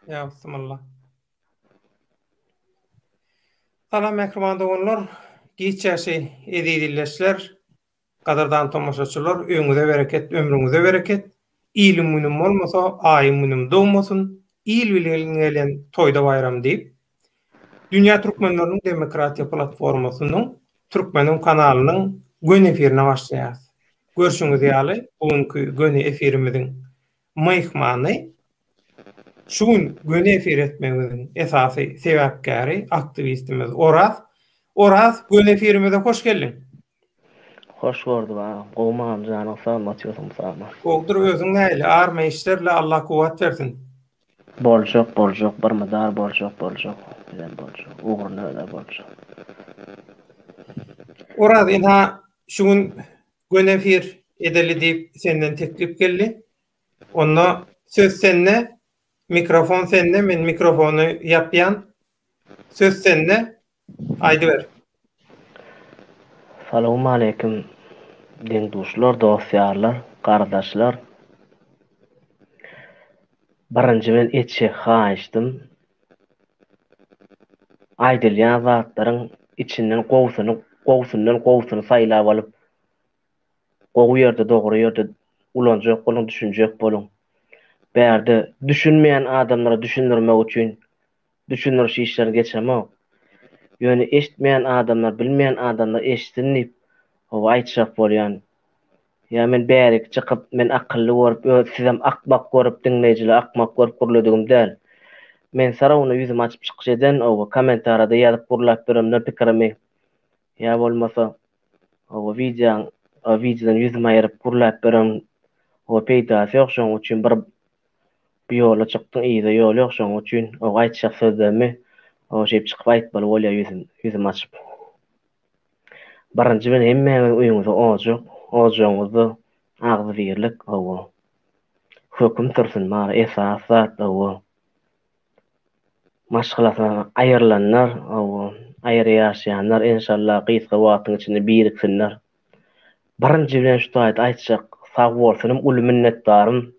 Ya bismillah. Salam mehrman dogonlar. Giçäşi edildiler. Gadardan tomaşaçylar, öňüňize bereket, ömrüňize bereket. İlim münüm bolmasa, aýym münüm dowmasyn. İl bilen gelen toýda bayram diýip, Dünýä Türkmenläriniň Demokratiýa platformasynyň Türkmenin kanalynyň gön efirine başlaýar. Görüşüňiz ýaly, bugunky gön efirimiziň myhmany şuň göne efir etmegimiziň esasy sebäpkäri aktivistimiz Oraz. Oraz, göne efirimize hoş geldiň. Hoş gördüm ha. Gowmam janyň salamat ýolsum sana. Ogdur özüň näle arma işlerle Allah kuwat bersin. Boljak, bir madar boljak. Bilen boljak. Ugurna öyle boljak. Oraz inha şuň göne efir edeli diýip senden teklip geldi. Onda söz sende, mikrofon sende, men mikrofonu ýapýan. Söz sende. Aýdy ber. Salamu aleykum. Deň duşlar, dostlar, gardaşlar. Birinji men etşe haýyşdym. Aýdylýan zatlaryň içinden gowsuny saýlap alyp, gowy ýerde, dogry ýerde ulanjak boluň, düşünjek boluň. Bärde düşünmeýän adamlara düşündirmek üçin düşünürşi işler geçemek. Ýöne eşitmeýän adamlar, bilmeýän adamlar eşitsin diýip aýtjak bolýan. Ya men bärik çykyp, men akylly görüp, sizem akmak görüp, dinleýijiler akmak görüp guruladigim däl. Men sarawna ýüzüm açyp çykjeden kommentarda ýazyp gurulap beremler pikirimi. Ya bolmasa videodan ýüzüm aýryp gurulap berem. Peýdasy ýok şoň üçin bir ýola çykdyň, ýa ýol ýok şoň üçin aýtjak sözlerimi şeýip çykyp aýtmaly bolýar ýüzüm açyp. Birinji men hemmeňiz öýüňize ojaňyzy agzy berlik höküm türsün mara esas zat maşgalatyna aýrylanlar, aýry ýaşaýanlar inşallah gysga wagtyň içinde biriksinler. Birinji bilen şu aýtjak sag bolsunum, uly minnetdarym.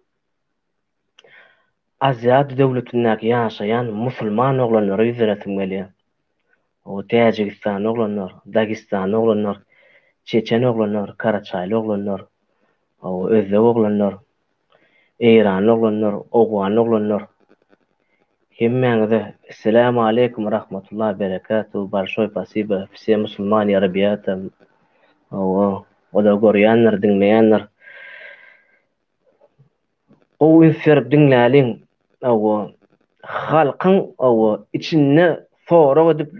Azýat döwletindäki ýaşaýan musulman oglanlary ýüzleresim gelýär. Täjikistan oglanlar, Dagistan oglanlar, Çeçen oglanlar, Karaçaýly oglanlar, Özbek oglanlar, Eýran oglanlar, Owgan oglanlar. Hemmeňize assalamu aleykum we rahmatullahi berekatuh. Большое спасибо всем мусульман и ребятам. Oda görýänler, dinleýänler. O inserip dinläliň, halkyň içinde sora edip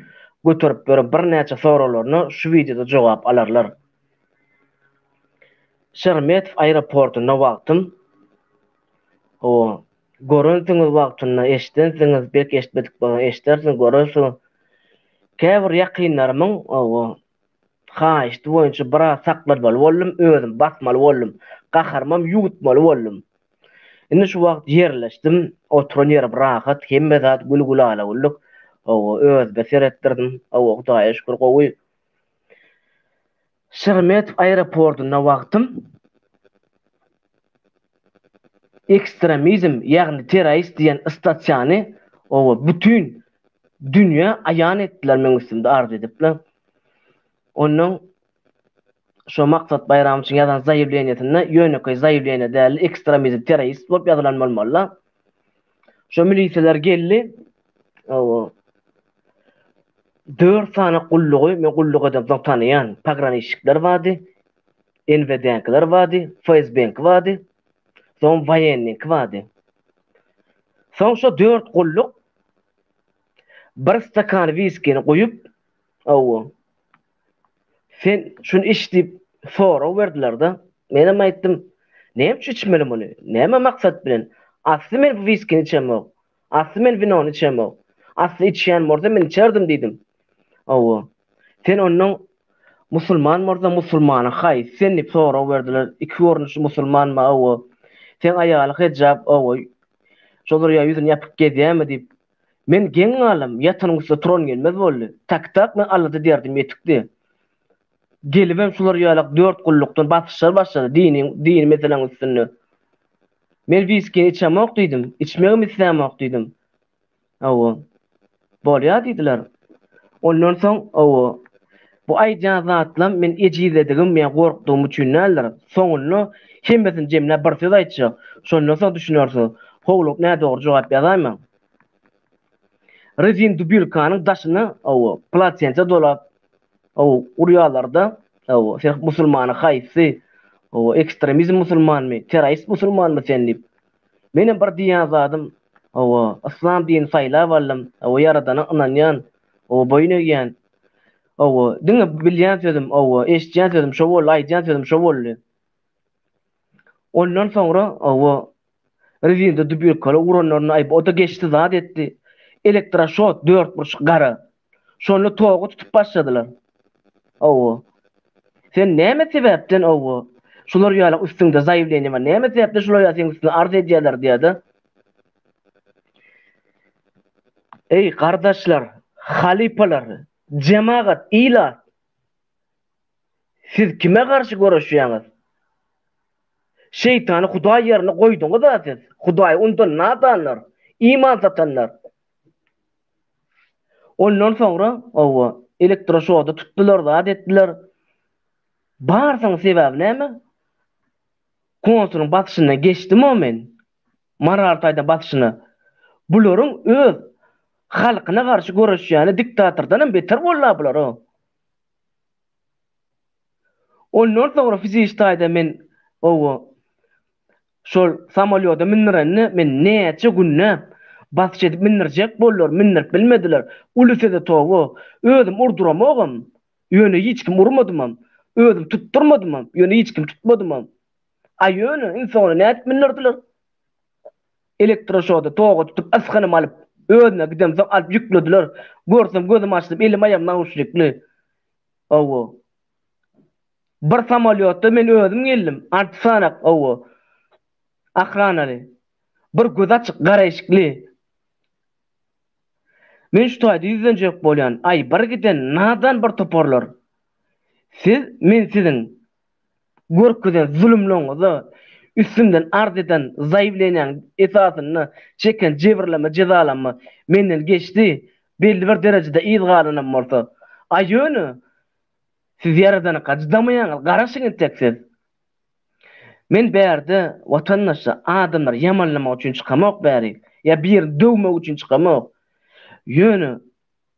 götürüp berip bir näçe soralaryna şu videoda jogap alarlar. Şermetov aeroportuna wagtym. Göründiňiz wagtyna eşitdiňiz, belki eşitmedik bolsa eşitersiň, görersiň. Käbir ýakynlarymyň haýyşdy boýunça biraz saklamaly boldum, özüm basmaly boldum, gaharmam ýutmaly boldum. Indi şu wagt yerleşdim, oturan ýer rahat, hemme zat gülgülala bolduk. Öz beser etdirdim, Hudaýa şükür gowy. Şermetov aeroportuna wagtym. Ekstremizm, ýagny terrorist diýen stasiýany bütün dünýä aýan etdiler men üstümde arz edipler. Onuň şu maksat bayram üçin ýazan zaýewleniýetinde ýöneköy zaýewleniýe däl ekstremizm, terrorist bolup ýazylanmaly. Şu milisiýalar geldi. 4 tane gullugy, men gulluk edip tanıyan pograniçnikler bardy, NVD-nkler bardy, FSB-nk bardy. Son wayenlik bardy. Son şu 4 gulluk bir stakan viskini goýup, sen şunu içdip sora berdiler da. Men hem aýtdym, näme üçin içmeli muny? Näme maksat bilen? Asly men bu viskini içemok. Asly men winony içemok. Asly içýän morda men içerdim diýdim. Sen onuň musulman morda musulmana haý, sen dip sora berdiler. Iki görnüşi musulmanma sen aýaly hijab şolar ýüzüni ýapyp gezýärmi diýip men geň alam ýatanyňyzda turan gelmez boldy. Tak men Allahda derdim ýetikdi. Gelibem şolar ýalyk 4 gullukdan basyşlar başlady dini meseleň üstünde. Men viski içemok diýdim, içmegim islämok diýdim. Awa, bolýar diýdiler. Ondan soň bu aýdýan zatlam men ejizledigim, men gorkdygym üçin näler? Soňuny hemmesin jemle bir söz aýtjak. Şondan soň düşünýärsiň, howluk näde dogry jogap ýazaýmyň? Rezin dubylkanyň daşyny platsenta dolap urýarlarda sen musulmany haýsy ekstremizm musulmanmy, terrorist musulmanmy sen diýip. Menem bir diýen zadym İslam dini saýlap alym, ýaradana ynanýan, boyun egýän. Diňe bilýän sözüm, eşitýän sözüm şo boldy, aýdýan sözüm şo boldy. Ondan soňra rezinde dubylkaly uranlaryny aýp o da geçdi zat etdi. Elektroşok 4,5 gara. Şonu togy tutup başladylar. Sen näme sebäpden şular ýaly üstüňde zaýyplenýär, näme sebäpden şular ýaly seň üstüne arz edýärler diýdi. Ey kardeşler, halipalar, cemaat, ilat. Siz kime karşı görüşýäňiz? Şeytany Hudaý ýerine goýduňyz da siz. Hudaý undan nadanlar, iman satanlar. Ondan soňra elektroşokda tutdular da etdiler. Barsaň sebäbi näme? Konsulyň batyşyna geçdim o men. Marartaýda batyşyna. Bularyň öz halkyna garşy görüşýäni diktatordan beter bollar bular. Ondan soňra fizikdaýda men şol samolyota mindirenni men näçe günne basyş edip mindirjek bollar, mindirip bilmediler. Ulusede togu özüm urduramagam, ýöne hiç kim urmadymam, özüm tutturmadymam, ýöne hiç kim tutmadymam. Aýöne insany näçe mindirdiler. Elektroşokda togu tutup asgany alyp özüne gidemse alyp ýüklediler. Görsem gözüm açdyp elim aýam nauşnikli. Bir samolyotda men özüm geldim. Antisanak ahranaly. Bir göz açyk gara eşikli. Men şu taýda ýüzenjek bolýan, ay bir giden nadan bir toporlar. Men siziň görkezden zulümleňizi, üstünden arz eden, zaýyplenýän esasyny çeken jebirleme, jezalama menden geçdi. Belli bir derejede ýyzgalanam bolsa. Aýöny siz ýaradany gaçdamaýaňyz, garaşyňyz teksiz. Men bärde watandaşa adamlar ýamanlamak üçin çykamak bäri, ýa bir döwmek üçin çykamak. Ýöne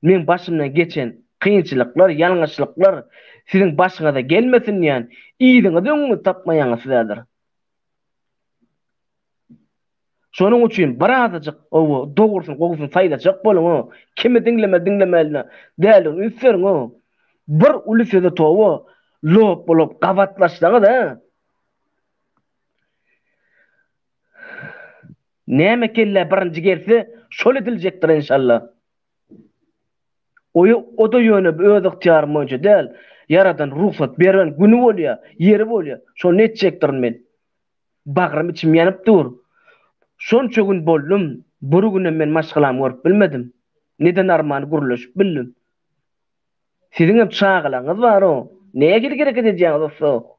men başymdan geçen kynçylyklar, ýalňyçlyklar siziň başyňyza gelmesin ýan, ýygyňyzy öňüňe tapmaýaňyz sizler. Şonuň üçin bir azajyk dogursun, gogusun saýdajak boluň. Kimi dinlemeline däliň üsteriň bir ulusede towa lop bolup gabatlaşdyňyz da. Näme kelle birinji gelse şol ediljekdir inşallah. O da ýöne öz yktyýarym boýunça däl, Yaradan ruhsat beren güni bolýar, ýeri bolýar. Şol netjekdir men. Bagrym içim ýanyp dur. Şonça gün boldum, bir günem men maşgalam görüp bilmedim. Neden armany guruluşyp bildim. Siziň hem çağılaňyz bar o. Näme gerek edýäňiz o?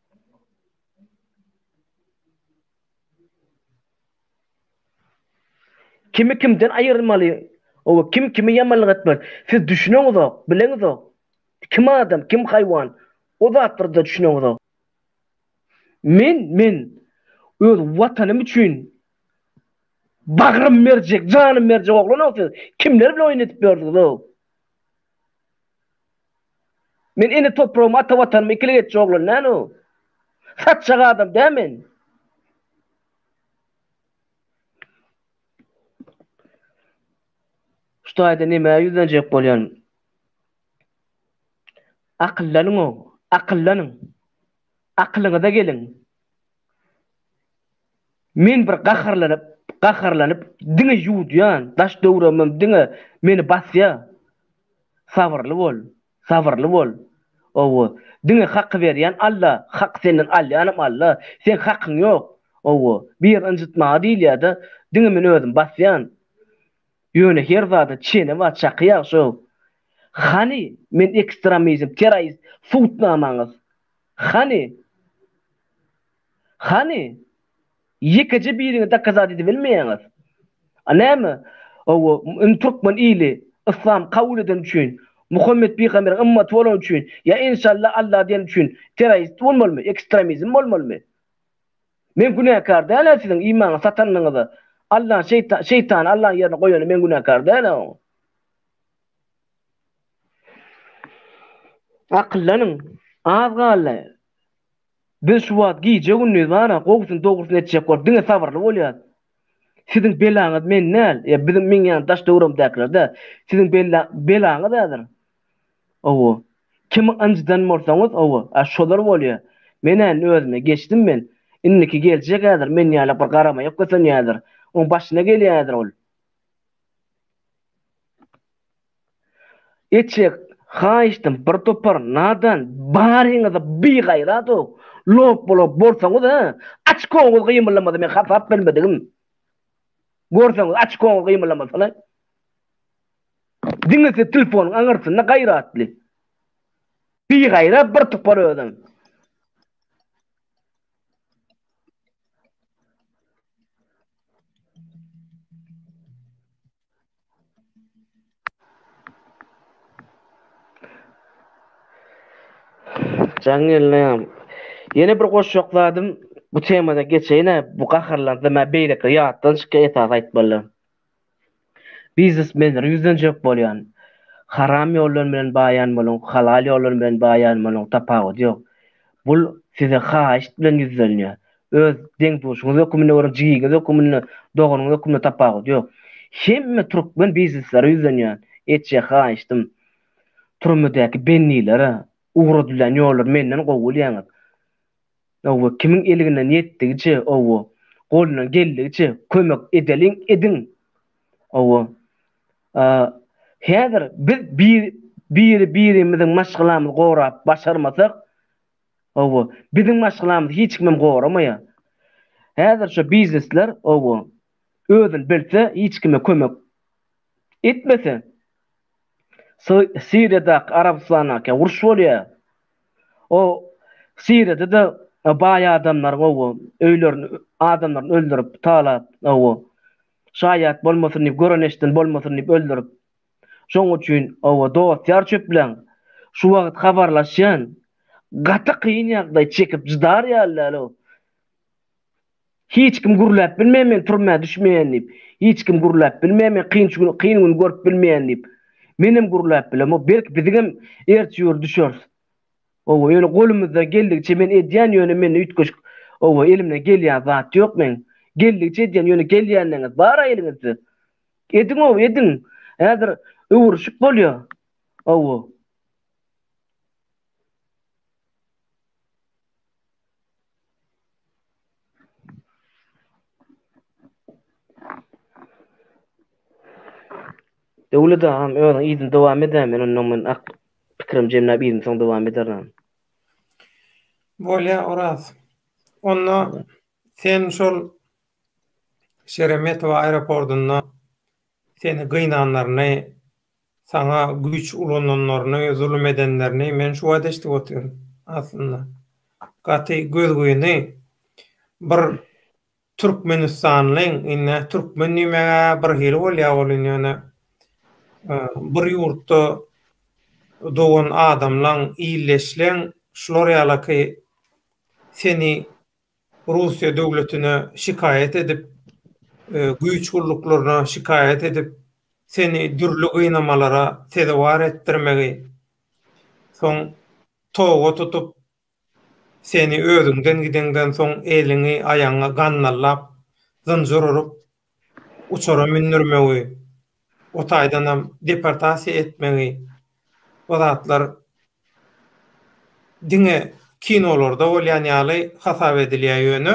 Kimi kimden ayırmaly? Kim kimi ýamanlyk etmeli? Siz düşüneňiz o, bileňiz o. Kim adam, kim haýwan? O zatlarda düşüneňiz o. Men öz watanym üçin bagrym merjek, janym merjek oglan siz kimler bilen oýnatyp berdiňiz o? Men ene toprağıma ata watanymı ikili getjek oglan näme o? Satçak adam dämen. Şu aýda näme ýüzenjek bolýan? Akyllanyň o, akyllanyň. Aklyňyza geliň. Men bir gaharlanyp diňe ýudýan, daş döwramam diňe meni basýa. Sabırly bol. Diňe haqqy berýän Allah, hak senden alýanam Allah. Sen hakyň ýok. Bir incitma diýilýär-de, diňe meni özüm basýan. Ýöne her zada çene wa çakyýar şo. Hani men ekstremizm, terrorist suwtnamaňyz. Hani yekece biriňi dakazat edip bilmeýäňiz. Näme? O Türkmen ili İslam kabul eden üçin Muhammed Peygamber ümmet bolan üçin ya inşallah Allah diyen üçin terörist bolmaly, ekstremizm bolmaly. Men günahkar däl sizin iman satanlygyňyzy. Allah şeytan Allah ýerine goýany men günahkar däl. Aqllanyň, az galy. Biz şu wagt giýje günüz bara, gowsun dogrusyny etjek bolup, diňe sabrly bolýar. Sizin belaňyz men näl? Ya bizim men ýa daş döwrüm däklerde, sizin belaňyz nädir? Owo. Kim anjdan bolsaňyz, owo, şolar bolýar. Menen özüme geçdim men. Inniki geljek ädir, men ýaly bir garama ýok geçen ýadyr. Oň başyna gelýärdir ol. Etjek haýyşdym bir topar nadan baryňyza bir gaýrat o. Lop bolup bolsaňyz ha, açkoňyz gymylamady men hasap bilmedim. Görseňiz açkoňyz gymylamasana. Diňe telefon aňarsyn na gaýratly. Bir gaýrat bir topar özüm. Jaňylyam. Ýene bir goşşokladym. Bu temada geçeýine bu gaharlanda mä beýleki ýatdan şikayet aýtmaly. Biznesmenler ýüzden jok bolýan. Haram ýollar bilen baýan bolan, halal ýollar bilen baýan bolan tapagy ýok. Bul size haýyş bilen ýüzlenýär. Öz deňdoşuňyz ökümine görä jigiňiz ökümine, dogunyňyz ökümine tapagy ýok. Hemme türkmen biznesleri ýüzlenýär. Etjek haýyşdym. Turmadaky benniler, uğradylan ýollar menden gowulýaňyz. Owo kimin eliginden ýetdigiçe, owo golundan geldigiçe kömek edeliň edin. Owo häzir biz birimiziň maşgylamyzy gorap başarmasak, owo biziň maşgylamyzy hiç kim goramaýar. Häzir şu biznesler owo özün bilse hiç kime kömek etmese, Siriýada Arabistana uruş bolýar. O Siriýada da baý adamlar gowy öýlerini adamlaryny öldürip talap owo şaýat bolmasyn diýip göreneşden bolmasyn diýip öldürip şoň üçin owo dostlar çöplen şu wagt habarlaşýan gaty kyn ýagdaý çekip jydar ýalylar. Hiç kim gurulap bilmeýän turma düşmeýän diýip, hiç kim gurulap bilmeýän kyn görüp bilmeýän diýip menem gurulap bilem, o belki bizim ertýür düşer. Owo ýöne golumyzda geldigiçe men edýän ýöne men ütkeş, owo elimden gelýän zat ýok men. Geldigiçe edýän ýöne gelýänliňiz bar elinizde. Edin owo edin. Häzir öwürşik bolýar. Owo. Döwlet ham öňe ýygyň dowam edämen, onuň men pikirim jemna birim soň dowam ederim. Bolýa Oraz. Onda sen şol Şeremetova aeroportunda seni gynanlaryny, sana güç ulananlaryny, zulüm edenlerini men şu wada eşitip oturum aslında. Gaty gözgüýüni bir Türkmenistanlyň, inne Türkmen nimäge bir hili bolýar bolýany. Bir ýurtda dogan adamlaň iýleşleň şular ýalyky seni Russiýa döwletine şikayet edip, güýç guruluklaryna şikayet edip, seni dürli gynamalara tedewar etdirmegi, soň toga tutup, seni özüňden gidenden soň elini aýaňa gannallap, zynjyr urup, uçara mindirmegi, otaýdanam deportasiýa etmegi, o zatlar diňe kinolarda bolýan ýaly hasap edilýär ýöne,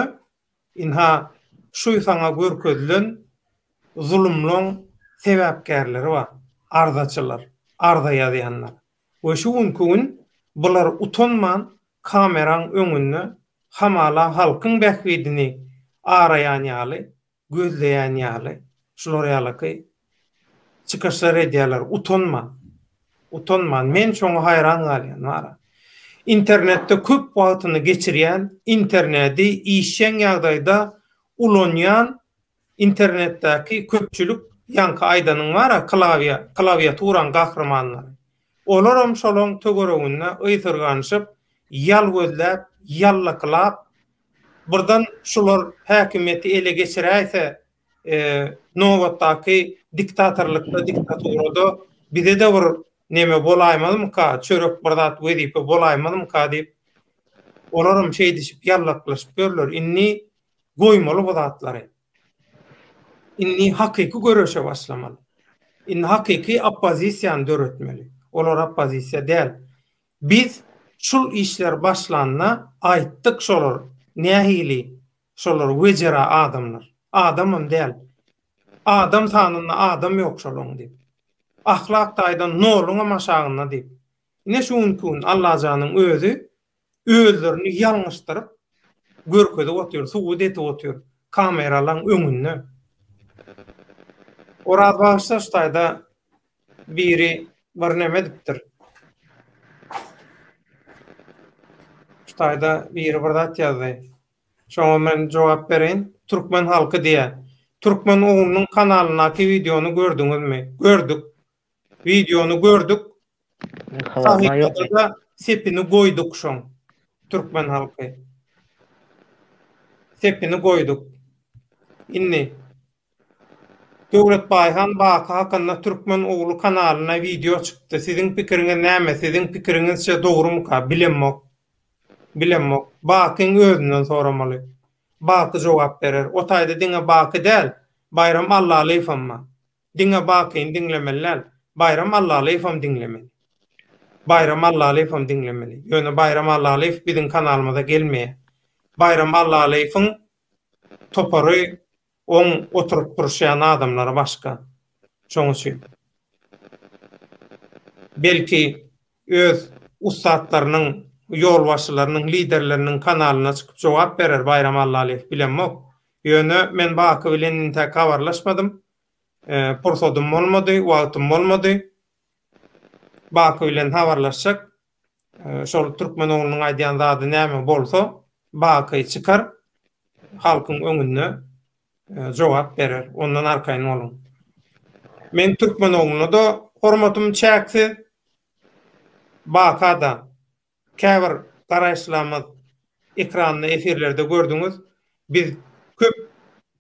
inha şu saňa görkezlen zulümlüň sebäpkärleri bar, arzaçylar, arza ýazýanlar. We şu gün bular utanman kameraň öňünde hamala halkyň bähwidini araýan ýaly, gözleýän ýaly, şular ýaly çıkışlar edýärler, utanman. Men şoňa hayran galýan wara. İnternetde köp wagtyny geçirýän, interneti işen ýagdaýda ulanýan internetdäki köpçülük Yankı Aydanyň wara klawiaturan gahrymanlary. Olaram şolaň tögereginde ýtyrganyşyp, ýal gözläp, ýallaklap, burdan şular häkimiýeti ele geçiräýse, nowatdaky diktatorlykda, diktaturada bize de bir neme bolaýmadymka, çörek birdat wezipe bolaýmadymka diýip olaram şey diýip ýallaklaşyp görler. Inni goýmaly bu zatlary. Inni hakyky görüşe başlamaly. Inni hakyky oppozisiýany döretmeli. Olar oppozisiýa däl. Biz şul işler başlanna aýtdyk şolar. Nähili şolar wejera adamlar. Adamım däl. Adam sanynda adam ýok şolaň diýip. Ahlak taýdan noluňa maşagyna diýip. Ne şunkun Allah janyň özü özlerini ýalňyşdyryp görkede oturuyor, suwud etip oturuyor. Kameralaryň öňünde. Orada başsa ştaýda biri bir neme dipdir. Ştaýda biri bir zat ýazdy. Şoňa men jogap bereň. Türkmen halky diýe. Türkmen oğlunun kanalynaky videonu gördüňizmi? Gördük. Videonu gördük. Sahipda sepini goýduk şoň. Türkmen halky. Sepini goýduk. Inni Döwlet Baýhan Baka hakynda Türkmen oglu kanalyna video çykdy. Siziň pikiriňiz näme? Siziň pikiriňizçe dogrumy? Bilemok. Bilemok. Bakyň özünden soramaly. Baky jogap berer. O taýda diňe Baky däl. Bayram Allahypamma. Diňe Bakyň diňlemeler. Bayram Allahypam diňlemeli. Bayram Allahypam diňlemeli. Ýöne Bayram Allahyp biziň kanalymyza gelmeýär. Bayram Allahypyň topary on oturup duruşan adamlara başka. Şoň üçin. Belki öz ustadlarynyň, ýolbaşçylarynyň, liderleriniň kanalyna çykyp jogap berer Bayram Allahyp bilemok. Ýöne men Baky bilen inta kawarlaşmadym. Pursatym bolmady, wagtym bolmady. Baky bilen habarlaşsak, şol Türkmen oglunyň aýdýan zady näme bolsa, Baky çykar, halkyň öňünde jogap berer. Ondan arkaýyn bolun. Men Türkmen ogluny da hormatym çäksiz. Bakada käbir garaşlamaz ekranda efirlerde gördüňiz. Biz köp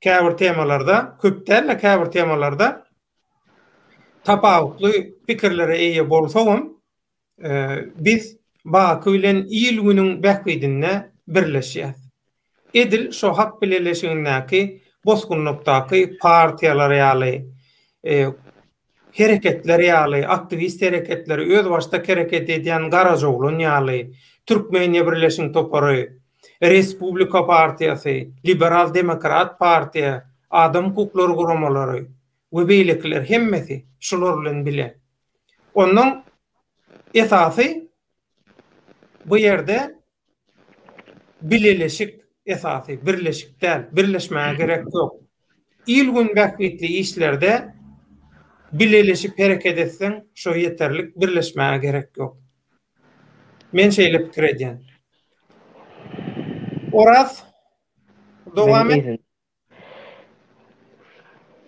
käbir temalarda, köp däl, käbir temalarda tapawutly pikirlere eýe bolsagam, biz Baky bilen ýyl günüň bähbidinde birleşýäs. Edil şo hak bileleşiňdäki bozgunlukdaky partiýalar ýaly, hereketler ýaly, aktivist hereketleri öz başda hereket edýän Garajoglun ýaly, Türkmeniýe Birleşiň topary, Respublika partiýasy, Liberal Demokrat partiýa, adam hukuklary guramalary we beýlekler hemmesi şular bilen bile. Onuň esasy bu ýerde bileleşik esasy, birleşik däl, birleşmäge gerek ýok. İlgün bähbitli işlerde bileleşip hereket etsen şo ýeterlik, birleşmäge gerek ýok. Men şeýle pikir edýän. Oraz dowam et.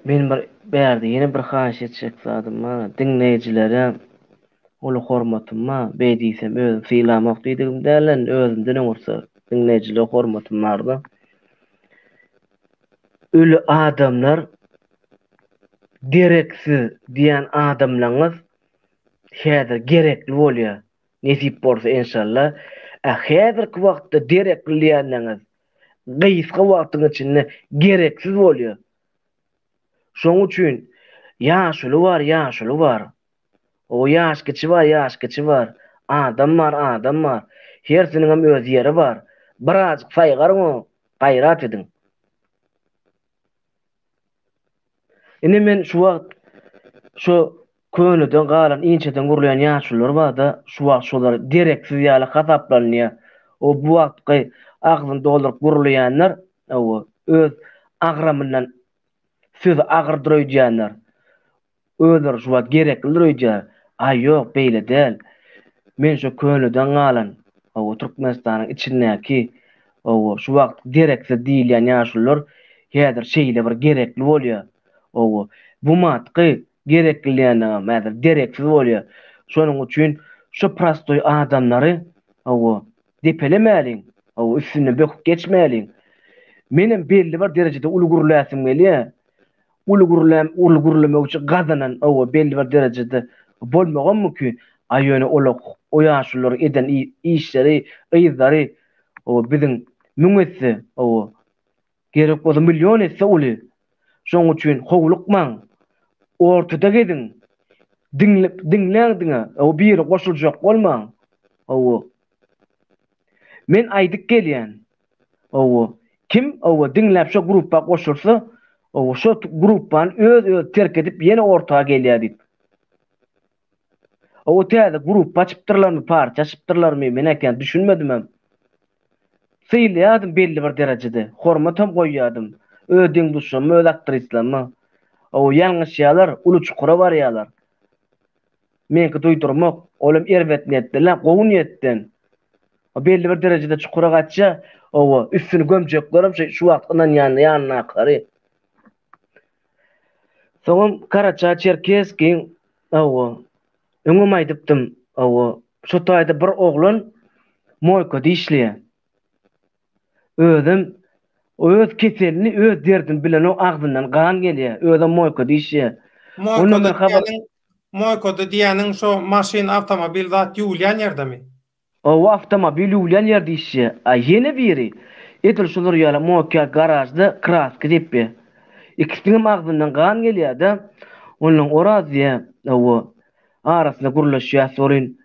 Men bir bärde ýene bir haýyş etjek zadym bar. Dinleýijilere ulu hormatyma beýdiýsem özüm filamak diýdim dälen özümden öňürse dinleýijilere hormatym bardy. Ölü adamlar gereksiz diýen adamlaryňyz häzir gerekli bolýar. Nesip bolsa inşallah. Häzirki wagtda gerekli diýenleriňiz gysga wagtyň içinde gereksiz bolýar. Şoň üçin ýaşuly bar. O ýaşkyçy bar. Adam bar. Hersiniň hem öz ýeri bar. Birazjyk saýgaryň, gaýrat ediň. Ine men şu wagt şu könüden galan inçeden gurulayan ýaşular bar da şu wagt şolar gereksiz ýaly hasaplanýar. O bu wagtky agzyny doldurup gurulayanlar o öz agramyndan söz agyrdyraýanlar. Özleri şu wagt gerekli durýar. Ay ýok beýle däl. Men şu könüden galan o Türkmenistanyň içindäki o şu wagt gereksiz diýilýän ýaşular häzir şeýle bir gerekli bolýar. O Bu matky gerekliýäne mäzer gereksiz bolýar. Şonuň üçin şu prastoy adamlary owo depelemäliň, owo üstüne böküp geçmäliň. Menem belli bir derejede ulgurläsim gelýär. Ulgurlamak üçin gazanan owo belli bir derejede bolmagam mümkin. Aýöne olak o ýaşlylar eden işleri, ýyzlary owo biziň müňesi owo gerek bolsa million etse uly. Şoň üçin howlukmaň, ortada gedin. Dinläňdiňe, o biri goşuljak bolmaň. Owo men aýdyp gelýän. Owo kim owo dinläp şo gruppa goşursa, owo şo gruppany öz terk edip ýene ortaga gelýär diýip. Owo täze gruppa açypdyrlarmy, parça açypdyrlarmy men eken düşünmedim hem. Seýleýärdim belli bir derejede. Hormat hem goýýardym. Ödüň duşam, öz aktrislama. Owo ýalňyşýarlar, uly çukura barýarlar. Menki duýdurmak, olam erwetnetdiler, gowy niýetden. Belli bir derejede çukura gatja, owo üstüni gömjek görüp şu wagtyndan ýanyna akary. Soňam Karaça Çerkezki owo öňüm aýdypdym, owo şu taýda bir oglan moýkada işleýär. Özüm öz keselini öz derdin bilen o agzyndan gan gelýär. Özüm moýkada işleýär. Onu men habar Moýkada diýäniň şo maşyn, awtomobil zat ýuwlýan ýerdemi? O avtomobil ýuwlýan ýerde işleýär. Ýene biri etil şular ýaly moýka garajda kraska diýip. İkisiniň agzyndan gan gelýär-de. Onuň oraziýa owo arasynda gurulýar soryn.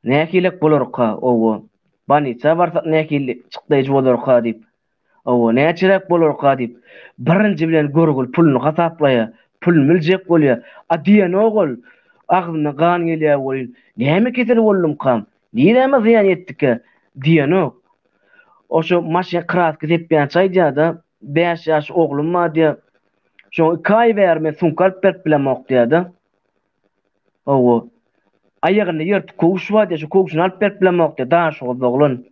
Näkilek bolarka owo. Banita barsa näkilek çykdyjy bolarka diýip. Owo näçirek bolarka diýip. Birinji bilen görgül pulny hasaplaýar. Pul miljek bolýar. Diýen ogul agzyndan gan gelýär bolýan. Näme kesel boldum kam? Niýeme ziýan etdike? Diýen og. Oşo maşyn kraska diýipýän çaýda 5 ýaş oglum ma diýip. Şo kay berme sunkalp berip bilen okdiýady. Owo aýagyny ýertip kowuşwa diýip, şu kowuşuny alyp berip bilen okdiýady. Daş oglan.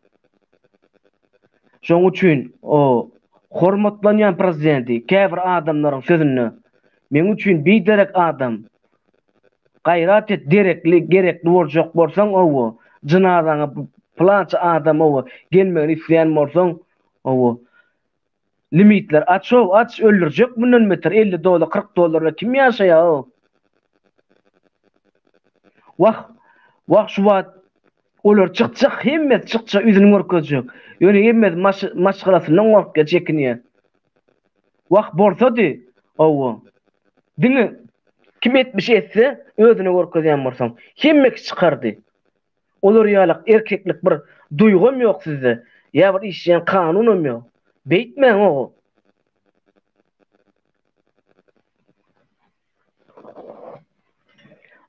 Şoň üçin o hormatlanýan prezidenti käbir adamlaryň sözüni men üçin biderek adam gaýrat et derekli gerekli boljak bolsaň owo jynazaňa plança adam owo gelmegini isleýän bolsaň owo limitler aç öldürjek bundan meter $50 $40 kim ýaşaýar? Waq şu wagt olar çykjak hemmet çykja üzüni görkezjek. Ýöne hemmet maşgalasynyň wagtga çekinýär. Waq bolsady owo diňe kim etmiş etse özüne görkezýän bolsaň hemmek çykardy. Olar ýalyk erkeklik bir duýgum ýok sizde. Ýa bir işleýän kanunum ýok. Beýtmeň ogo.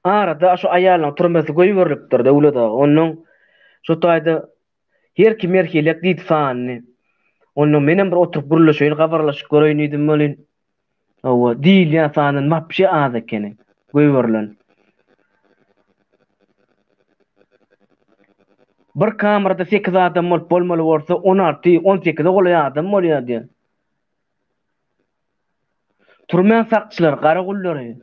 Arada şu aýalyň turmasy goýberipdir döwlete. Onuň şu taýda her kim erkelek diýip sanyny. Onuň menem bir oturup gurulşyň gabarlaşyp göreýnidim bolyn. Owo diýilýän sanyň mapşy az ekeni goýberlen. Bir kamerada 8 adam bolmaly bolsa 16, 18 bolýar adam bolýar diýen. Turman sakçylar, garagullary.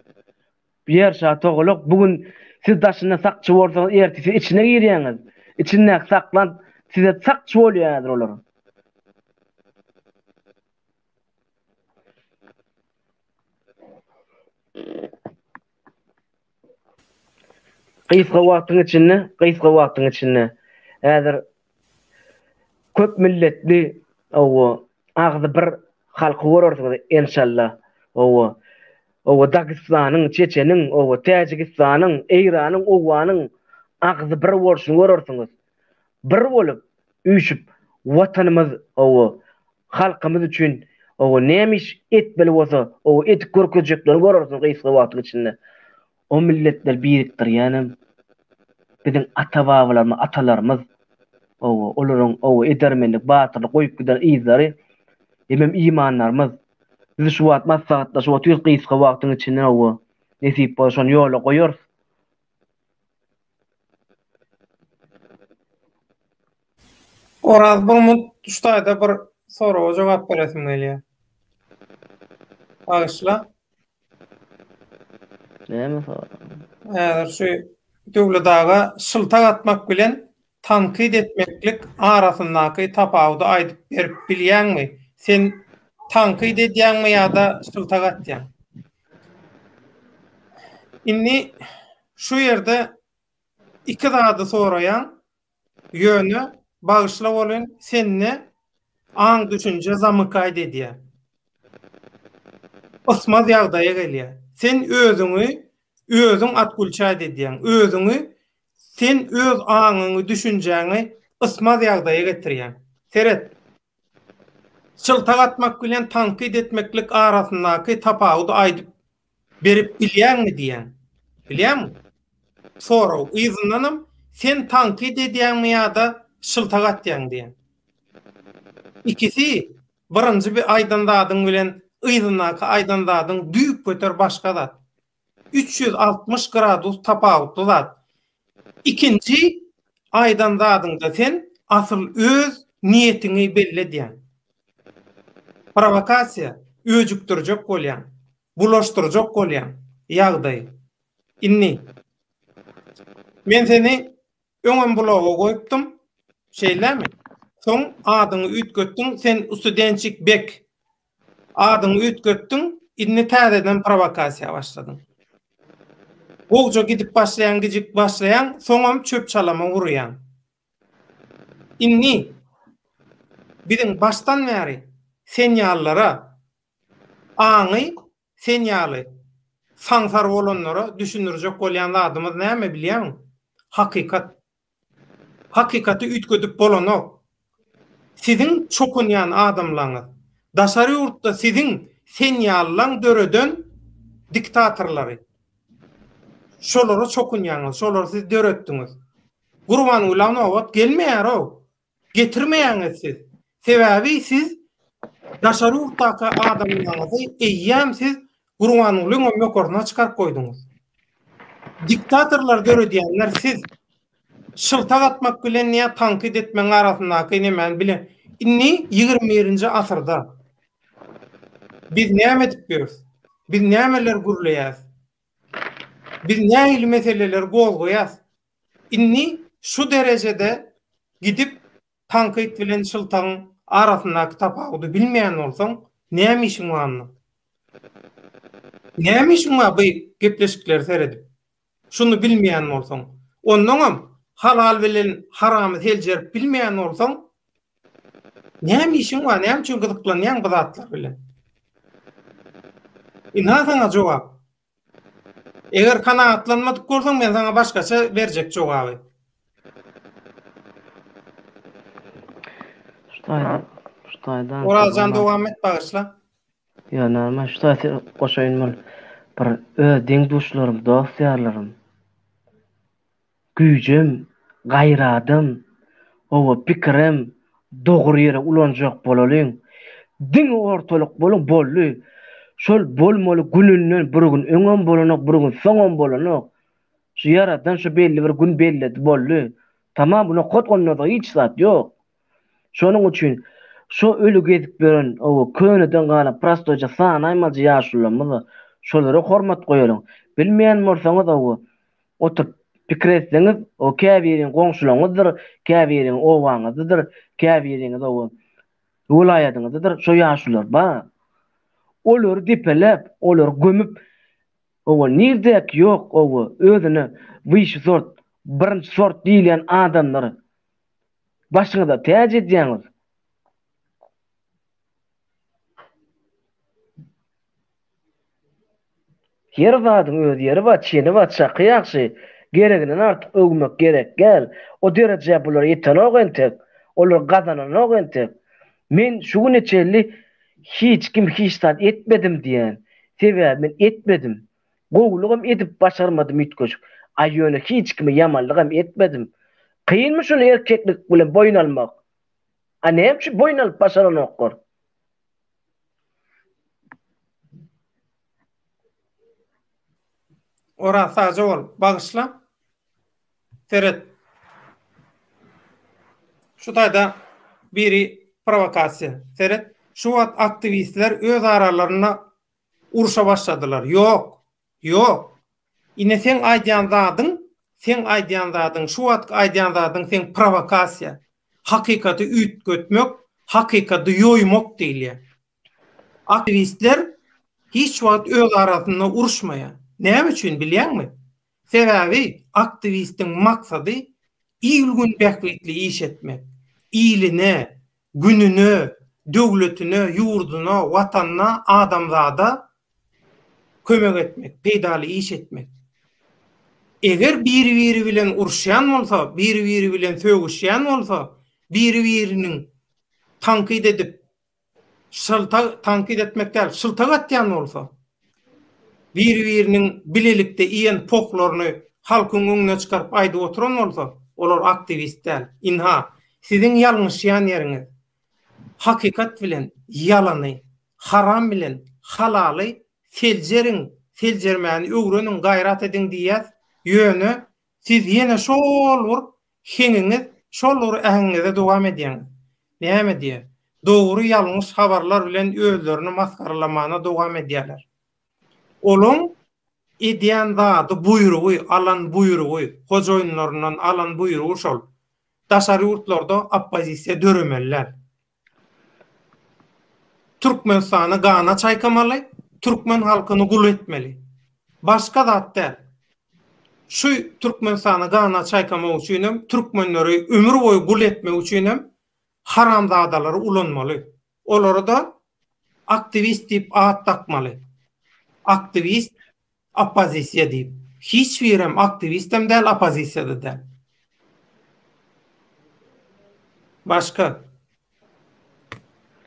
Bir yer şatoguluk bugün siz daşyna sakçy bolsaňyz ertesi içine girýäňiz. İçinde saklan size sakçy bolýardyr olar. Gysga wagtyň içinde häzir köp milletli owo agzy bir halky görürsiňiz inşallah. Owo Dagestanyň, Çeçeniň, owo Täjikistanyň, Eýranyň, Owanyň agzy bir bolşuny görürsiňiz. Bir bolup üýşüp watanymyz owo halkymyz üçin owo nämiş etmeli bolsa, owo etik görkezjeklerini görürsiňiz gysga wagtyň içinde. O milletler birikdir ýani. Biziň ata-babalarymyz, atalarymyz owo olaryň owo edermenlik, batyrlyk goýup giden ýyzlary hemem imanlarymyz bizi şu wagt maslahatda şu wagt gysga wagtyň içinde owo nesip bolşan ýola goýar. Oraz bu ustayda bir soraga jogap beresim gelýär. Bağışla. Näme soraw? Şu döwletaga şyltak atmak bilen tankyd etmeklik arasyndaky tapawudy aýdyp berip bilýärmi? Sen tankyd edýärmi ýa-da şyltak atýan? Inni şu ýerde iki zady soraýan ýöne bagyşlap bolan senne aň düşünje zamykaýd edýär. Osmaz ýagdaýa gelýär. Sen özüň atgulçaýd edýän, özüňi sen öz aňyňy düşünjäňi osmaz ýagdaýa getirýän. Seret. Şyltak atmak bilen tankyd etmeklik arasyndaky tapawudy aýdyp berip bilýärmi diýen. Bilýärmi? Soraw, yzynynym sen tankyd edýänmi ýa-da şyltak atýan diýen. İkisi birinji bir aýdandadyň bilen yzynaky aýdandadyň düýüp göter başga zat. 360 gradus tapawutly zat. İkinci aýdandadyňda sen asyl öz niýetini belledýän. Provokasiýa öjükdirjek bolýan, bulaşdyrjak bolýan ýagdaý. Inni men seni öňem bulaga goýupdym. Şeýlemi? Soň adyňy ütgetdiň, sen studentçik bek. Adyňy ütgetdiň, inni täzeden provokasiýa başladyň. Bolja gidip başlayan, gijik başlayan, soňam çöp çalama urýan. Inni biziň baştan bäri senýallara, aňy senýaly sansar bolanlara düşünürjek bolýan adamyz näme bilýärmi? Hakykat. Hakykaty ütgedip bolanok. Siziň çokunýan adamlaryňyz. Daşary ýurtda siziň senýallaň döreden diktatorlary. Şolara çokunýaňyz, şolary siz döretdiňiz. Gurban ulany wagt gelmeýär o. Getirmeýäňiz siz. Sebäbi siz daşary ýurtdaky adamlaryňyzy eýýäm siz Gurban ulyň ömürkoruna çykaryp goýduňyz. Diktatorlar döredýänler siz. Şyltak atmak bilen näme tankyd etmek arasyndaky näme bilen. Inni 21-nji asyrda biz näme edip berýäris? Biz nämeler gurlaýas? Biz näme meseleler gozgoýas? Inni şu derejede gidip tankyd bilen şyltagyň arasyndaky tapawudy bilmeýän bolsaň, näme işiň barmy? Näme işiň bar bu gepleşikler seredip? Şunu bilmeýän bolsaň, ondan halal bilen haramy heljerip bilmeýän bolsaň, näme işiň bar? Näme üçin gyzyklanýan bu zatlar bilen? Ina sana jogap. Eger kanaatlanmadyk bolsaň, men sana başgaça berjek jogaby. Şutaýdan. Oraljan dowam et bagyşla. Ya normal şutaýda goşaýyn bol. Bir öz deňduşlarym, dostýarlarym. Güýjem, gaýradym, owa pikirim dogry ýere ulanjak bolalyň. Diň ortalyk boluň bolly. Şol bolmaly gününden bir gün öňem bolanok, bir gün soňam bolanok. Şu ýaradan şu belli bir gün belledi bolly. Tamam, buna gotgonda hiç zat ýok. Şonuň üçin şu ölü gezip beren o köneden galan prastoja sanaýmalja ýaşularymyz şolara hormat goýaryň. Bilmeýän bolsaňyz o oturup pikir etseňiz, o käbiriň goňşularyňyzdyr, käbiriň owaňyzdyr, käbiriň o wulaýatyňyzdyr, şo ýaşular bar. Olar dipelep, olar gömüp o nirdek ýok o özüne wyş sort, birinji sort diýilen adamlar başyňyza täze edýäňiz. Her zadyň öz ýeri bar, çeni bar, çaky ýaxşy. Gereginden artyk ögmek gerek gel. O derejä bular ýetenok entek, olar gazananok entek. Men şu neçeli hiç kim hiçtat etmedim diýen. Sebäbi men etmedim. Gowlugam edip başarmadım ütköç. Aýöne hiç kimi ýamanlygam etmedim. Kıyınmı şunu erkeklik bilen boyun almak? Näme şu boyun alıp başaranoklar? Ora saja ol, bagyşla. Seret. Şu taýda biri provokasiýa. Seret. Şu wagt aktivistler öz aralaryna uruşa başladylar. Ýok. Ýok. Ine sen aýdýan zadyň, şu wagt aýdýan zadyň sen provokasiýa, hakykaty ütgetmek, hakykaty ýoýmak diýilýär. Aktivistler hiç wagt öz arasynda uruşmaýar. Näme üçin bilýärmi? Sebäbi aktivistiň maksady iýilgün bähwetli iş etmek. Iýline, gününe, döwletine, ýurduna, watanyna, adamzada kömek etmek, peýdaly iş etmek. Eger biri bilen uruşýan bolsa, biri bilen sögüşýän bolsa, biriniň tankyd edip tankyd etmekden şyltak atýan bolsa, biriniň bilelikde iýen poklaryny halkyň öňüne çykaryp aýdyp oturan bolsa, olar aktivistler. Inha, siziň ýalňyşýan ýeriňiz hakykat bilen ýalany, haram bilen halaly seljermäni öwreniň, gaýrat ediň diýär. Ýöne siz ýene şol bir heňiňiz, şol bir ähňiňizde dowam edýäňiz. Näme diýär? Dogry ýalňyş habarlar bilen özlerini maskarlamana dowam edýärler. Olum edýän zady buýrugy, alan buýrugy, hojoýunlaryndan alan buýrugy şol. Daşary ýurtlarda oppozisiýa döremeller. Türkmenistany gana çaýkamaly, türkmen halkyny gul etmeli. Başga zatda şu Türkmenistany gana çaýkamak üçin türkmenleri ömür boýu gul etmek üçin haramzadalary ulanmaly. Olary da aktivist diýip at takmaly. Aktivist, oppozisiýa diýip. Hiç birem aktivistem däl, oppozisiýada däl. Başka?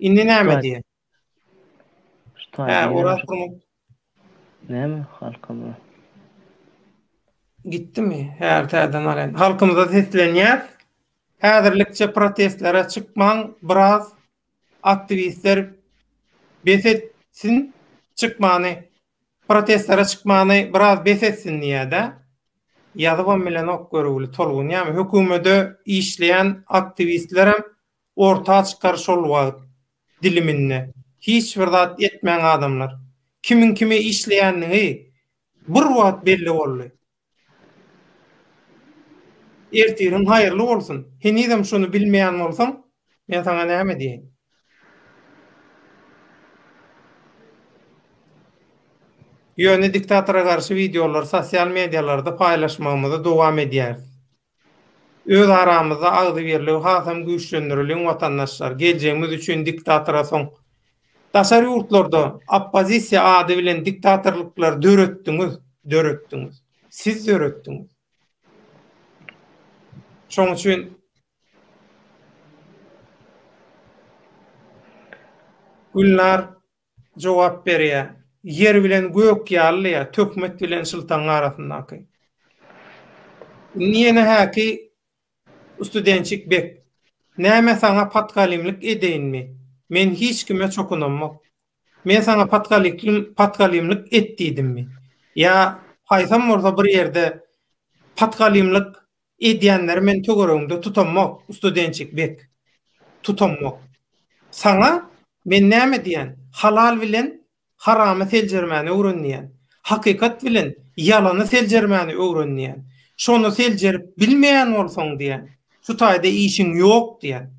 Indi näme diýär? Näme halkymy? Gittimi? Her täden alen. Halkymyza seslenýär. Häzirlikçe protestlere çykmaň, biraz aktivistler besetsin çykmany. Protestlere çykmany biraz besetsin diýär-de. Ýazybam bilen ok görüwli tolgun. Ýa-ni hökümete işleýän aktivistlerem orta çykarş bolýar diliminne. Hiç bir zat etmeýän adamlar. Kimin kime işleýänligi bir wagt belli boldy. Ertirin hayırlı bolsun. Henidem şunu bilmeýän bolsam, men sana näme diýeyim? Ýöne diktatora garşy videolar sosial medialarda paýlaşmagymyza dowam edýär. Öz aramyzda agdy berli hasam güýçlendirilýän watandaşlar geljeğimiz üçin diktatora soň daşary ýurtlarda oppozisiýa ady bilen diktatorluklar döretdiňiz. Siz döretdiňiz. Şoň üçin Gülnar jogap berýär. Yer bilen gök ýallyýa, tökmet bilen şyltaň arasyndaky. Niýene häki studentçik bek. Näme saňa patgalimlik edeýinmi? Men hiç kime çokunamam. Men saňa patgalimlik etdiýdimmi? Ya haýsam bolsa bir ýerde patgalimlik edýänler men tögeregimde tutamak, studentçik bek. Tutamak. Saňa men näme diýen? Halal bilen haramy seljermäni öwrenýän. Hakykat bilen ýalany seljermäni öwrenýän. Şonu seljerip bilmeýän bolsaň diýen. Şu taýda işiň ýok diýen.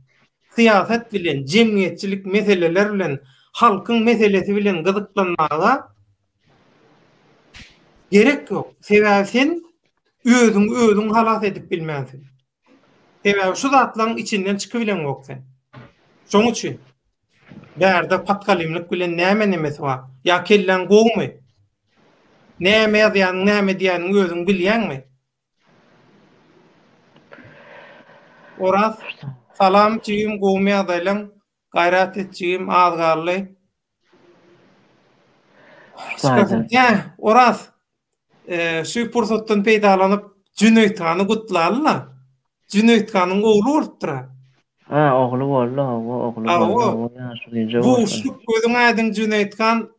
Siýasat bilen, jemgyýetçilik meseleler bilen, halkyň meselesi bilen gyzyklanmaga gerek ýok. Sebäbi sen özüň halat edip bilmäňsin. Sebäbi şu zatlaryň içinden çykybilen ýok sen. Şoň üçin bärde patgalimlik bilen näme nemesi bar? Ya kellen gowmy? Näme ýazýan, näme diýän özüň bilýänmi? Oraz salam çyym gowmy ýazylaň, gaýrat etçiyim azgarly. Ya, oraz şu pursatdan peýdalanyp Cüneyt Hany gutlarlar. Cüneyt Hanyň ogly bolupdyr. Ogly boldy, ogly. Bu şu gözüň aýdyn Cüneyt Han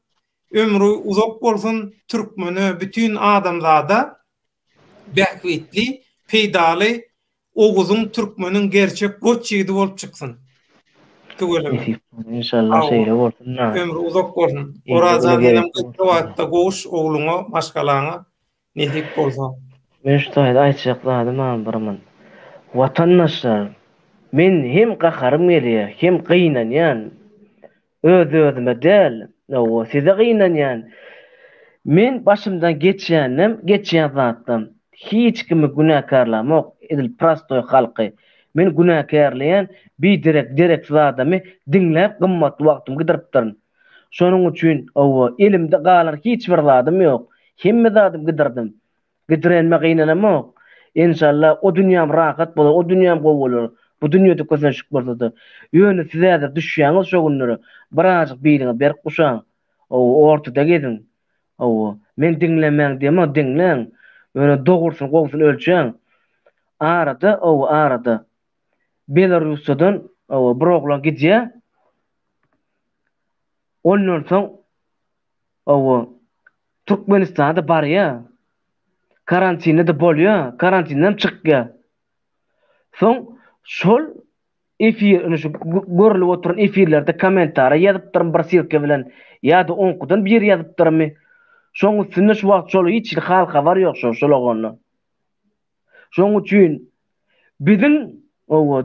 ömrü uzak bolsun, türkmeni bütün adamlarda bähwetli, peýdaly oguzun türkmenin gerçek goç ýigidi bolup çyksyn. İnşallah şeýle bolsun. Ömrü uzak bolsun. Oraza bilen wagtda goş ogluňa, başgalaňa Netip bolsa. Men şu taýda aýtjakladym barman. Watandaşlar, men hem gaharym gelýär, hem gynanýan. Öz-özüme del, o size gynanýan. Men başymdan geçýän zatdan hiç kimi günäkarlamok, edil prostoy halky. Men günäkärleýän bir derek zadamy diňläp gymmat wagtymy gydyrypdyryn. Şonuň üçin elimde galan hiç bir zadym ýok. Hemme zadym gydyrdym. Gydyrenme gynanamok. İnşallah o dünýäm rahat bolar, o dünýäm gowy bolar. Bu dünýede kösenşik bolsa-da, ýöne sizäde düşýäňiz şo günleri birazjyk biýliňi berip guşaň. Ortada gezin. Men dinlemäň diýmä, dinleň. Öňe dogursun, gowsun ölçeň. Arada Belarusydan bir oglan gidýär. Ondan soň Türkmenistanda barýar. Karantinde bolýar, karantinden çykýar. Soň şol efir, şu görülip oturan efirlerde kommentara ýazypdyrym bir silke bilen, ýa-da onkudan bir ýazypdyrmy. Şoň üstünde şu wagt şol hiç halka bar ýok şol ogany. Şoň üçin biziň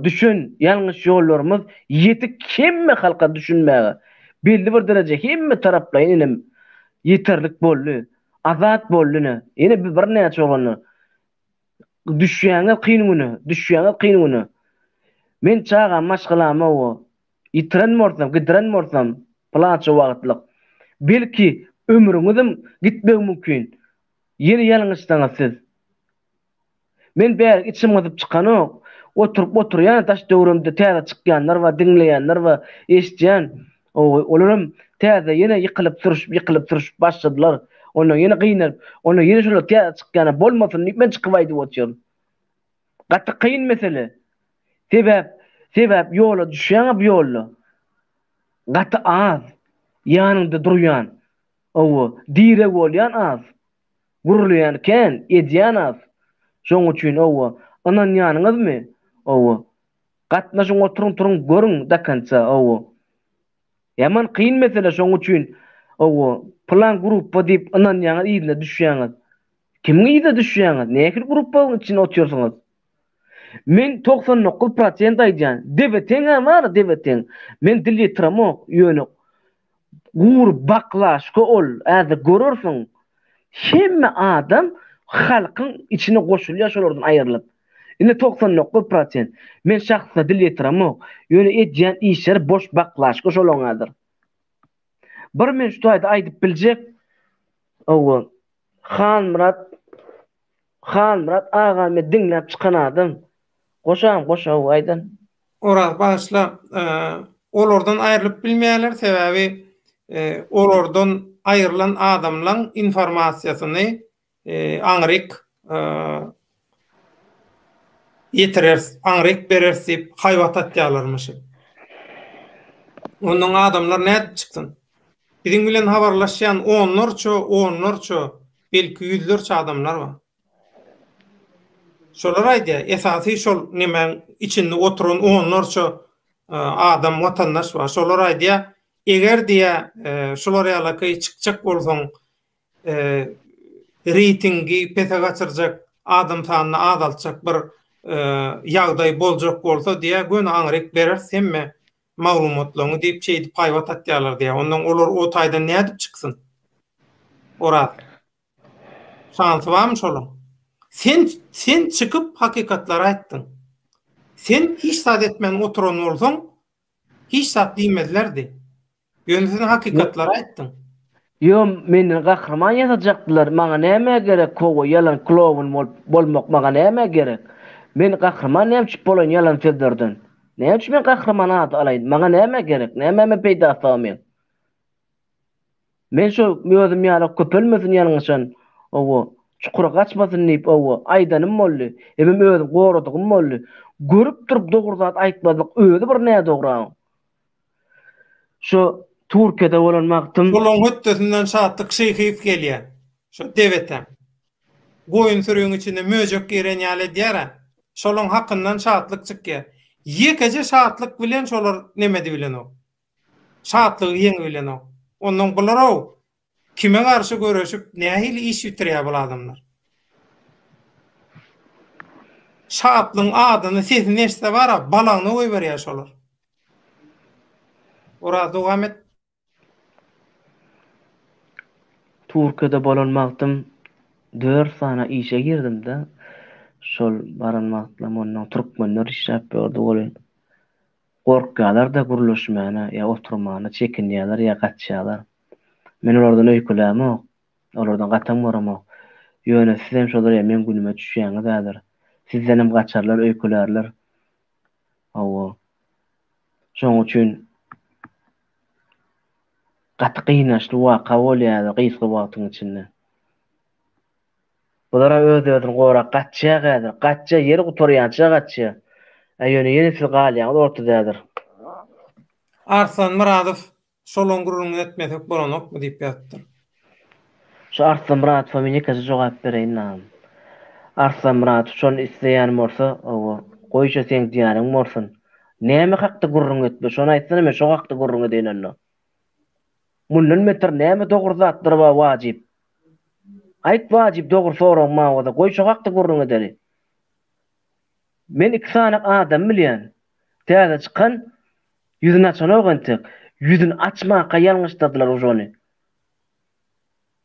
düşün ýalňyş ýollarymyz ýetik hemme halka düşünmäge, belli bir derece hemme taraplaýyn ilim ýeterlik boldy, azat boldy. Ýene bir näçe ogany düşýäňe men çağa maşgylama gitrenmorsam plaça wagtlyk. Belki ömrüňizim gitmek mümkin. Ýene ýalňyşdaňyz siz. Men bäri içim gyzyp çykany, oturýan taş döwrümde täze çykýanlar we dinleýänler we eşitýän, olarym täze ýene ýykylyp turuş başladylar. Onu ýene gynap, onu ýene şol täze çykýana bolmasyn diýip men çykyp aýdyp oturýan. Gaty kyn mesele. Sebäp ýola düşýän bu ýolda. Gaty az, ýanynda durýan. Direk bolýan az. Gurulýan ken, edýän az. Şoň üçin anan ýanyňyzmy? Gatnaşyň oturuň görüň dakança. Yaman kyn mesele şoň üçin plan gruppa diýip anan ýanyň ýygyna düşýäňiz. Kimiň ýygyna düşýäňiz? Nähili gruppaň içine oturýarsyňyz? Men 99% aýdýan. Debeteň bar, debeteň. Men dil ýetiramok, ýöne gur baklaşky ol, äze görürsiň. Hemme adam halkyň içine goşulýar şolardan aýrylyp. Ine 99% men şahsa dil ýetiramok, ýöne edýän işler boş baklaşky şolaňadyr. Bir men şu taýda aýdyp biljek, Xan Murat agamy dinläp çykan adam. Goşam aýdan. Oraz başla olardan aýrylyp bilmeýärler, sebäbi olardan aýrylan adamlaryň informasiýasyny aňryk aňryk berersip haýwat atýarlarmyş. Onuň adamlar näde çykdyn? Biziň bilen habarlaşýan onlarça, belki ýüzlerçe adamlar bar. Şolar aýdy, esasy şol nimeň içinde oturan onlarça adam watandaş bar. Şolar aýdy, eger diýe şolar ýalaky çykjak bolsaň reytingi pese gaçyrjak, adam sanyny azaltjak bir ýagdaý boljak bolsa diýe göni aňryk berer hemme maglumatlaryny diýip çeýdip haýwat atýarlar diýe. Ondan olar o taýda nädip çyksyn? Orat. Şansy barmy şolaň? Sen çykyp hakikatlary aýtdyň. Sen hiç zat etmän oturan bolsaň, hiç zat diýmezlerdi. Ýöne hakikatlary aýtdyň. Yo, meni gahrman ýazajakdylar. Maňa näme gerek? Kowa ýalan klowun bolmak maňa näme gerek? Men gahrman näme bolan ýalan sözlerden. Näme üçin men gahrman ady alaýyn? Maňa näme gerek? Näme men peýda etmän? Men şo özüm ýaly köpelmesin ýalňyşan. Çukura kaçmasın deyip aydanım boldy. Emem özüm goradygym boldy. Görüp durup dogry zat aýtmadyk, özü bir näde dogran. Şo Türkiýede bolan magtym. Bolan höttesinden şatlyk şeýhyp gelýär. Şo debete. Goýun sürüň içinde möjek giren ýaly diýär. Şolaň hakyndan şatlyk çykýar. Ýekece şatlyk bilen şolar nemedi bilen o. Şatlygy ýeňi bilen o. Ondan bular kime garşy görüşüp nähili iş bitirýär bu adamlar. Şaatlyň adyny sesini eşitse bara balaňy goý berýär şolar. Ora dowam et. Turkiyada bolanmagdym 4 sana işe girdim-de. Şol baranmagdym ondan türkmenler işläp berdi goly. Gorkýarlar da guruluşmagyna, ya oturmagyna çekinýärler, ya gaçýarlar. Men olardan öýkülämok, olardan gatam baramok. Ýöne sizem şolar ya men günüme düşýäňiz ädir. Sizdenem gaçarlar, öýkülerler. Awa. Şoň üçin gaty gynançly waka bolýar, gysgy wagtyň içinde. Bulara öz-özüni gorak gaçýa gadyr, gaçýa ýeri gutarýança gaçýa. Ýöne ýene sil galýan ortadadyr. Arslan Muradow şolon gurulmagy etmesek bolanokmy diýip ýatdyr. Şu Arslan Muradow meňe jogap bereýin nam. Arslan Muradow şonu isleýän bolsa, owa goýşa sen diýäriň bolsun. Näme hakda gurrun etme, şonu aýtsana men şo hakda gurrun edenler. Mundan meter näme dogry zatlar ba wajib. Aýt wajib dogry soraň mawada goýşa hakda gurrun ederi. Men 2 sanaň adam bilýän. Täze çykan yüzüni açan oğantık. Yüzünü açma yanlışladılar ojony.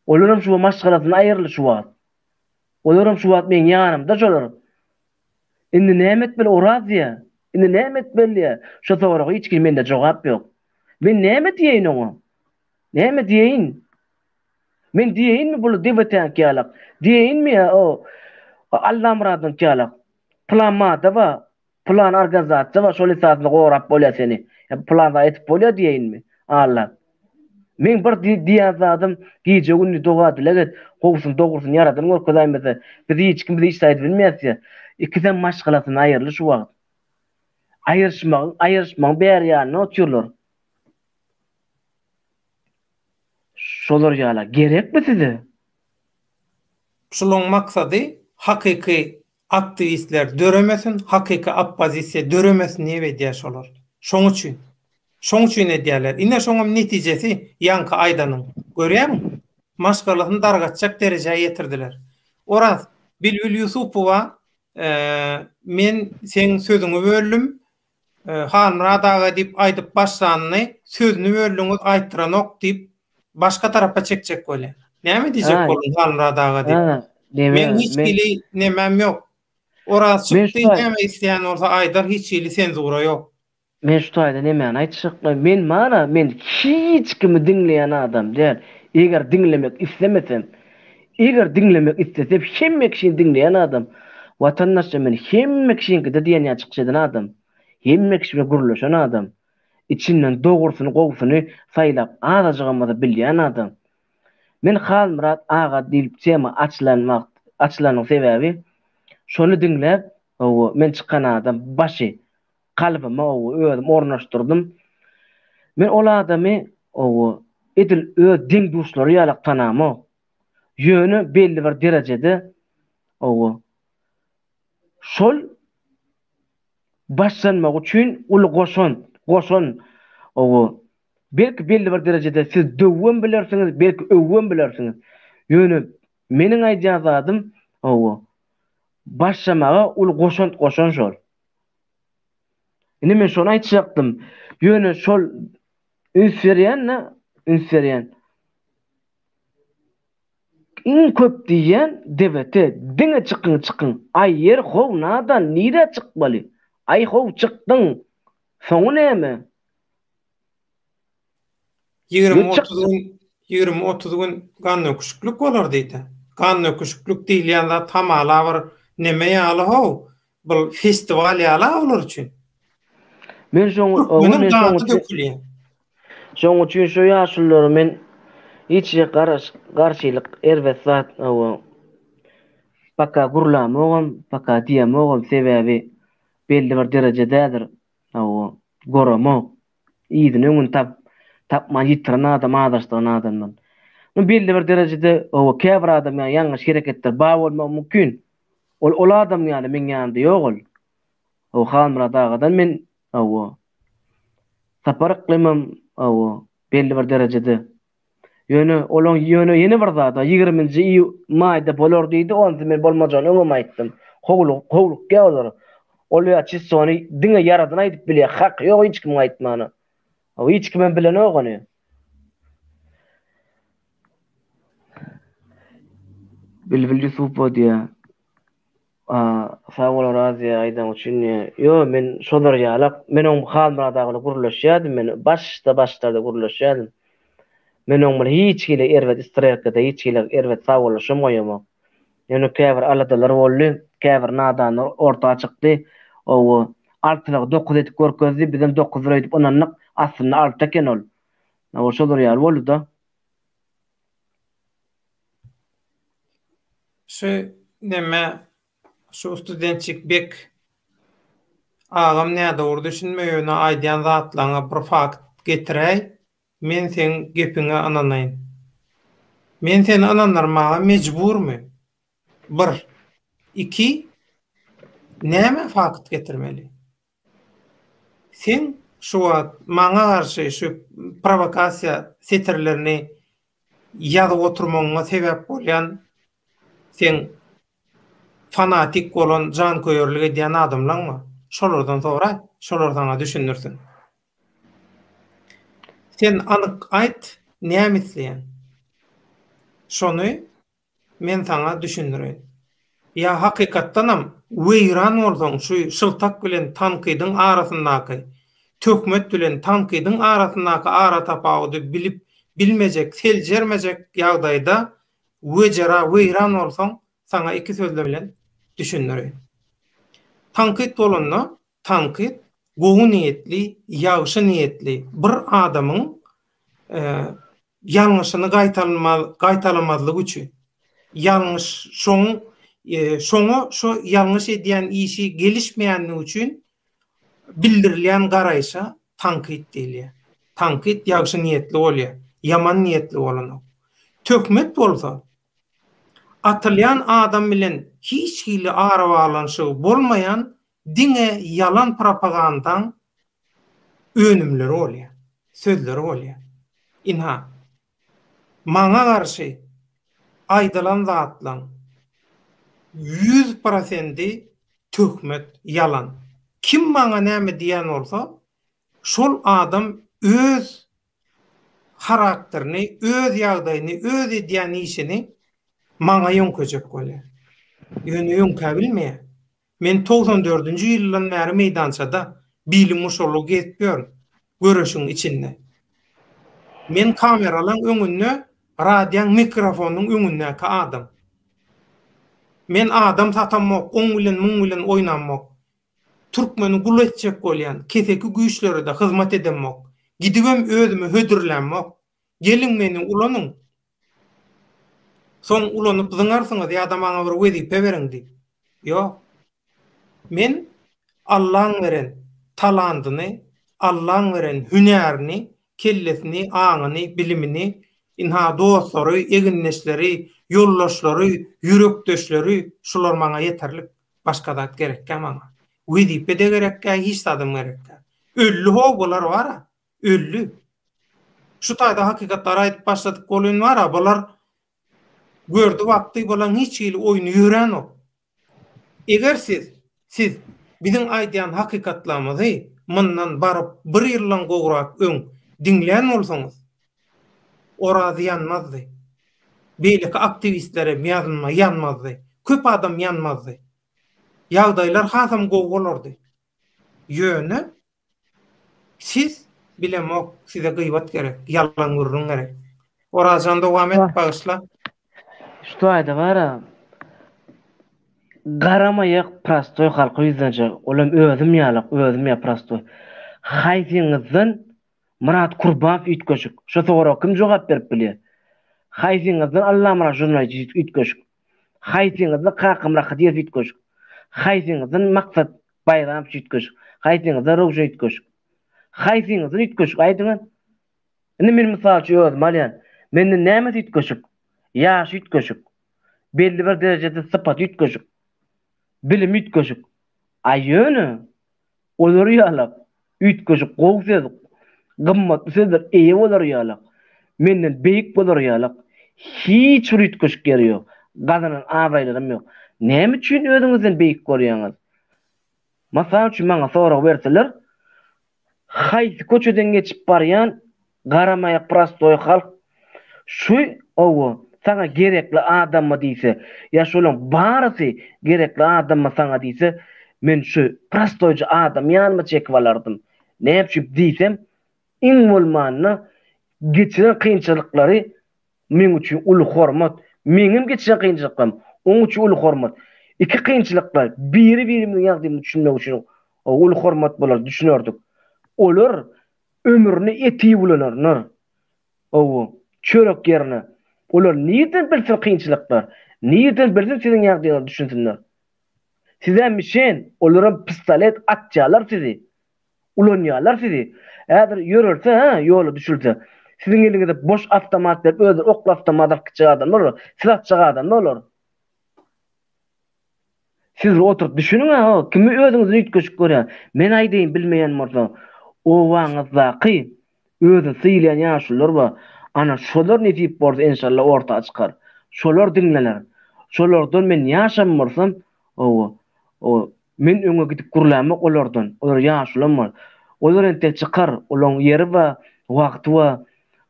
Olaram şu maşgalatdan aýrly şu wagt. Olaram şu wagt men ýanymda jolar. Indi näme etmeli oraziýa? Indi näme etmeli? Şu soraga hiç kim mende jogap ýok. Men näme diýeýin oňa? Näme diýeýin? Men diýeýinmi bulu debetän kýalak? Diýeýinmi o Allah muradyny kýalak? Plan mada ba, plan organizasiýa ba şol esasynda gorap bolýar seni. Planda etip bolýar diýeýinmi? Allah. Men bir diýen zadym gije günni dogady leget, gowsun dogursun ýaradym görkezäýmese, biz hiç kim hiç saýdy bilmeýär. İkiden maşgalatyny aýrly şu wagt. Aýyrşmak berýän otýurlar. Şolar ýala gerekmi size? Şolon maksady hakyky aktivistler döremesin, hakyky oppozisiýa döremesin diýip edýär şolar. Şoň üçin edýärler. Ine şoňam netijesi ýanky aýdanyň. Görýärmi? Maşgalatyny dargatjak derejäge ýetirdiler. Oraz Bilbil Yusupowa men sen sözüňi böldüm. Hanradaga diýip aýdyp başlanyny sözüni böldüňiz aýtdyranok diýip başga tarapda çekjek bolýar. Näme diýjek bolun Hanradaga diýip? Men hiç bili nemem ýok. Oraz çykdy näme isleýän bolsa aýdar hiç bili senzura ýok. Men şu taýda näme aýtşykly? Men hiç kimi dinleýän adam däl. Eger dinlemek islemesem, eger dinlemek istesem hemme kişi dinleýän adam. Watandaşça men hemme kişiňki de diýen çykjydan adam. Hemme kişi guruluşan adam. İçinden dogursyny, gowsuny saýlap azajygymyzy bilýän adam. Men Halmurat aga diýip tema açylanyň sebäbi şonu dinläp, men çykan adam başy kalbyma özüm ornaşdyrdym. Men ol adamy edil öz diň duşlary ýalak tanamok. Ýöne belli bir derejede şol başlanmak üçin ul goşon belki belli bir derejede siz döwüm bilersiňiz, belki öwüm bilersiňiz. Ýöne meniň aýdýan zadym başlamaga ul goşon şol. Ine men şonu aýtjakdym. Ýöne şol ünseriýän. İň köp diýen debete, diňe çykyn. Aýer how nadan nire çykmaly? Ay how çykdyň. Soňy näme? 20-30 gün gan öküşüklük bolar diýdi. Gan öküşüklük diýilýär tamala bir neme ýaly how? Bu festival ýaly olar üçin. Men şoň üçin şu ýaşulary men hiç garşylyk erbetsat paka gurlamagam, paka diýemagam sebäbi belli bir derejededir. Goramak, ýygyny öňüň tapman ýitiren adam adaşdyran adamdan. Belli bir derejede käbir adam ýalňyş hereketler bar bolmak mümkin. Ol adam ýaly men ýanymda ýok ol. Hanradadan men saparyk gymam belli bir derejede. Ýöne olaň ýöne ýene bir zada 20-nji maýda bolar diýdi, onu men bolmajan öňe aýtdym. Howluk gelýär. Ol ýa çysony diňe yaradan aýdyp bilýär. Hak ýok hiç kim aýtmany. O hiç kimen bilen ogany. Bilbil Yusuf diýär. Sağ ol razy aýdan üçin. Yo men şolar ýalak, men oň halmyradagyny gurulşýardym, men başlarda gurulşýardym. Men oň hiç kile erwet istirahatda hiç kile erwet sağ bolşym goýamok. Ýöne käbir aladalar boldy, käbir nadan ortaga çykdy. O altylagy 9 etip görkezdi, bizem 9 edip onanlyk aslynda altta eken ol. O şolar ýaly boldy da. Şu neme şu studentçik bek agam näde urdu düşünmeýärne aýdýan zatlaryňa bir fakt getiräý. Men sen gepiňe ananaýyn. Men seni ananlarmaga mejburmy? 1. 2. Näme fakt getirmeli? Sen şu maňa garşy şu provokasiýa setirlerini ýazyp oturmagyňa sebäp bolýan sen fanatik bolan jan köýerligi diýen adamlaňmy? Şolardan sonra şolar sana düşünürsin. Sen anyk aýt, näme isleýän? Şonu men sana düşündirýän. Ya hakykatdanam weýran bolsaň şu şyltak bilen tankydyň arasyndaky, tökmet bilen tankydyň arasyndaky ara tapagy bilip bilmejek, seljermejek ýagdaýda wejara weýran bolsaň sana iki sözle bilen düşündirýän. Tankit bolanna, tankit gowy niýetli, ýagşy niýetli bir adamyň ýalňyşyny gaýtalamazlygy üçin, ýalňyş şoňa şu ýalňyş edýän işi gelişmeýänligi üçin bildirilýän garaýşa tankit diýilýär. Tankit ýagşy niýetli bolýar, ýaman niýetli bolanok. Tökmet bolsa, atylýan adam bilen hiç hili ara bağlanşy bolmayan diňe yalan propagandaň önümleri bolýar, sözleri bolýar. Inha maňa garşy aýdylan zatlaň 100% tökmet, yalan. Kim maňa näme diýen bolsa, şol adam öz karakterini, öz ýagdaýyny, öz edýän işini maňa ýönköjek bolýar. Ýöne ýönkä bilmeýär. Men 94-nji ýyldan bäri meýdançada bilim uşaly getýär, görüşüň içinde. Men kameralar öňünde, radio mikrofonyň öňünde adam. Men adam satamok, oň bilen muň bilen oýnanmak. Türkmeni gul etjek bolýan, keseki güýçlere de hyzmat edemok. Gidibem özüme hödürlenmek. Gelin meni ulanyň. Soň ulanyp zyňarsyňyz, ýa da maňa bir wezipe beriň diýip. Ýok. Men Allahyň beren talantyny, Allahyň beren hünärini, kellesini, aňyny, bilimini, inha dostlary, eginleşleri, ýollaşlary, ýürekdeşleri şular maňa ýeterlik. Başga da gerekkä maňa. Wezipe de gerekkä, hiç adam gerekkä. Öllü howlar bara, öllü. Şu taýda hakykatlara aýdyp başladyk bolýan bara, bular gördü wagty bolan hiç ýyl oýuny ýören ok. Eger siz biziň aýdýan hakykatlarymyzy mundan baryp bir ýyldan gowrak öň diňleýän bolsaňyz, ora ýanmazdy. Beýleki aktivistlere ýanmazdy. Köp adam ýanmazdy. Ýagdaýlar hasam gowy bolardy. Ýöne siz bilemok, size gıybat gerek, yalan gurrun gerek. Orajan dowam et, bağışla. Şu aýda bara garamaýak prastoy halky ýüzünçe, olam özüm ýalak, özüm ýa prastoy. Haýsyňyzdan Murat Kurbanov üýtgeşik. Şo sowara kim jogap berip bilýär? Haýsyňyzdan Allah Murat jurnalist üýtgeşik. Haýsyňyzdan Kakam Rahadiýew üýtgeşik. Haýsyňyzdan Maksat Bayram üýtgeşik. Haýsyňyzdan Rowşan üýtgeşik. Haýsyňyzdan üýtgeşik aýdyňa. Indi men mysal üçin özüm alýan. Menden näme üýtgeşik? Ýaş üýtgeşik. Belli bir derejede sypat üýtgeşik. Bilim üýtgeşik. Aýöne olar ýalak. Üýtgeşik gowsuz. Gymmat sözler eýe bolar ýalak. Menden beýik bolar ýalak. Hiç üýtgeşik gerek ýok. gazynyň abaýlarym ýok. Näme üçin özüňizden beýik görýäňiz? Masal üçin maňa sorag berseler, haýsy köçeden geçip barýan garamaýa prostoy halk şu owo sana gerekli adammy diýse, ýa şolaň barysy gerekli adammy sana diýse, men şu prostoyjy adam ýanyma çekip alardym. Näme üçin diýsem, iň bolmanyny geçiren kynçylyklary men üçin uly hormat, meňim geçiren kynçylyklarym oň üçin uly hormat. İki kynçylyklar biri-birimiň ýagdaýyny düşünmek üçin uly hormat bolar düşünerdik. Olar ömrüni eti bulanarlar. Owo çörek ýerine. Olar niýeden bilsin kynçylyklar? Niýeden bilsin siziň ýagdaýyňyzy düşünsinler? Size mişen olaram pistolet atjalar sizi. Ulanýarlar sizi. Ägir ýörelse, ýoly düşülse, siziň eliňizde boş avtomat dep özü okla avtomat kyçy adamlar, silah çyga adamlar. Siz oturup düşünün kimi özüňizi ýetgeşik görýär. Men aýdýyn bilmeýän bolsa, o wagtdaky özü syýlayan ýaşular ba, ana şolar netip bolsa inşallah ortaga çykar. Şolar diňleler. Şolardan men ýaşamarsam, o men öňe gidip gurlamak olardan. Olar ýaşular. Olar ente çykar, olaň ýeri we wagty we.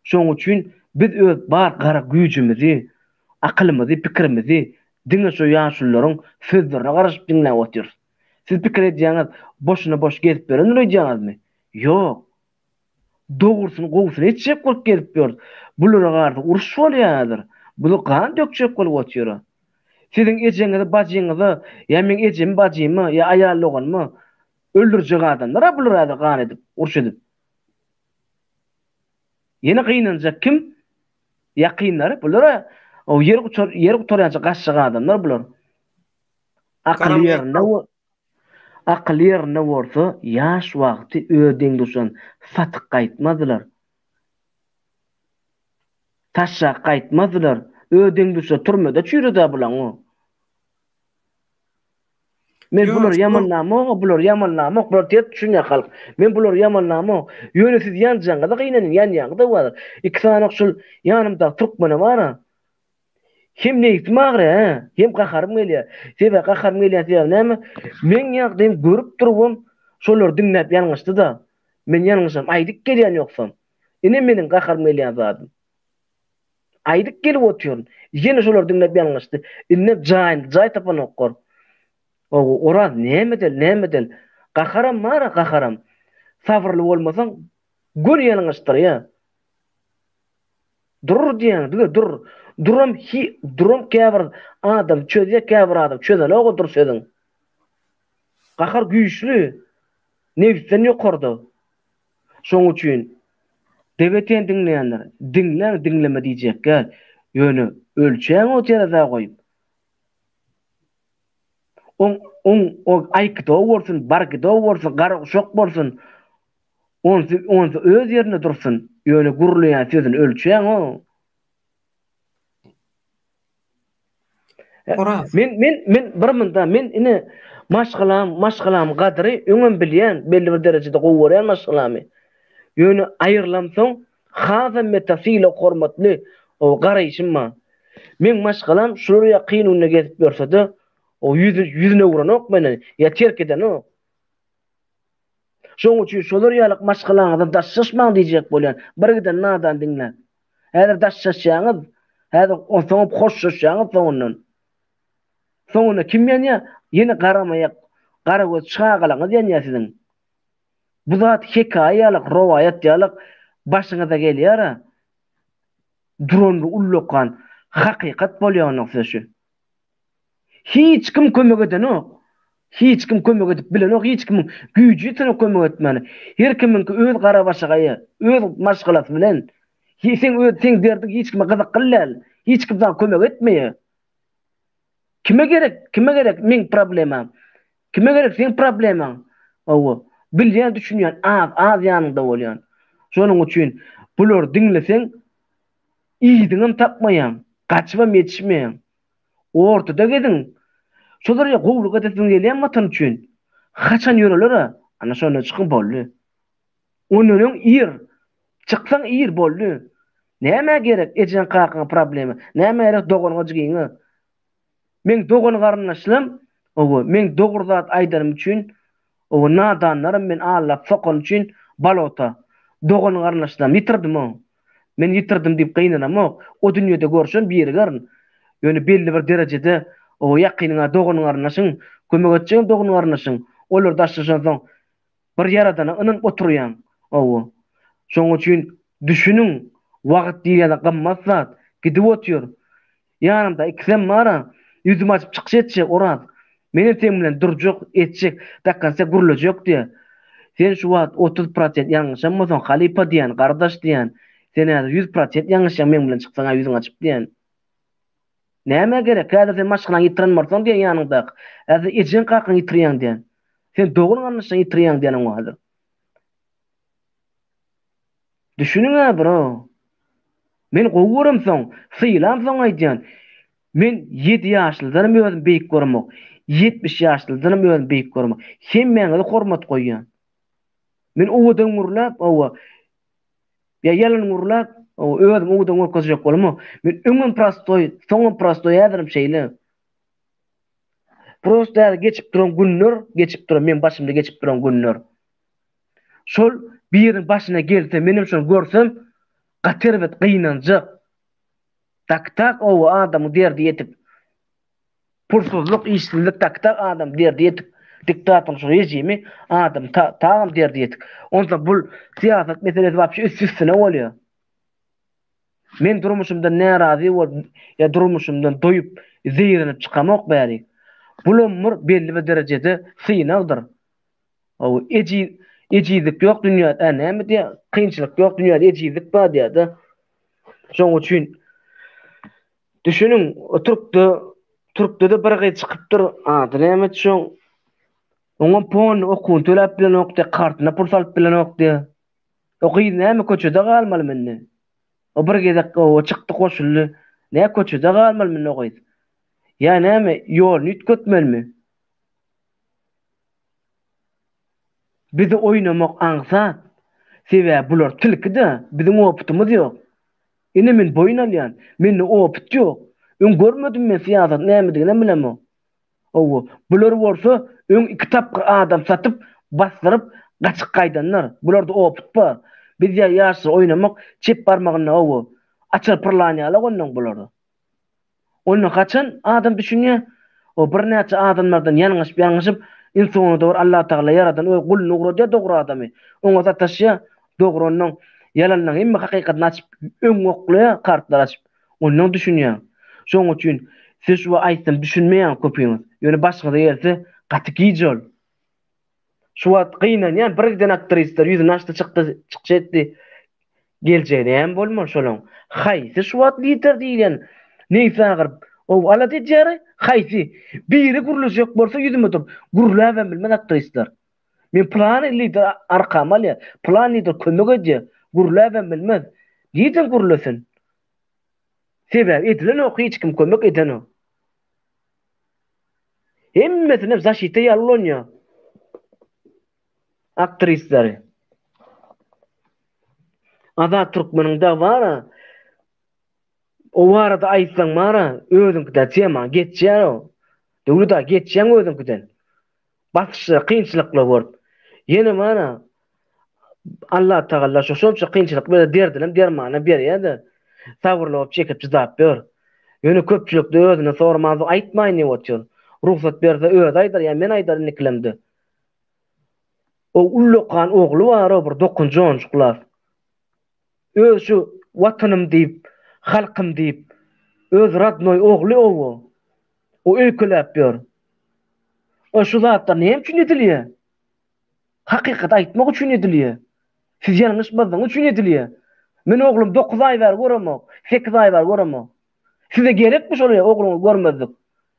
Şoň üçin biz öz bar gara güýjümizi, akylymyzy, pikirimizi diňe şu ýaşullaryň sözlerine garaşyp diňläp otyr. Siz pikir edýäňiz, boşuna boş gezip berenler edýäňizmi? Ýok. Dogursyny gowsuny etjek bolup gelip ber. Bulara gardy uruş bolýardyr. Bunu kan dökjek bolup otýar. Siziň ejeňizi, bajyňyzy, ýa men ejem bajymy, ýa aýallygynmy öldürjek adamlar bulara kan edip, uruş edip. Ýene gynanjak kim? Ýakynlary bulara o yer gutarýança gaşşyk adamlar bular. Akly ýerinde bolsa, ýaş wagty ödeň düşen satyk gaýtmadylar. Taşa gaýtmadylar. Ödeň düşe turmada çürede bulan o. Men bular ýamanlama, bular tep düşünýär halk. Men bular ýamanlama. Ýöne siz ýanjaňyza gynanyň, ýanjaňyza bar. İki tane şol ýanymda turkmana bar. Kim neýtmagry, hem gaharym gelýär. Sebe gaharym gelýär diýär näme? Men ýagdaýym görüp durubum, şolar diňläp ýalňyşdy da. Men ýalňyşam, aýdyk gelýän ýoksam. Ine meniň gaharym gelýän zatym. Aýdyk gelip otýar. Ýene şolar diňläp ýalňyşdy. Inne jaý tapan okor. Oraz näme del? Gaharam mara gaharam. Sabrly bolmasaň gön ýalňyşdyr ýa. Dur diýän, dur. Durum käbir adam çözýär, käbir adam çözele o dur söýdüň. Gahar güýçlü. Nefsen ýokardy. Şoň üçin debeten diňleýänler, diňleme diýjekler. Ýöne ölçäň o terada goýup. O aýkda bolsun, barkda bolsun, garşok bolsun. On öz ýerine dursun. Ýöne gurulaýan sözüni ölçäň o. Men bir mында men ine maşgalam gadry öňem bilýän, belli bir derejede gowurýan maşgalamy. Ýöne aýyrlamsoň hazam metafila hormatly o garaýşyma. Men maşgalam şuraya ýakyn önüne gezip bersede, o yüzüne vuranok menen ýa terkeden o. Şoň üçin şolar ýalyk maşgalaňyzdan daşşaşmaň diýjek bolýan. Birgiden nadan diňle. Häzir daşşaşýaňyz, häzir oňsoň hoşşaşýaňyz soňundan. Soňuna kim ýanya? Ýene garamaýak, gara göz çağalaňyz ýanya siziň. Bu zat hekaýalyk, rowaýat ýalyk başyňyza gelýär. Dronly ullokan hakykat bolýan okşaşy. Hiç kim kömek edenok. Hiç kim kömek edip bilenok, hiç kim güýji ýetene kömek etmeli. Her kimiň öz gara başygaýy, öz maşgalasy bilen. Sen derdik hiç kime gyzyk gyllar. Hiç kim sana kömek etmeýär. Kime gerek men problemam? Kime gerek sen problemam? Owo, bilýän düşünýän az ýanynda bolýan. Şonuň üçin bular diňleseň iýdiňem tapmaýan, gaçyp yetişmeýän. Ortada gedin. Şolarya gowluk edesiň gelýän matan üçin. Haçan ýöreler? Ana şonu çykyp boldy. Onuň ýer çyksaň ýer boldy. Näme gerek ejen kakyň problemi? Näme gerek dogonga jigiňi? Men dogan garnaşlym, owo men dogurdat aýdarym üçin, owo nadanlarym men allap sokon üçin balota. Dogan garnaşlym ýitirdim o. Men ýitirdim diýip gynanam o dünýede görşen biri garn. Ýöne belli bir derejede o ýakynyňa dogan garnaşyň, kömek etjäň dogan garnaşyň. Olar daşlaşan soň bir yaradana ynanyp oturýan. Owo. Şoň üçin düşünüň, wagt diýýän gammazat gidip otýar. Ýanymda ikisem mara, yüzüm açyp çykyş etjek oraz. Meni temlen durjak, etjek, dakkansa gurulajak diýär. Sen şu wagt 30% ýalňyşammasaň halipa diýen, gardaş diýen, sen 100% ýalňyşam men bilen çyksaň ýüzüň açyp diýen. Näme gerek? Häzir sen maşgyna ýitirenmarsaň diýen ýanynda. Häzir ejen kakyn ýitirýän diýen. Sen dogry anlaşan ýitirýän diýen häzir. Düşünüň bro. Men gowurym soň, syýlam soň aýdýan. Men 7 ýaşlylarym özüm beýik görmek, 70 ýaşlylarym özüm beýik görmek. Hem meňe hormat goýýan. Men owdan murlap, ya yalan murlap, özüm owdan görkezjek bolma. Men öňüm prostoy, soňum prostoy ýadyrim şeýle. Prosto geçip duran günler, geçip duran men başymda geçip duran günler. Şol biriň başyna gelse, menim şonu görsem, gaterbet gynanjak. Tak o adamı derdi yetip. Pursuzluk, işsizlik tak adam derdi yetip. Diktatör şu rejimi adam tağım derdi yetip. Ondan bu siyaset meselesi vapşı üst-üstüne oluyor. Men durmuşumdan narazi ya durmuşumdan doyup zeyrenip çıkamak bari. Bulunmur belli bir derecede sıyınavdır. O ecizik yok dünyada. Näme diye kıyınçılık yok dünyada ecizik var diye de. Şoň üçin düşünün, Türk'te de bir gıy çıkıptır. Näme şoň. Oňa pon okun töläp bilen okdy, kartyna pul salyp bilen okdy. Oky näme köçede galmaly menne. O bir gezek o çykdy koşully. Näme köçede galmaly menne oky. Ya näme ýol nüt götmelmi? Bizi oynamak aňsat. Sebäbi bular tilkide, bizim opytymyz ýok. Ine men boyun alýan, menne opyt ýok. Ön görmedim men siýasat nämedigini bilemem. Owo, bular bolsa ön kitap adam satyp, bastyryp, gaçyk gaýdanlar. Bularda opyt bar. Biz ýaşy oynamak, çep barmagyna owo. Açar pırlanýalar ondan bularda. Onu kaçan adam düşünýär. O bir näçe adamlardan ýalňyşyp, insany dogry Allah Taala yaradan o gul nugru dogry adamy. Oňa sataşýa dogrynyň yalanlaryň hemme hakykatny açyp, öň oklaya kartlar açyp, ondan düşünýär. Şoň üçin siz şu aýtdym düşünmeýän köpüňiz. Ýöne başga ýerde gatyky jol. Şu wagt gynanýan birden aktrisler ýüzüne açdy çykdy. Geljegem bolmar şolaň. Haýsy şu wagt lider diýen. Näýse agyr o ala diýjäri, haýsy biri gurulajak bolsa ýüzüme dur. Gurula ben bilmän aktrisler. Men plan lider arkama alýar. Plan lider kömek edýär. Gurula ben bilmän. Diýdim gurulasyn. Sebäbi edilen o hiç kim kömek eden o. Hemmesine zaşite ýallanýar. Aktrisleri. Ada Türkmeninde var. O arada aýtsaň mara, özüňkide tema geçýär o. Döwleta geçýän özüňkiden. Başga kynçylyklar bar. Ýene mara Allah Taala şoşunça kynçylyk bilen derdilim dermana berýär. Sabrlyp çekip jap ber. Ýöne köpçülükde özüne sormazy aýtmaýyn ýokçur. Ruhsat berse öz aýdar, ýa men aýdar niklemdi. O ulluqan ogly bar, o bir 9-njy 10-njy klas. Öz şu watanym diýip, halkym diýip, öz radnoy ogly owo. O öýkeläp ber. O şu zatlar näme üçin edilýär? Hakykat aýtmak üçin edilýär. Siz ýalňyşmasaňyz üçin edilýär. Men oglum 9 ay bar görmek, 8 ay bar görmek. Size gerekmi şol oglumy görmezdik?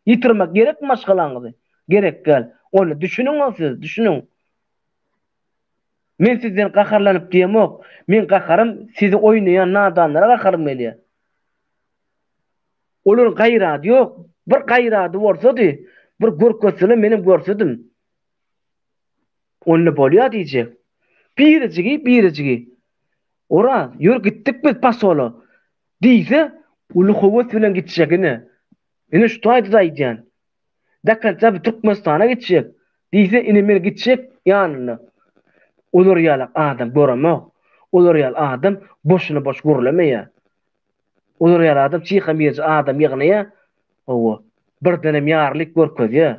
Ýitirmek gerekmi maşgalaňyzy? Gerek gel. Onu düşünüň siz, düşünüň. Men sizden gaharlanyp diýmek, men gaharym sizi oýnaýan nadanlara gaharym gelýär. Olar gaýrady ýok, bir gaýrady bolsa-dy, bir görkezseli menim görsedim. Onu bolýar diýjek. Biricigi. Ora, ýür gitdik biz pasola. Diýse, ulu howat bilen gitjegine. Ine şu taýdy daýjan. Dakatsa bir Türkmenistana gitjek. Diýse ine men gitjek ýanyna. Olar ýaly adam göremek. Olar ýaly adam boşuna boş gurulameýär. Olar ýaly adam çykamyjy adam ýygnaýa. Owa birdenem ýarlyk görkezýär.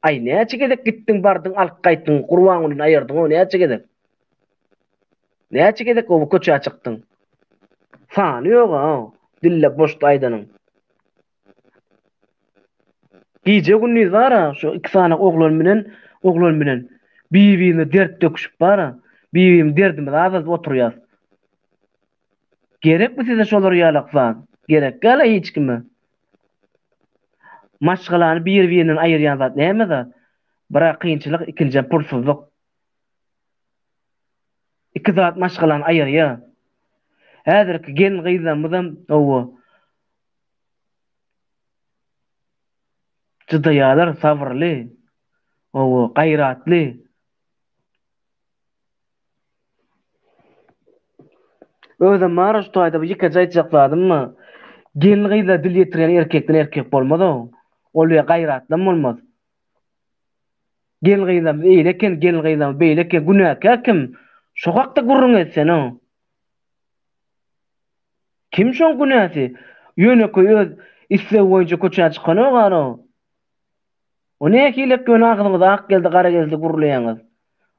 Ay näçe gedek gitdiň bardyň alyp gaýtdyň gurban ulyny aýyrdyň o näçe gedek. Näçe gedek o köçe çykdyň. Sany ýok ha. Dille boş aýdanyň. Gije günniz var ha, şu iki sana oglan bilen birbirine dert döküşüp var ha. Birbirimiz derdimiz azaz oturýar. Gerek mi size şolar ýalaksan? Gerek gala hiç kimi. Maşgalany birbirinden aýyrýan zat näme zat? Bira kynçylyk, ikinji pulsuzlyk. İki zat maşgalany aýyrýar. Häzirki gen gyzamyzam owa Çıdayalar sabrly, owa gaýratly. Özüm maraş toýda bir ýeke jaýtjakladymmy? Genligiňde dil ýetiren erkekden erkek bolmaz o. Ol ýa gaýratly bolmaz. Genligiňde eýleken, genligiňde beýleken günäkär kim? Şo hakda gurrun etsen o. Kim şoň günäsi? Ýöne öz islew boýunça köçä çykany bar o. O näkilek gön agdyňyza ak geldi, gara geldi gurulaýaňyz.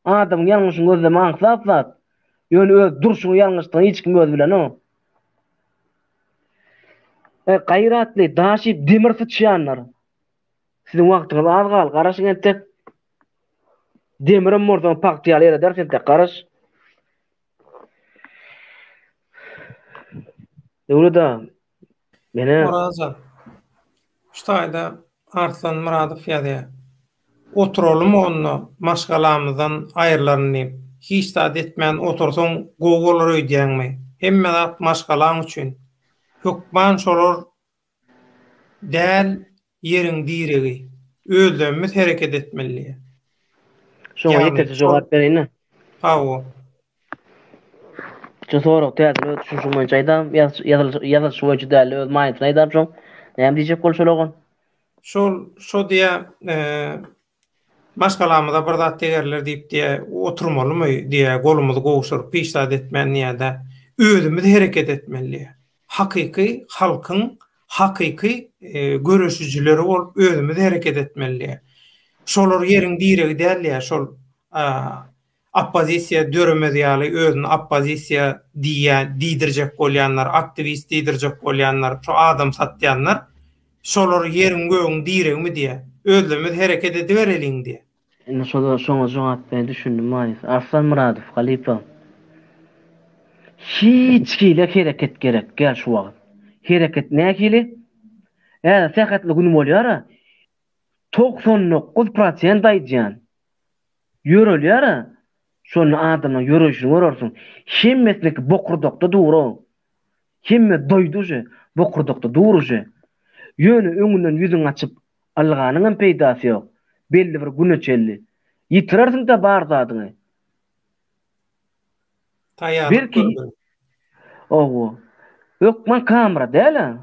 Adam ýalňyşyň gözde maňsap zat. Ýöne öz durşuny ýalňyşdygyny hiç kim öz bilen o. Gaýratly, daşyp demir sıçýanlar. Siziň wagtyňyz az gal, garaşyň entek. Demirim mordan paktiýaly ýere dersen tek garaş. Ýöne-de mene Murazan. Ştaýda Arslan Muradow ýa-da oturalım onu maşgalamyzdan aýrylanyp hiç zat etmän otursaň gogolar öýdýäňmi? Hemme zat maşgalan üçin. Hukman şolar däl ýeriň diregi. Özlemimiz hereket etmeli. şoňa ýeterli jogap berýän. Hawa. Şu sorak täze düşünşüm boýunça ýazyl şu boýunça däl öz maýytyny aýdap şoň. Näme diýjek bolşulagan? Şo diýe maşgalamyzda bir zat tegerler diýip diýe oturmalymy diýe golumuzy gowşuryp peşdad etmän ýa-da özümiz hereket etmeli. Hakyky halkyň hakyky görüşüjileri bolup özümiz hereket etmeli. Şolar ýeriň diregi däl ýa şol oppozisiýa döremez ýaly özüni oppozisiýa diýdirjek bolýanlar, aktivist diýdirjek bolýanlar, şo adam satýanlar şolar ýeriň göğüň diregimi diýe özlemiz hereket edibereliň diýe. Indi şoňa jogap ben düşündim maýys. Arslan Muradow Halipa. Hiç kile hereket gerek gel şu wagt. Hereket näkili? Sähatli günüm bolýar. 99% aýdjan. Ýörelýär. Şonu adamyň ýörüşini görürsiň. Hemmesini bokurdakda duro. Hemme doýduje, bokurdakda duruje. Ýöne öňünden ýüzüň açyp alganyň peýdasy ýok. Belli bir güneçelli. Ýitirersiň de bar zadyny. Taýýarlyk. Owo. Ökman kamera däle.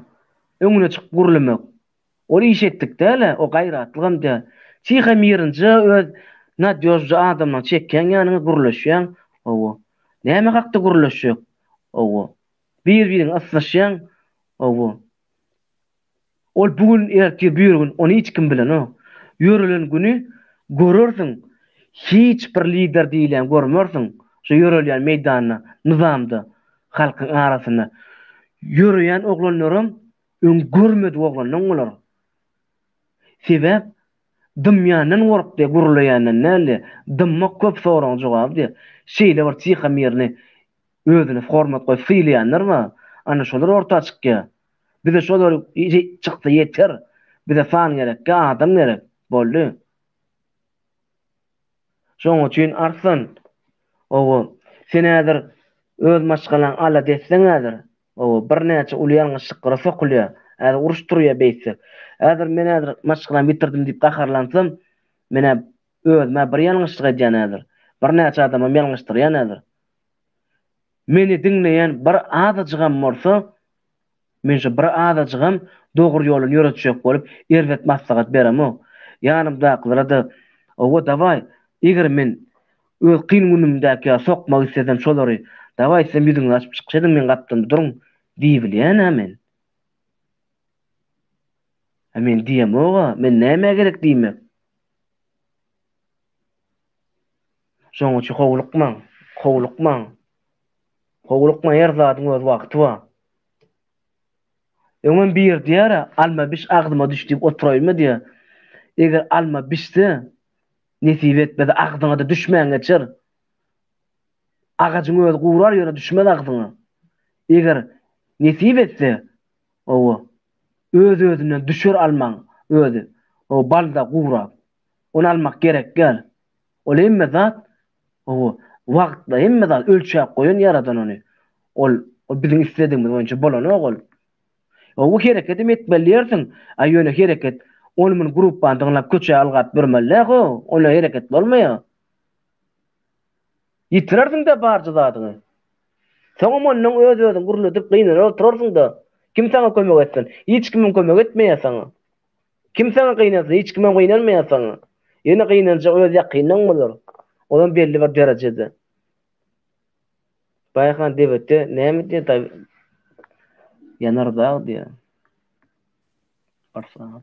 Öňüne çykyp gurulamak. Ol iş etdik däle, o gaýratlygam da. Çyham ýerinje öz nadýoş adamyň çekken ýanyna guruluşýan. Owo. Näme hakda guruluşýak? Owo. Bir-biriň aslaşýan. Owo. Ol bugün erki bir gün onu hiç kim bilen o. Yörülen günü görürsiň. Hiç bir lider diýilen görmürsiň. Şu yörülýän meýdanyna, nizamda, halkyň arasyna yürüyen oglanlarym ön görmedi oglanyň olar. Sebäp dümýanyň gorupdy gurulaýanyň näle? Dymma köp soraň jogap diýer. Şeýle bir çyham ýerine özüne hormat goýup syýlaýanlar mı? Ana şolar orta çykýar. Bize şolar çykdy ýeter. Bize fan gerek, adam gerek boldy. Şoň üçin Arslan, owo, sen häzir öz maşgalan ala desseň häzir, owo, bir näçe ulýanyň şykra sokulýar, häzir uruşturýar beýse. Häzir men häzir maşgalan bitirdim diýip gaharlansam, mene özüme bir ýalňyşlyk edýän häzir. Bir näçe adama ýalňyşdyrýan häzir. Meni dinleýän bir azajygam bolsa, Menje bir adajygam dogry ýoluny ýöretjek bolup erwet maslahat beremo. Ýanymdakylara da owa dawai eger men öz kyn günümdäki sokmak isledem şolary dawai sen ýüzüňi açyp çyksadyň men gapdymda duruň diýbilýän men. Men diýem oga men näme gerek diýmek. Şoň üçin howlukman her zadyň öz wagty bar. Öňen bir diýär, alma biş agdyma düşdip oturaýmy diýär. Eger alma bişse, nesip etmede agdyňa da düşmän geçer. Agajyň öz gurar ýöne düşmez agdyňa. Eger nesip etse, owa öz-özünden düşer almaň özü. O balda gurar. Onu almak gerek gel. Ol emme zat, owa wagtda emme zat ölçäp goýan yaradan onu. Ol biziň istediğimiz boýunça bolan ogul. O hereket etmeliyersin. Aýöne hereket onun gruppan diňlap köçe algat bermeli go. Ona hereket bolmaýar. Ýitirersiň de barjy zadyny. Soň onuň öz-özüň gurulup gynanyp oturarsyň da kim sana kömek etsin? Hiç kimin kömek etmeýär sana. Kim sana gynasy? Hiç kimin gynanmaýar sana. Ýene gynanjak öz ýakynyň bolar. Olan belli bir derejede. Baýhan debetde näme diýär? Yanardağ diye.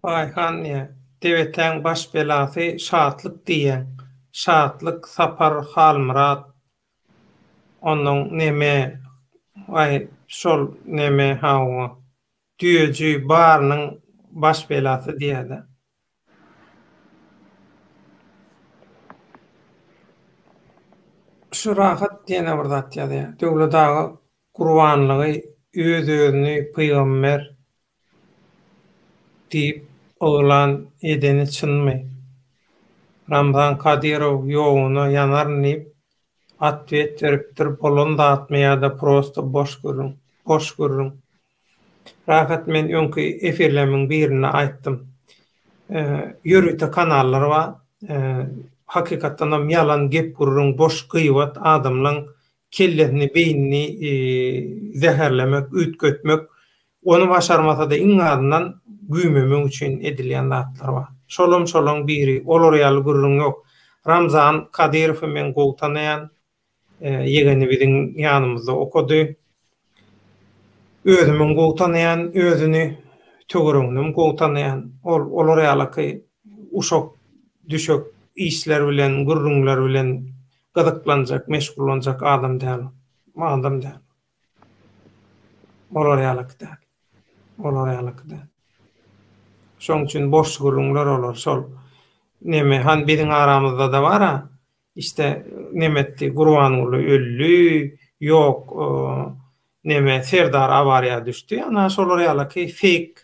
Ayhan ya, deveten baş belası şatlık diyen. Şatlık sapar halmırat. Onun neme, şol neme hawa. Düýejü barnyň baş belası diýedi. Şu rahat diýene bir zat ýa-da. Döwletagy gurbanlygy öz-özüni peýgamber diýip oglan edeni çynmy. Ramzan Kadyrow ýoğuna ýanarnyp atwet beripdir, bolan da atmaýa-da prosto boş görüň. Rahat men öňkü efirlerimin birini aýtdym. Ýörüte kanallary bar. Hakykatdan hem ýalan gep gururun, boş gıýbat adamlaň kellesini, beýnini zäherlemek, ütkötmek, onu başarmasa da iňadyndan güýmemek üçin edilýän zatlar bar. Şolum biri, olar ýaly gururun ýok. Ramzan Kadyrow men gowtanaýan, ýegeni biziň ýanymyzda okudy. Özümiň gowtanaýan, özüni töwereňden gowtanaýan, olar ýaly uşak düşük işler bilen, gurrunlar bilen gazaklanjak, meşgullanjak adam däl. Madam däl. Olar ýaly. Şoň üçin boş gurrunlar olar. Şol neme han biziň aramyzda da bar ha. İşte nemetdi Gurbanuly öllü, ýok neme Serdar awariýa düşdi. Ana şolar ýaly fake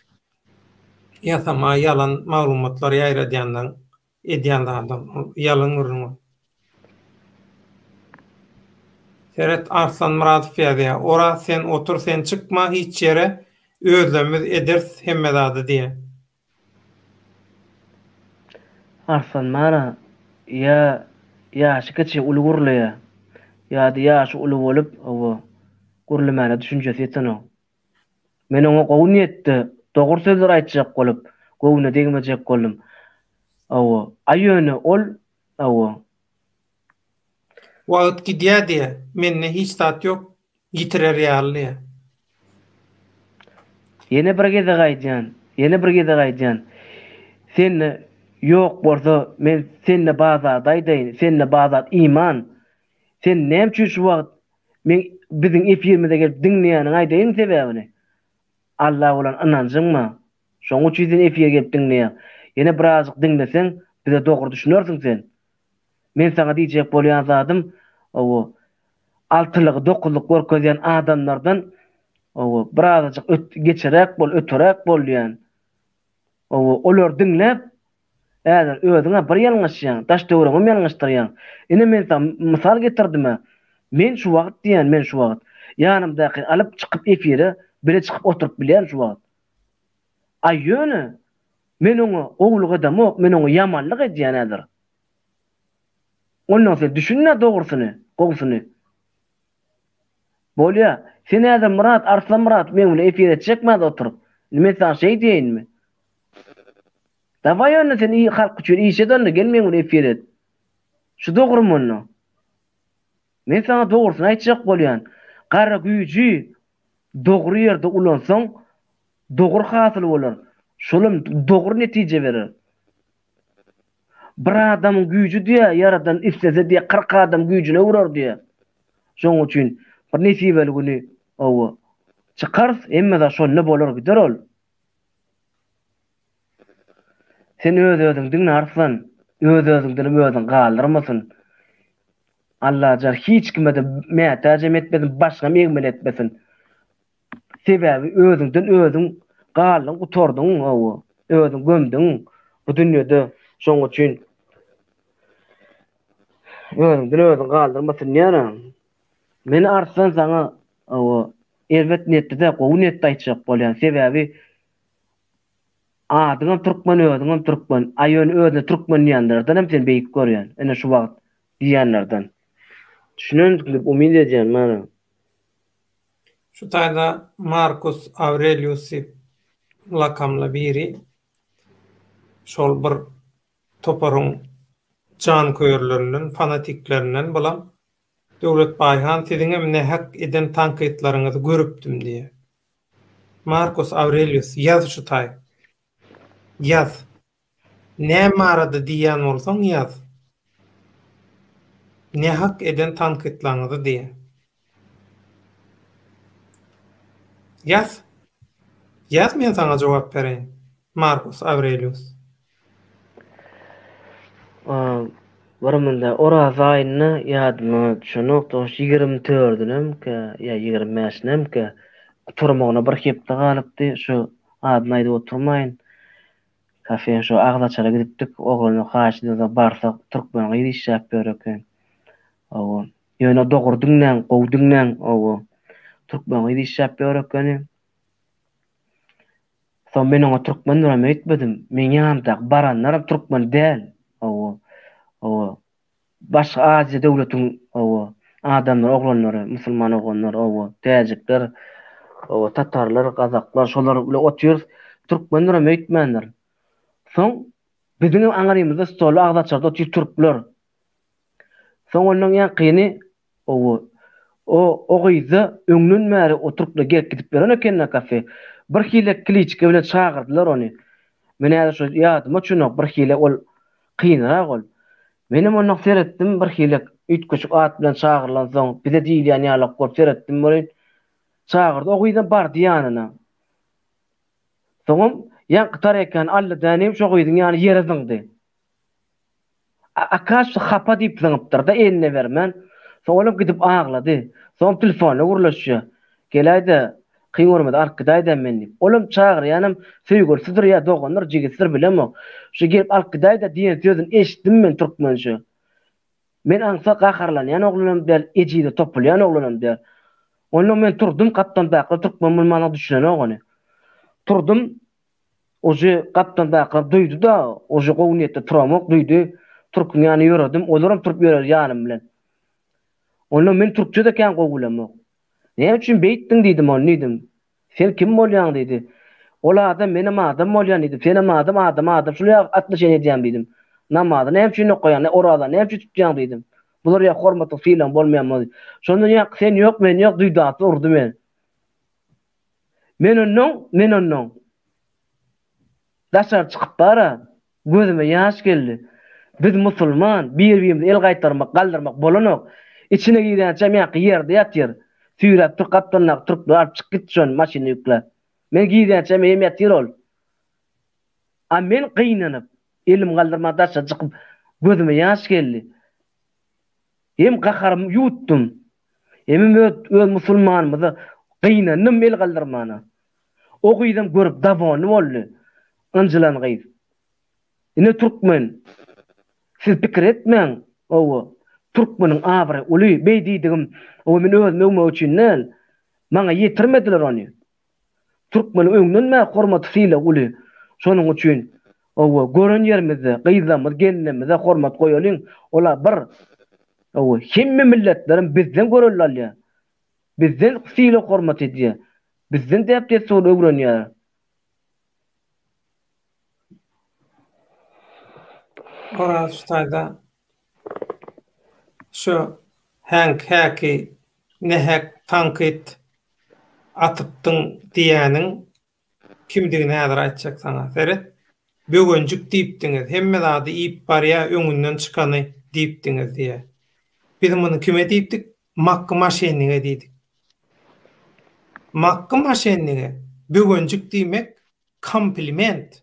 ýasama ýalan maglumatlar ýaýradýandan edýänlerden ýalan gurrun. Seret Arslan Muratov ýa-da ora sen otur, sen çykma hiç ýere özlemiz eders hemmedady diýe. Arslan mara ýaşy keçe uly gurulýa. Ýa-da ýaşy uly bolup owa gurulmana düşünjesi ýetene. Men oňa gowy ýetdi, dogry sözler aýtjak bolup, gowuna degmejek boldum. Owa, aýöne ol, owa. Wagt gidýär diýe, menne hiç tat ýok, ýitirer ýaly. Ýene bir gede gaýdýan. Sen ýok bolsa, men senne bazarda aýdaýyn, senne bazar iman. Sen näme üçin şu wagt men biziň efirimize gelip dinleýäniň aýdaýyn sebäbini. Allah bolan inanjyňmy? Şoň üçin sen efirge gelip dinleýär. Ýene birazjyk dinleseň, bize dogry düşünersiň sen. Men sana diýjek bolýan zatym, owa altylygy, dokuzlyk görkezýän adamlardan owa birazjyk geçerek öterek bolýan. Owa olar dinlep, äger özüňe bir ýalňyşýan, taş töwereňe ýalňyşdyrýan. Ine men sana mysal getirdim. Men şu wagt ýanymdaky alyp çykyp efire bile çykyp oturup bilýän şu wagt. Aýöne men oňa ogluga da mok, men oňa ýamanlyk edýän ädir. Ondan sen düşünne doğrusyny, gowsuny. Bolya, sen adam Murat, Arslan Murat men bile efire çekmez oturup. Men sana şey diýin mi? Davay onu sen iyi halk üçün işe döndü gelmeyin bile efire. Şu doğru mu onu? Men sana doğrusunu aýtjak bolýan. Gara güýji dogry ýerde ulansaň, dogry hasyl bolar. Şolum dogry netije berer. Bir adam güýji diýe yaradan istese diýe 40 adam güýjüne urar diýe. Şoň üçin bir nesibelgini owa çykars emme şol ne bolar gider ol. Sen öz-özüňden arsan, öz-özüňden özüň galdyrmasyn. Allah jar hiç kime de mätäjem etmesin, başga megmel etmesin. Sebebi özüňden özüň galyň gutardyň owa, özüň gömdüň bu dünýede. Şoň üçin özüňden özüň galdyrmasyn ýa-da. Men arsan sana owa elbet netde gowy netde aýtjak bolýan. Sebebi adyňam türkmen, özüňam türkmen, aýön özüne türkmen ýanlardan hem sen beýik görýän. Ene şu wagt diýenlerden. Düşünendik umid edýän mana. Şu taýda Marcus Aurelius lakamly biri şol bir toparyň jan köýerlerinden, fanatiklerinden bolan Döwlet Baýhan siziň emne hak eden tankytlaryňyzy görüpdim diýe. Marcus Aurelius ýaz şu taý. Ýaz. Näme arady diýen bolsaň ýaz. Ne hak eden tankytlaryňyzy diýe. Ýaz. Ýaz men sana jogap bereň. Marcus Aurelius. Varamında Oraz aýyny ýadyma düşenok 24-dinem ki ýa 25-nem ki turmagyna bir hepde galypdy. Şu adyny aýdyp oturmaýyn. Kafe şu Agdaçara gidipdik. Oglany haşyda barsak türkmen gyýdy şäp bereken. Owa ýöne dogurdyňdan, gowdyňdan owa türkmen gyýdy şäp bereken. Son men ona türkmen diýip etmedim. Men ýanymda baranlar türkmen däl. Owa başga Aziýa döwletiň adamlar, oglanlary, musulman oglanlar, täjikler, tatarlar, gazaklar, şolar bilen otur türkmenler meýtmenler. Soň biziň aňarymyzda stol Agdaçarda otur türkler. Soň onuň ýakyny o gyýzy öňünden bäri oturup gelip gidip beren eken kafe. Bir hile kliçke bilen çağırdylar ony. Men ýa şu ýadyma çynok bir hile ol kynrak ol. Benim onu seyretdim bir hile üç küçük at bilen çağırlan soň bize diýilýän ýalyk görüp seyretdim bolýan. Çağırdy o gyýdan bar diýanyna. Soňam ýa gytar eken alla danym şo gyýdyň ýany ýere zyňdy. Akaş hapa diýip zyňypdyr da eline bermen. Soňam gidip aglady. Soň telefona gurlaşýa. Gelaýda kıynormada arkadaýda men diýip. Olam çağır ýanam söýgülsidir ýa doganlar jigisdir bilemok. Şu gelip arkadaýda diýen sözüni eşitdim men türkmençe. Men aňsa gaharlanýan oglanam bel ejide topulýan oglanam der. Onu men turdum kaptan baqla türkmen mulmana düşünen ogany. Turdum oje kaptan baqla duýdy da oje gownetde turamok duýdy. Türkmen ýany ýöredim. Olaram turup ýörer ýanym bilen. Onu men türkçe de kan gowulamok. Ne üçin beýtdiň diýdim onu diýdim. Sen kim bolýan diýdi. Ola adam menim adam bolýan diýdi. Senem adam şuly 60 edýän diýdim. Namazda ne üçin okuyan, orada ne üçin tutýan diýdim. Bular ýa hormaty filan bolmaýanmy? Şondan ýa sen ýok, men ýok duýdy urdy men. Men onnoň. Daşar çykyp bara, gözüme ýaş geldi. Biz musulman, bir-birimizi el gaýtarmak, galdyrmak bolanok. İçine giren cemiýat ýerde ýatýar. Süýräp turkapdanlar turklar çykyp gitşön maşyna ýükle. Men giren cemiýat ýerol. A men gynanyp, elim galdyrmakda çykyp gözüme ýaş geldi. Hem gaharym ýutdum. Hem öz musulmanymyzy gynanyp el galdyrmana. O gyýdym görüp dabany boldy. Anjylan gyýy. Ine türkmen. Siz pikir etmeň. Owa türkmeniň abry uly beýdiýdigim o men özüme öňme üçin maňa ýetirmediler ony. Türkmen öňünden mä hormat fiýle uly. Şonuň üçin owa gören ýerimizde gyýzamyz gelinimizde hormat goýalyň. Ola bir hemme milletleriň bizden görelýär. Bizden fiil hormat edýär. Bizden däpde suwul öwrenýär. Oraz ştaýda şu hank häki nehek tankit atypdyň diýäniň kimdigini häzir aýtjak saňa. Seret bögenjik diýipdiňiz. Hemme zady iýip barýa öňünden çykany diýipdiňiz diýe. Biz muny kime diýipdik? Makky maşenine diýdik. Makky maşenine bögenjik diýmek kompliment.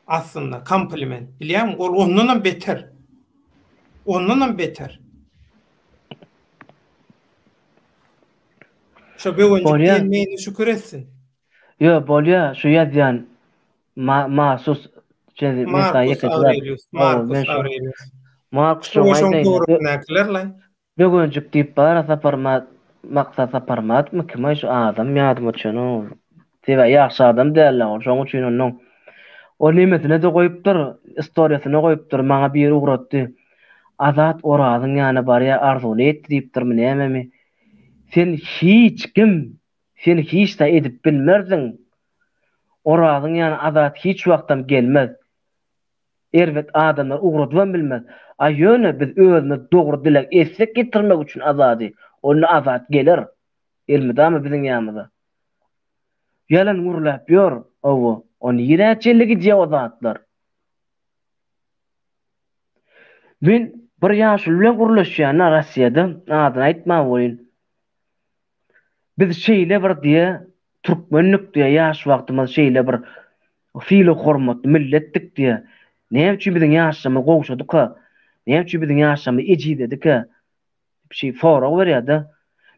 Aslında kompliment. Bilýärmi? Ol ondan beter. Ondan beter. Şu bögenjik diýmegini şükür etsin. Yo, bolýa, şu ýazýan mahsus Marcus Aurelius. Marcus Aurelius. Bögenjik diýip bara saparmat, maksat saparmatmy kim şu adam ýadyma çöno. Tebe ýaşy adam däller, şoň üçin onuň o nimetine de goýupdyr, istoriýasyna goýupdyr, maňa bir ugratdy. Azat orazyň ýany barya arzuly etdi diýipdir näme? Sen hiç kim, sen hiç de edip bilmerdiň. Orazyň ýany azat hiç wagtdan gelmez. Erwet adamlar ugratwan bilmez. A ýöne biz özüne dogry dilek etsek getirmek üçin azady. Onu azat gelir. Elmidami biziň ýamyza. Yalan urlap ýör, owo. Onu ýiräçelligi diýip azatlar. Men bir ýaşul bilen guruluşýan Russiýada adyny aýtma bolýan. Biz şeýle bir diýe türkmenlik diýe ýaş wagtymyz şeýle bir fiil hormat milletdik diýe. Näme üçin biziň ýaşamy gowşadyk? Näme üçin biziň ýaşamy ejidedik? Bir şey fora berýärdi.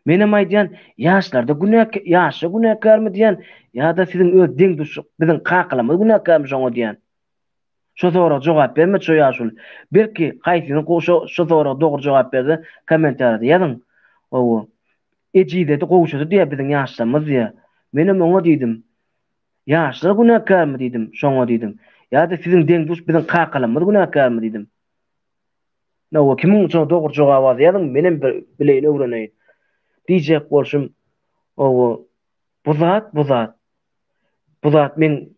Menem aýdýan ýaşlarda ýaşy günäkärmi diýen, ýa-da siziň öz deňdüşik biziň kakylamy günäkärmi şoňa diýen. Şo soraga jogap berme şo ýaşul. Belki gaýsyny şo soraga dogry jogap berdi, kommentarda ýazyň. Owo ejideti gowşady diýe biziň ýaşlarymyz diýe. Menem oňa diýdim. Ýaşlar günäkärmi diýdim, şoňa diýdim. Ýa-da siziň deňdüş biziň kakylamy günäkärmi diýdim. Näme kimiň şo dogry jogap berýärdiň, menem bileýin öwreneýin. Diýjek bolşum, owo bu zat men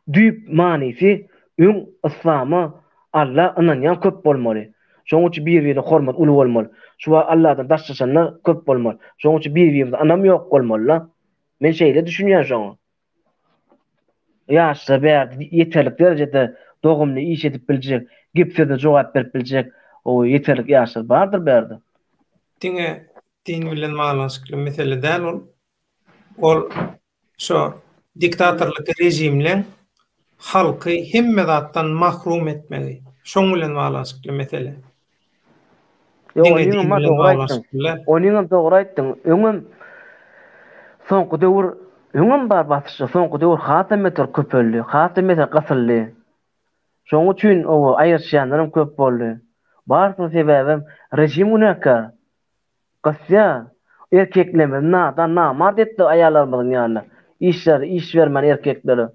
düýp manysy öň islamy Allah ananýan köp bolmaly. Şoň üçin bir-birine hormat uly bolmaly. Şu Allahdan daşlaşanlar köp bolmaly. Şoň üçin bir-birimize anam ýok bolmaly. Men şeýle düşünýän şoň. Ýaşsa bärt ýeterlik derejede dogumly iş edip biljek, gepsede jogap berip biljek, o ýeterlik ýaşlar bardyr berdi. Diňe din bilen maňaşykly mesele däl ol. Ol şo diktatorlyk rejimle halky hemme zatdan mahrum etmegi. Şoň bilen maňaşykly mesele. Onuň dogry aýtdyň. Öňüm soňky döwür öňüm bar batyrşy, soňky döwür hatameter köpelli, hatameter gasylly. Şoň üçin o aýyrşýanlarym köp boldy. Barsyň sebäbim rejim günäkär. Gasya erkeklerimiz namaz etdi aýallarymyzyň ýanyna. İş bermän erkekleri.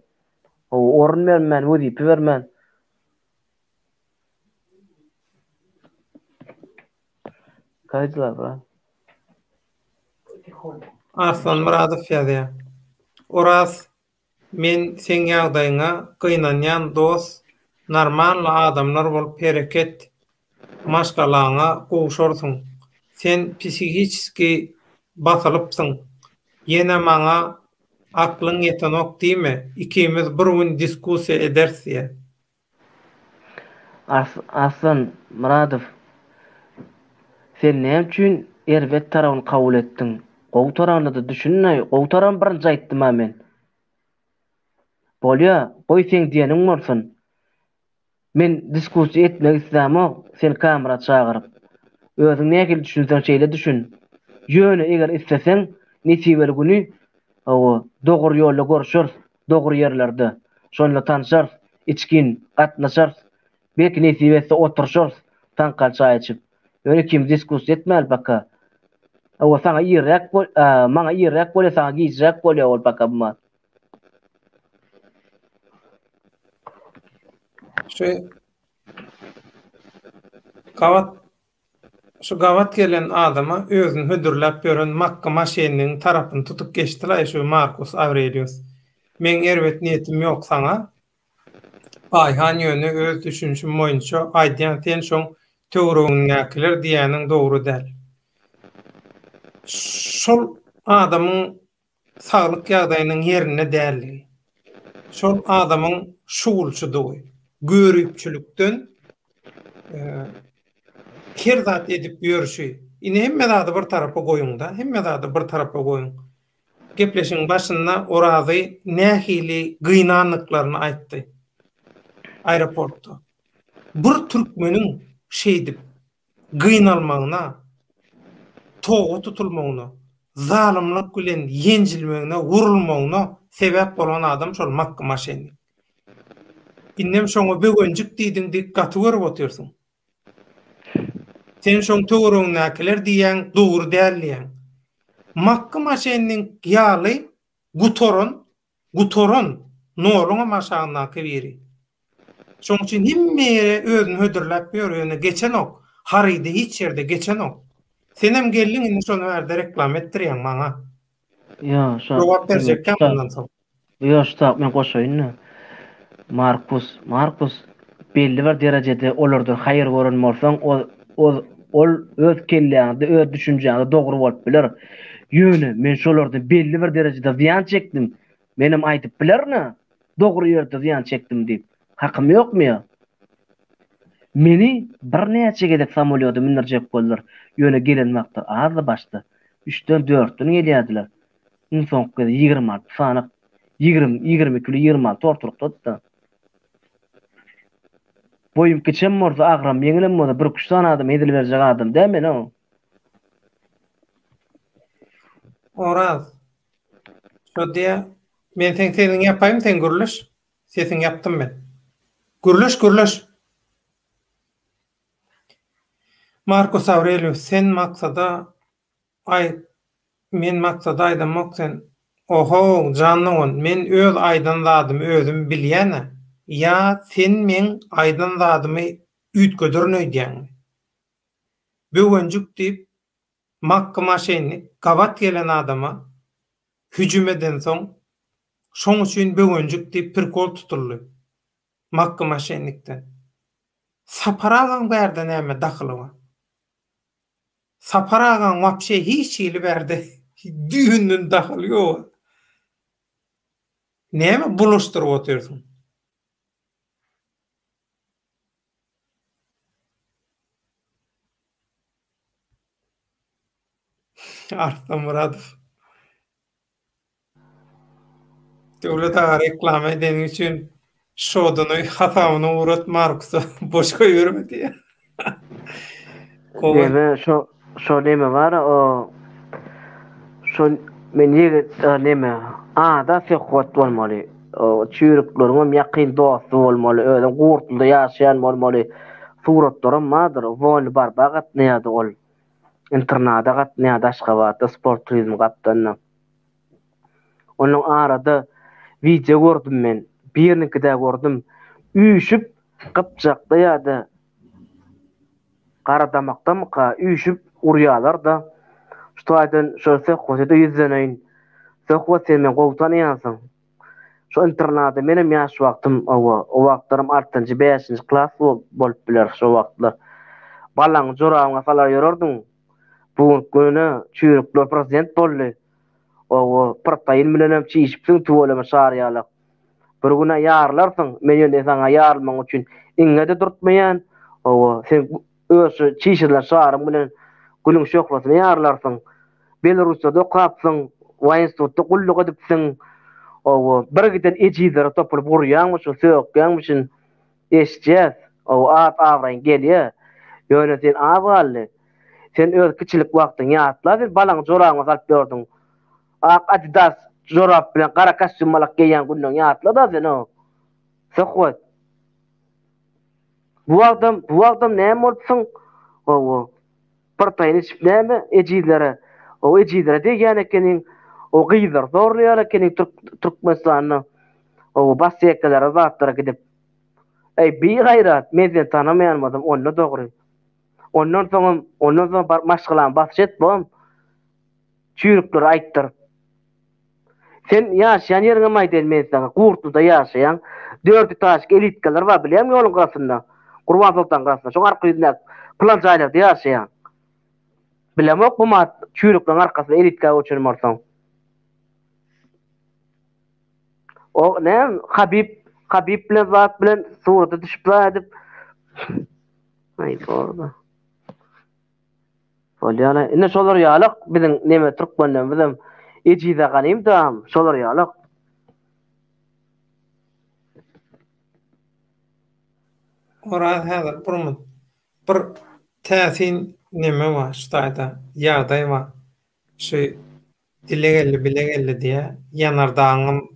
O orun bermän, wezipä bermän. Kaýdylar bra. Arslan Muradow ýazýar. Oraz men sen ýagdaýyňa gynanýan dost, normal adamlar bolup hereket maşgalaňa gowşarsyň. Sen psikiski basalypsyň. Ýene maňa aklyň ýetenok diýme, ikimiz bir gün diskussiýa edersiýe. Arslan Muradow, sen näme üçin erwet tarawyny kabul etdiň? Gow tarawyny da düşünnäi, gow tarawyny birinji aýtdym men. Bolýa, goý sen diýeniň bolsun. Men diskussiýa etmek islämok, sen kamera çagyryp. Özüň näme düşünsen şeýle düşün. Ýöne eger isteseň, nesibeli güni dogry ýolda görüşür, dogry ýerlerde. Şonla tanışar, içkin, gatnaşar. Belki nesibesi oturşar, taňkal çaý içip. Öyle kim diskussiýa etmäli baka. O sana ýerek bol, maňa ýerek bolsa sana giýjek bolýar ol baka bu. şu gawat gelen adama özüni hödürläp gören Makka maşeniniň tarapyny tutup geçdiler şu Marcus Aurelius. Men erbet niyetim ýok saňa. Aýhan ýöne öz düşünşüm boýunça aýdýan sen şoň töweregiňäkiler diýäniň dogry däl. Şol adamyň saglyk ýagdaýynyň ýerine dälligi. Şol adamyň şugulçydygy, görüpçülükden kirzat edip ýörüşi. Ine hemme zady bir tarapa goýuňda, hemme zady bir tarapa goýuň. Gepleşiň başynda orazy nähili gynanlyklaryny aýtdy. Aeroportda. Bir türkmeniň şeýdip gynalmagyna, toğu tutulmagyna, zalymlyk bilen ýenjilmegine, wurulmagyna sebäp bolan adam şol Makka maşeni. Innem şoňa bögenjik diýdiň diýip gaty görüp oturýarsyň. Sen şoň töweregiňäkiler diýen dogry däldiýän. Makka maşeniniň ýaly gutoron noluňa maşagyna biri. Şoň üçin himmere özüni hödürläp ýörýäne geçen ok, harydy hiç ýerde geçen ok. Senem geldiň indi şonu berde reklam etdirýän maňa. Ya, şu. Jogap berjek ondan soň. Ya, şu men goşaýyn. Marcus belli bir derejede olardan haýyr gören bolsaň ol öz kelläňde, öz düşünjäňde dogry bolup biler. Ýöne men şolardan belli bir derejede ziýan çekdim. Menim aýdyp bilerni, dogry ýerde ziýan çekdim diýip. Hakym ýokmy ýa? Meni bir näçe gedek samolyota mindirjek boldylar. Ýöne gelen wagtda azda başda 3-den 4-den gelýärdiler. Soňky 20 sanyk 20 kilo 20 torturup tutdy. Boyum keçen morda agram ýeňilem moda bir kuşdan adam edil berjek adam däme no. Oraz. Şo diýe men seňi ýapaýym, sen gürleş. Sesiň ýapdym ben. Gürleş. Marcus Aurelius sen maksada men maksada aýdamak sen oho janyň men öz aýdan zadym özüm bilýäne. Ya sen men aýdan zadymy ütgödürnöý diýäň. Bögenjik diýip Makka maşenini gawat gelen adama hüjüm eden soň şoň üçin bögenjik diýip pirkol tutuldy. Makka maşenlikden. Saparagan berde näme daxyly bar? Saparagan wapşe hiç ýyly berde düýünden daxyly ýok. Näme buluşturyp oturýarsyň? Arslan Muradov. Döwlet reklam eden üçin şoduny hatawny urat Markus'a boş goýurmy diýe. Deme şo neme var o şo men ýigit neme da sehwat bolmaly. O çüýrüklerim ýakyn dost bolmaly, özüm gurtulda ýaşaýan bolmaly. Suratlarym madyr, wol bar bagat näde ol. Internada gatnýa Aşgabatda sport turizmi gatdanna. Onuň arada video gördüm men. Birnikide gördüm. Üýşüp gypjakda ýa-da Garadamakda üýşüp urýarlar da. Şoýdan şo sehwata ýüzleneýin. Sehwat sen men gowtan ýansyn. Şo internada menem ýaş wagtym o wagtlarym 6-njy 5-nji klass bolup biler şo wagtlar. Balaň joragyna salar ýörerdiň. Bu günü çüýrükler prezident boldy. O partaýyn bilen çyşypsyň tuwalama şaryýarlar. Bir güne ýarlarsyň, men ýöne saňa ýarlmaň üçin iňňe de durtmaýan. O sen öz çyşylar şaryň bilen gülüň şoklasyny ýarlarsyň. Belarusda okapsyň, Wainstowda gulluk edipsiň. O bir giden ejizlere topulyp urýanmyş, söýükýänmişin eşitjäs. O awraň gelýär. Ýöne sen awally. Sen öz kiçilik wagtyň ýatla bir balaň joragyna salyp berdiň. Adidas jorap bilen gara kostyum malak giýen günüň ýatla da sen o. Sehwat. Bu adam näme bolsaň o partaýyny näme ejizlere. O ejizlere diýen ekeniň o gyýdar zorlaýar ekeniň Türkmenistanyň o basýekelere zatlara gidip. Ey bir gaýrat men seni tanamaýanmadym, onu dogry. Ondan soň bar maşgylan basjet bom. Çüýrükleri aýtdyr. Sen ýaşaýan ýeriňe maýdelmeýsen, Gurtluda ýaşaýan 4 taşyk elitkalar bar bilýärmi ýoluň garasynda? Gurban Sultan garasynda. Şoň arky ýüzünde plan jaýlarda ýaşaýan. Bilemok bu mat çüýrüklerin arkasyna elitka göçürmersen. O ne? Habib bilen zat bilen surata düşüp edip. Ay orada. Olyana ine şolar ýalyk biziň neme Türkmenler bizim ejide ganym da şolar ýalyk. Orada häzir bir täsin neme var ştaýda ýagdaý var. Şu dilegelli bilegelli diye yanardağım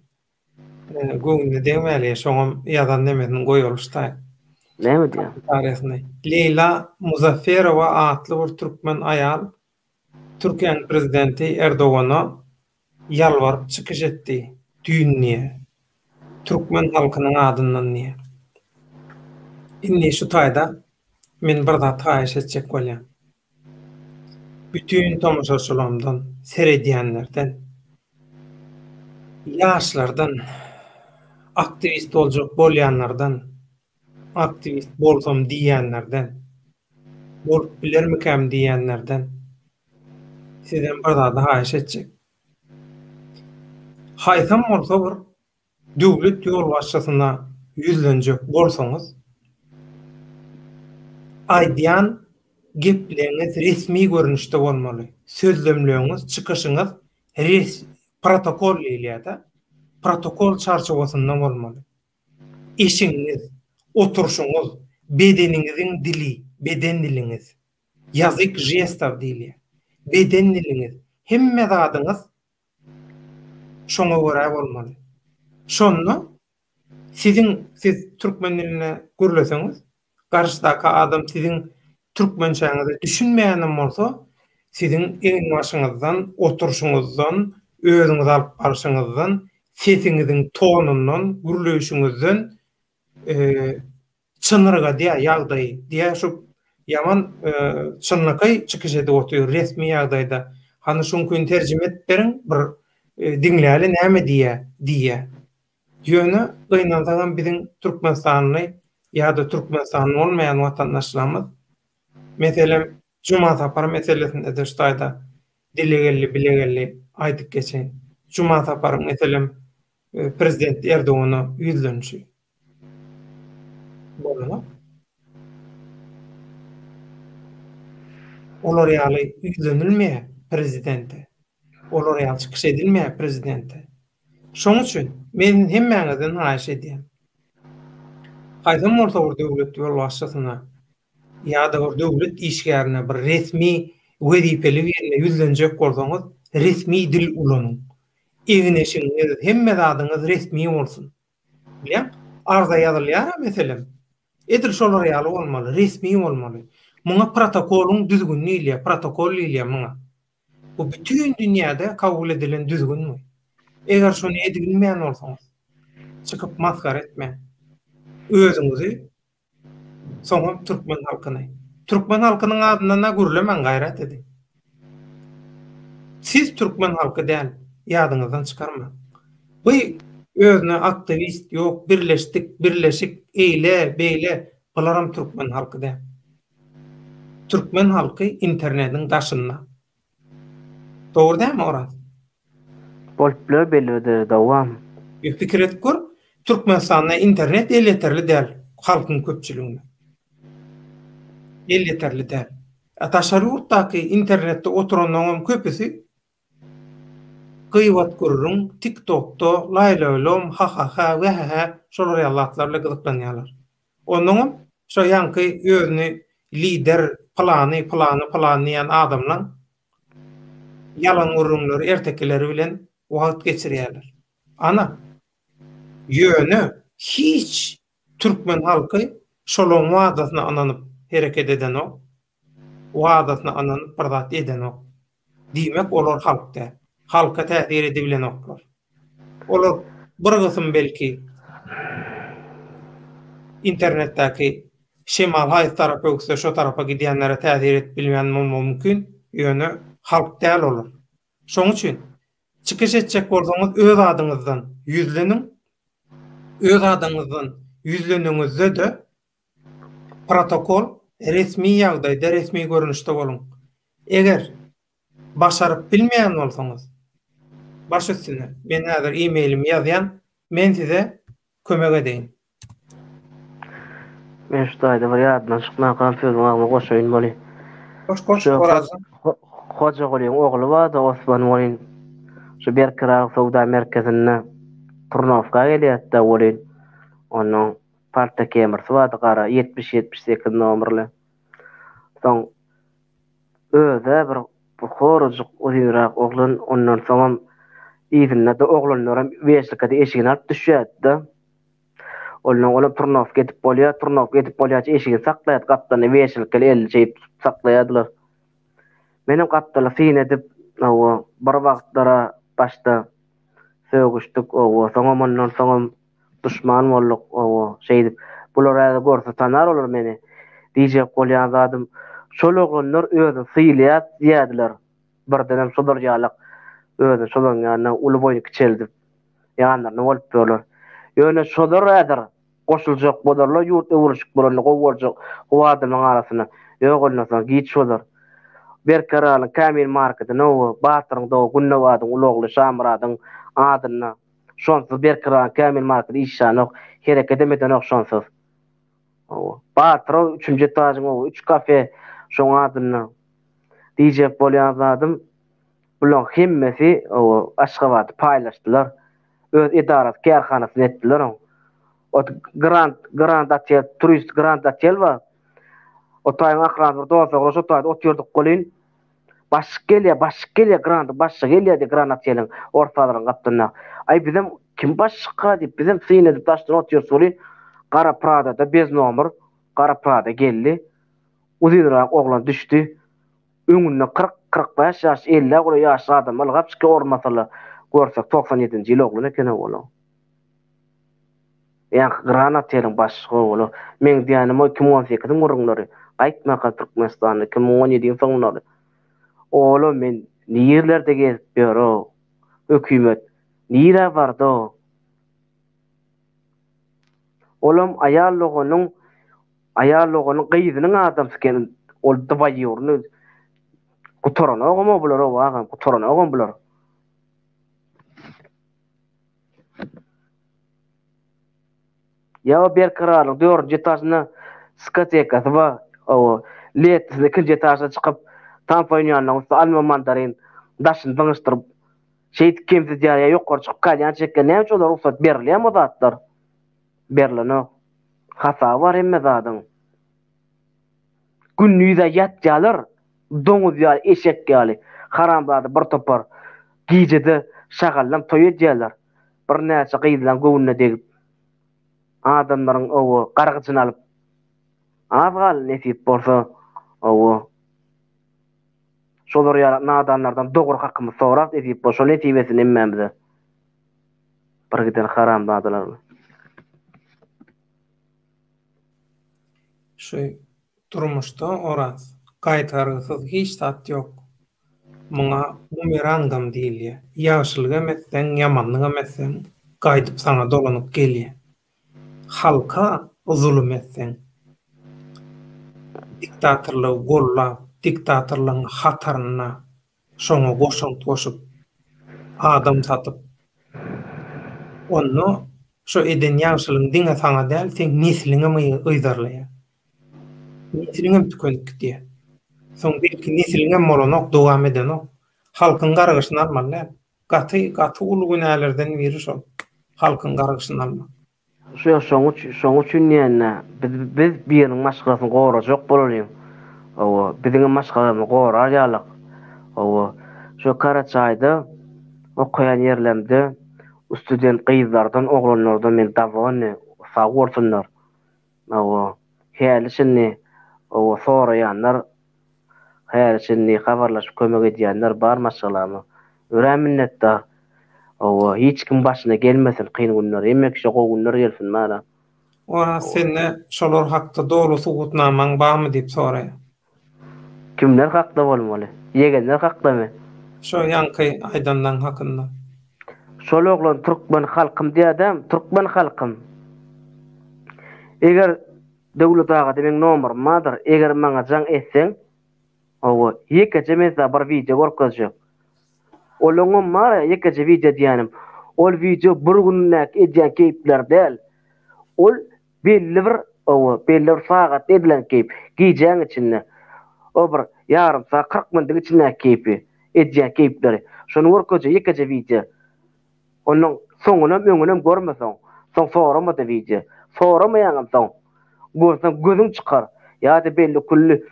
göňüne degmäli şoňam ýadan nemesini goýuluşda. Näme diýär? Tarihini. Leyla Muzafferova atly bir türkmen aýal Türkiýanyň prezidenti Erdogana ýalwaryp çykyş etdi. Düýnüne. Türkmen halkynyň adyndan niye? Inni şu taýda men bir zat taýyş etjek bolýar. Bütün tomoşaçylarymdan, seredýänlerden, ýaşlardan, aktivist boljak bolýanlardan, aktivist bolsam diýenlerden, bolup bilermikem diýenlerden sizden bir zat taýyş etjek. Haýsam bolsa bir döwlet ýol başçysyna ýüzlenjek bolsaňyz, aýdýan gepleriniz resmi görünüşde bolmaly. Sözlemleriniz, çykyşyňyz protokol ýa-da protokol çarşawasynda bolmaly. Eşiňiz, oturuşuňyz, bedeniňiziň dili, beden diliňiz, ýazyk jestler diýilýär. Beden diliňiz, hemme zadyňyz şoňa görä bolmaly. Şonu siz türkmen diline gürleseňiz, garşydaky adam siziň türkmençäňizi düşünmeýänem bolsa, siziň eň başyňyzdan, oturuşuňyzdan, özüňiz alyp barşyňyzdan, sesiňiziň tonundan, gürleýişiňizden çynyrga diýä ýagdaý, diýä şu ýaman çynlyky çykyş edip otuýar resmi ýagdaýda. Hany şoňky terjime etberiň bir diňläli näme diýä. Ýöne gynansagan biziň Türkmenistanyny ýa-da Türkmenistan bolmaýan watandaşlarymyz meselem Juma sapar meselesinde de ştaýda dilegelli bilegelli aýdyp geçen. Juma sapar meselem prezident Erdogana ýüzlenşi. Bolma. Olar ýaly ýüzlenilmeýär prezidente. Olar ýaly çykyş edilmeýär prezidente. Şoň üçin men hemmäňizden haýyş edýän. Haýdam bolsa bir döwlet ýol başçysyna ýa-da bir döwlet işgärine bir resmi wezipeli ýerine ýüzlenjek bolsaňyz, resmi dil ulanyň. Egneşiňiz, hemme zadyňyz resmi bolsun. Bilýän? Arza ýazylýar meselem. Edil şolar ýaly bolmaly, resmi bolmaly. Muňa protokoluň düzgünni ýa protokol ýa muňa. Bu bütün dünýäde kabul edilen düzgünmi? Eger şonu edilmeýän bolsaňyz, çykyp maskar etme. Özüňizi soňam Türkmen halkynyň adyna gürlemen gaýrat edin. Siz Türkmen halky däl, ýadyňyzdan çykarma. Bu özüne aktivist ýok, birleşik, beýle, bularam Türkmen halky däl. Türkmen halky internetiň daşynda. Dogry däme Oraz? Boluplar bellidir dawam. Bir pikir etip gör, Türkmenistanda internet yeterli däl halkyň köpçüligine. Yeterli däl. Ataşary ýurtdaky internetde oturanyň köpüsi gıйbat görürüm, TikTok'ta, laylaylom, ha ve şolar ýalatlarla gyzyklanýarlar. Onuň şo ýanky özüni lider plany ýan adamlaň yalan urumlary ertekeleri bilen wagt geçirýärler. Ana ýöne hiç Türkmen halky şolaň wadasyna ananyp hereket eden o, wadasyna ananyp birdat eden o. Diýmek olar halkda. Halka täsir edilen oklar. Olar bir gysym belki internetdäki şemal haýy tarapy ökse şo tarapa gidenlere täzir et bilmeýän mümkin, ýöne halk däl olur. Şoň üçin çykyş etjek bolsaňyz öz adyňyzdan ýüzleniň, öz adyňyzdan ýüzleniňizde de protokol resmi ýagdaýda, resmi görünüşde boluň. Eger başaryp bilmeýän bolsaňyz, baş üstüne men häzir e-mailimi ýazýan, men size kömek edeýin. Men şu daýda bir ýadydan çykmaň konfuzlygy agly goşaýyn boly. Koş borazyn. Hoca golyň ogly bar da Osman bolyn. Şu Berkira Sowda merkezine Turnovka gelýär da bolyn. Onuň parta kemersy bar da gara 70-78 nomerli. Soň öze bir horujyk uzunrak oglan ondan soň izinle de oglanlaram beşlikde eşigini alyp düşýärdi da. Onuň Turnovka getip bolýar, eşigini saklaýar, gapdan beşlikde el çeýip saklaýardylar. Menem gapdaly fin edip, bir wagtlara başda sögüşdik, soň ondan soň düşman bolduk, şeýdip, bular äze görse tanar olur meni. Diýjek bolýan zadym, şol oglanlar özü syýlaýar diýdiler. Birdenem şodar ýalyk özü şolaň ýanyna uly boýny kiçeldip, ýanlaryny bolup bolýar. Ýöne şodar äder, goşuljak bolarlar, ýurt öwrüşik bolarlar, gowurjak, o adamyň arasyna. Ýok bolmasa git şodar. Berkaralyň Kamil marketine Batyryň da Günnewadyň ulugly Şamradyň adyna şonsuz Berkaralyň Kamil market işanok hereket edemeden şonsuz. Batyr 3-nji etaýyň 3 kafe şoň adyna diýjek bolýan zadym. Bular hemmesi Aşgabatda paýlaşdylar. Öz edarat kärhanasyny etdiler. O Grand Hotel, turist Grand Hotel bar. O taýyň akrany bir dost ogly, şo taýda otyrdyk bolyn. Baş gelýär Grand gelýär de Grand Hotel'iň ortalaryň gapdyna. Ay bizim kim başga diýip bizim syny edip taşdan otyrýar bolyn. Gara Prada'da bez nomer, Gara Prada geldi. Uzunrak oglan düşdi. Öňünde 40-45 ýaş, 50 ýaş adam algapçyky ormasalar görsek 97-nji ýyl oglan eken bolar. Ýa Grand Hotel'iň başçy bolar. Men diýenim 2018-iň gurulary. Gaýtma Türkmenistanyň 2017-iň soňlary. Oğlum men nirlerde gezip ýöro. Hökümet nire bardy? Oğlum ayallygynyň gyýzynyň adamsyken ol dybaýyryny gutarana ogama bular wagam gutarana ogam bular. Ya Berkaralyň 4-nji etaýyna diskoteka bar. Letni 2-nji etaýa çykyp Tampanyanyň alma mandarin daşyny dıňyşdyryp şeýit kemsiz ýa ýokary çykyp kalýan çekken näme üçin olar ruhsat berilýärmi zatlar? Berilene. Hasa bar emme zadyň. Günnüýde ýatjalar, doňuz ýaly, eşek ýaly, harambady bir topar gijede şagallam toýadjalar. Bir näçe gyýdylan gowunna degip adamlaryň gargyjyny alyp azgal nesip bolsa şolar ýa nadanlardan dogry hakymy sorak edip şol netibesini emmemde. Bir giden haramdadylar. Şu durmuşda oraz gaýtargysyz hiç tat ýok. Muňa bumerangam diýilýär. Ýaşylyk emesden, ýamanlyk emesden gaýdyp saňa dolanyp gelýär. Halka zulüm etsen, diktatorlygy gollap, diktatorlygyň hataryna şoňa goşup adam satyp onu şu eden ýaşylygyň diňe saňa däl, sen nesliňe öýdarlaýar. Nesliňe tükenip gitýär. Soň belki nesliňe molanok dowam edenok. Halkyň gargyşyny almaly. Gaty ulu günälerden biri şol. Halkyň gargyşyny almaly. Şoň üçin ýene biz biriniň maşgalasyny gowrajak bolaryn. Biziň maşgalasyny gowrar ýalyk. Şu Karaçaýda okaýan ýerlemde student gyzlardan, oglanlardan men dawany sagorsunlar. Hälisini soraýanlar, hälisini habarlaşyp kömek edýänler bar maşgalamy. Ören minnetdar. Hiç kim başyna gelmesin kyn günler, emmek şu günler gelsin mala. Ora senne şolar hakda dolu sugutnamaň barmy diýip soraýar. Kimler hakda bolmaly? Yegenler hakdamy? Şo ýanky Aýdandan hakynda. Şol oglan Türkmen halkym diýadam, Türkmen halkym. Eger döwlet agaty men nomer madyr, eger maňa jaň etseň, owa ýekece meza bir video görkezjek. Olaňam mara ýekece video diýenim. Ol video bir günnäk edýän keypler däl. Ol belli bir belli bir sagat edilen keyp. Giyeceğin içinde. O bir yarım saat 40 minutun içinde keypi. Edeceksin keypleri. Şunu orkoca yıkaca video. Onun sonunum önünüm görmesin. Son forama da video. Forama yanım son. Görsen gözün çıkar. Ya da belli kulli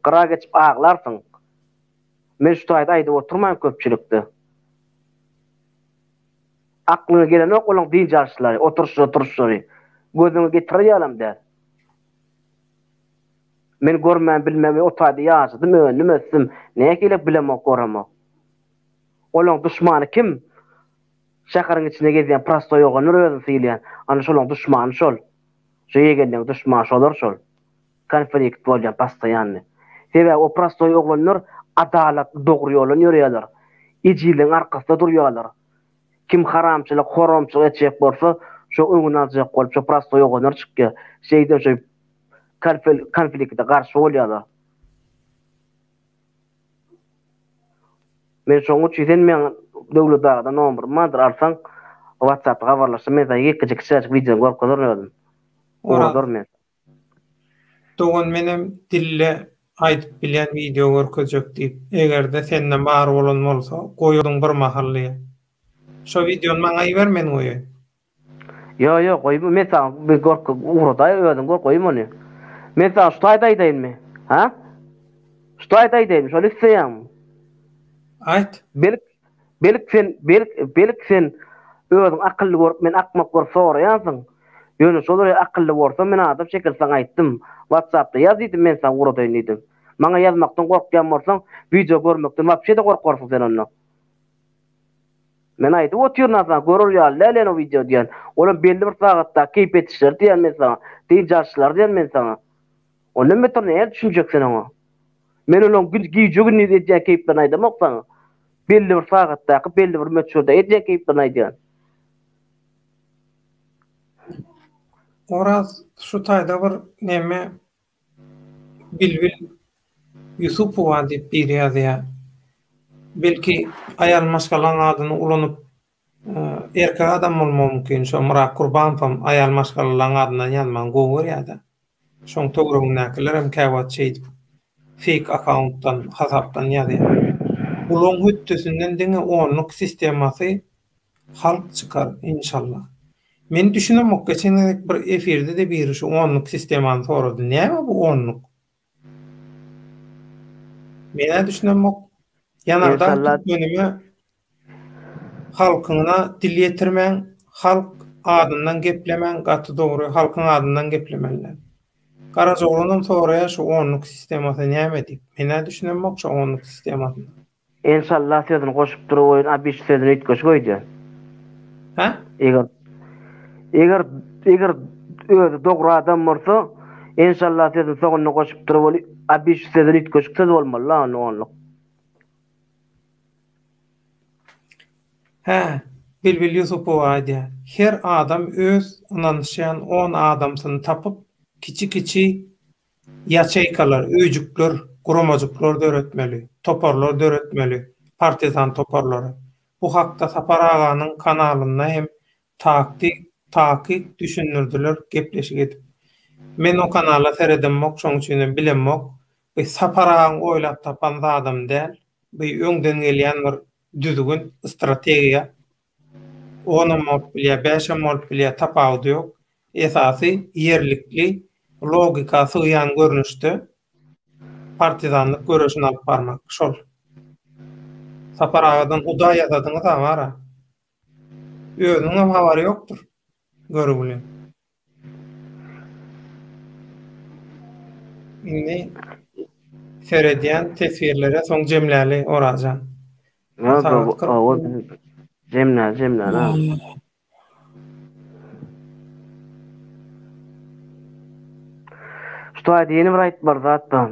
kıra geçip ağlarsın. Men şu ayda ayda oturmayın köpçülükte. Aklına gelen ok olan din jarşyları, oturuşları. Gözüňe getirýärem der. Men görmän bilmem o taýda ýaşadym, önüm ösüm. Näme kelip bilemok görama. Olaň düşmany kim? Şäherin içinde gezýän prosto ýogany özüň syýlaýan. Ana şolaň düşmany şol. Şu ýegendiň düşmany şolar şol. Konflikt bolýan pastaýanly. Sebäbi o prosto ýoglanlar adalatly dogry ýoldan ýörýärler. Ejiliň arkasynda durýarlar. Kim haramçylyk, horomçylyk etjek bolsa, şu öňüne aljak bolup şu prosto ýoganyr çykýar. Şeýde şu konfliktde garşy bolýarlar. Men şoň üçin men döwlet dagda nomer madyr alsaň, WhatsApp gabarlaşyp men ýekje kişi video görkezýärdim. Oradur men. Dogan menem dille aýdyp bilen video görkezjek diýip, egerde senden bar bolan bolsa, goýudyň bir mahallyga. Şo videony maňa ýeber men goýaýyn. Yo, goýma, men sana bir gorky uğraday öýdüm, goýma onu. Men sana şu taýda aýdaýynmy? Ha? Şu taýda aýdaýyn, şol isleýän. Aýt. Belik sen özüň akylly görüp men akmak görüp soraýansyn. Ýöne şolary akylly bolsa men adam şekil saňa aýtdym. WhatsAppda ýazypdym men sana uğradaýyn diýdim. Maňa ýazmakdan gorkýan bolsaň, video görmekden wapşe de gorkarsyň sen ondan. Men aýdy, "Otyr nazan görür ýa, lälen o video" diýen. Olam belli bir sagatda keyp etişler diýen men sana. Diň jarşylar diýen men sana. Onu meter näme düşünjeksin ona? Men olam giýjegini edýän keypden aýdym sana. Belli bir sagatda, belli bir meçhurda edýän keypden aýdýan. Oraz şu taýda bir näme Bilbil Yusupowa diýip bir ýazýar. Belki ayal maşgalan adyny ulanyp erkek adam bolmagy mümkin. Şo Murat Gurbanow ayal maşgalan adyny ýazman gowy ýa-da. Şoň togrundakylar hem käwat çeýdi. Fake accountdan, hasapdan ýazýar. Ulan hüttesinden diňe onluk sistemasy halk çykar inşallah. Men düşünemok geçen bir efirde de bir şu onluk sistemany sorady. Näme bu onluk? Men düşünemok ýanardan dönüme halkyna dil ýetirmen, halk adyndan geplemen, gaty dogry halkyň adyndan geplemenler. Garajoglunyň soraýa şu onluk sistemasy näme diýip. Men düşünemok şu onluk sistemasy. İnşallah sözünü koşup durup abiş sözünü itköş goýdy. Ha? Eger özü dogry adam bolsa, inşallah sözünü soňuna koşup durup abiş sözünü itköş söz bolmaly lan onluk. Ha, Bilbil Yusupowa aýdýar. Her adam öz ananşyan 10 adamsyny tapyp, kiçi ýaçaýkalar, öýjükler, gurumajyklar döretmeli, toparlar döretmeli, partizan toparlary. Bu hakda Sapar aganyň kanalyna hem takip düşünürdiler, gepleşik edip. Men o kanala seredemmok, şoň üçin bilemok. Bu Sapar agaň oýlap tapan adam däl. Bu öňden gelýän bir düzgün strategiýa. Onam bilýär, beşem bilýär, tapawdy ýok. Esasy ýerlikli, logika syýan görnüşde partizanlyk görüşini alyp barmak şol. Sapar agadan uda ýazadyňyz bara. Özüňem habary ýokdur. Görübülen. Indi seredýän tesvirlere soň jemläli orajan. Jemla. Şuta diýeni bir aýtbar zatda.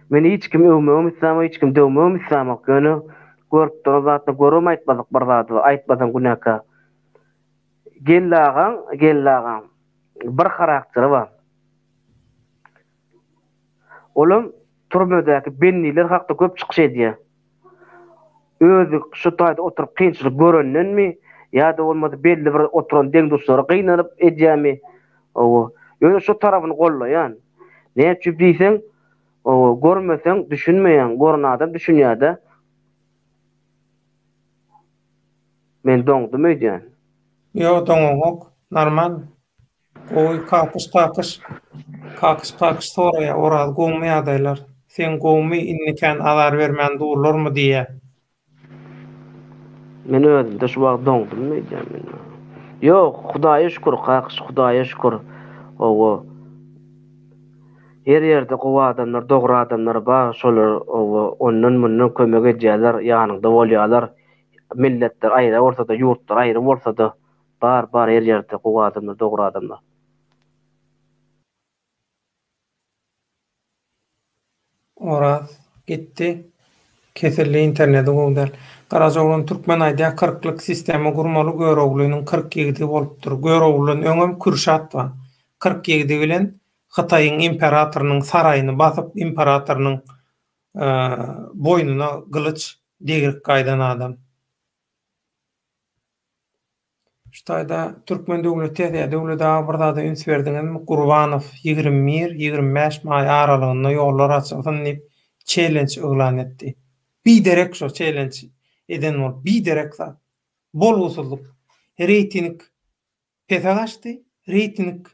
Meni hiç kim öwmegem islamam, hiç kim döwmegem islamam. Göni görüp duran zatda görüm aýtmadyk bir zatda. Aýtmadan günäkä. Gellagan. Bir karakteri var. Olam turmadaky benniler hakda köp çykyş edýär. Özü şu taýda oturup kynçylyk görennenmi ýa-da bolmasa belli bir oturan deň dostlary gynanyp edýärmi? O, ýöne şu tarabyny gollaýan. Näçe diýseň, o görmeseň düşünmeýän, görän adam düşünýär-de. Men doňdum edýän. Yo, doňok, normal. Oy kakış soraya oral goňmaýardylar. Sen goňmy inniken azar bermän durlarmy diýe. Men özüm de şu wagt doňdum edýän men. Ýok, Hudaýa şükür, kakış Hudaýa şükür. O her ýerde gowa adamlar, dogry adamlar bar, şolar ondan mundan kömek edýärler, ýanyňda bolýarlar. Milletler aýra ortada, ýurtlar aýra bolsa-da bar her ýerde gowa adamlar, dogry adamlar. Oraz gitti. Kesilli interneti goňdar. Garajoglan türkmen aýda 40-lyk sistemi gurmaly görewlüğiniň 47 bolupdyr. Görewlüň öňem Kürşat bar. 47 bilen Hytaýyň imperatorynyň saraýyny basyp imperatorynyň boýnuna gylyç degirip gaýdan adam. Şutaýda türkmen döwleti ýa-da döwlet birda üns berdiňizmi? Gurbanow 21-25 may aralygynda ýollar açylsyn diýip challenge öňlan etdi. Biderek şo challenge eden bol, biderek zat. Bol usulluk. Reyting pesagaşdy. Reyting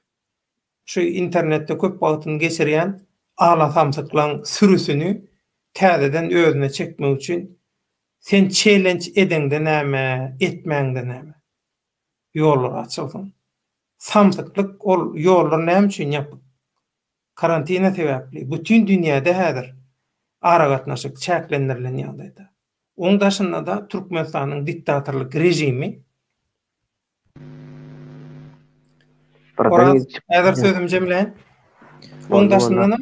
şu internetde köp wagtyny geçirýän ala samsyklaň sürüsini täzeden özüne çekmek üçin sen challenge edende näme, etmäňde näme? Ýollar açylsyn. Samsyklyk ol ýollar näme üçin ýapyp? Karantina sebäpli bütün dünýäde häzir aragatnaşyk çäklendirilýän ýagdaýda. Oňdaşynda da Türkmenistanyň diktatorlyk rejimi Häzir sözüm jemleň. Oňdaşynda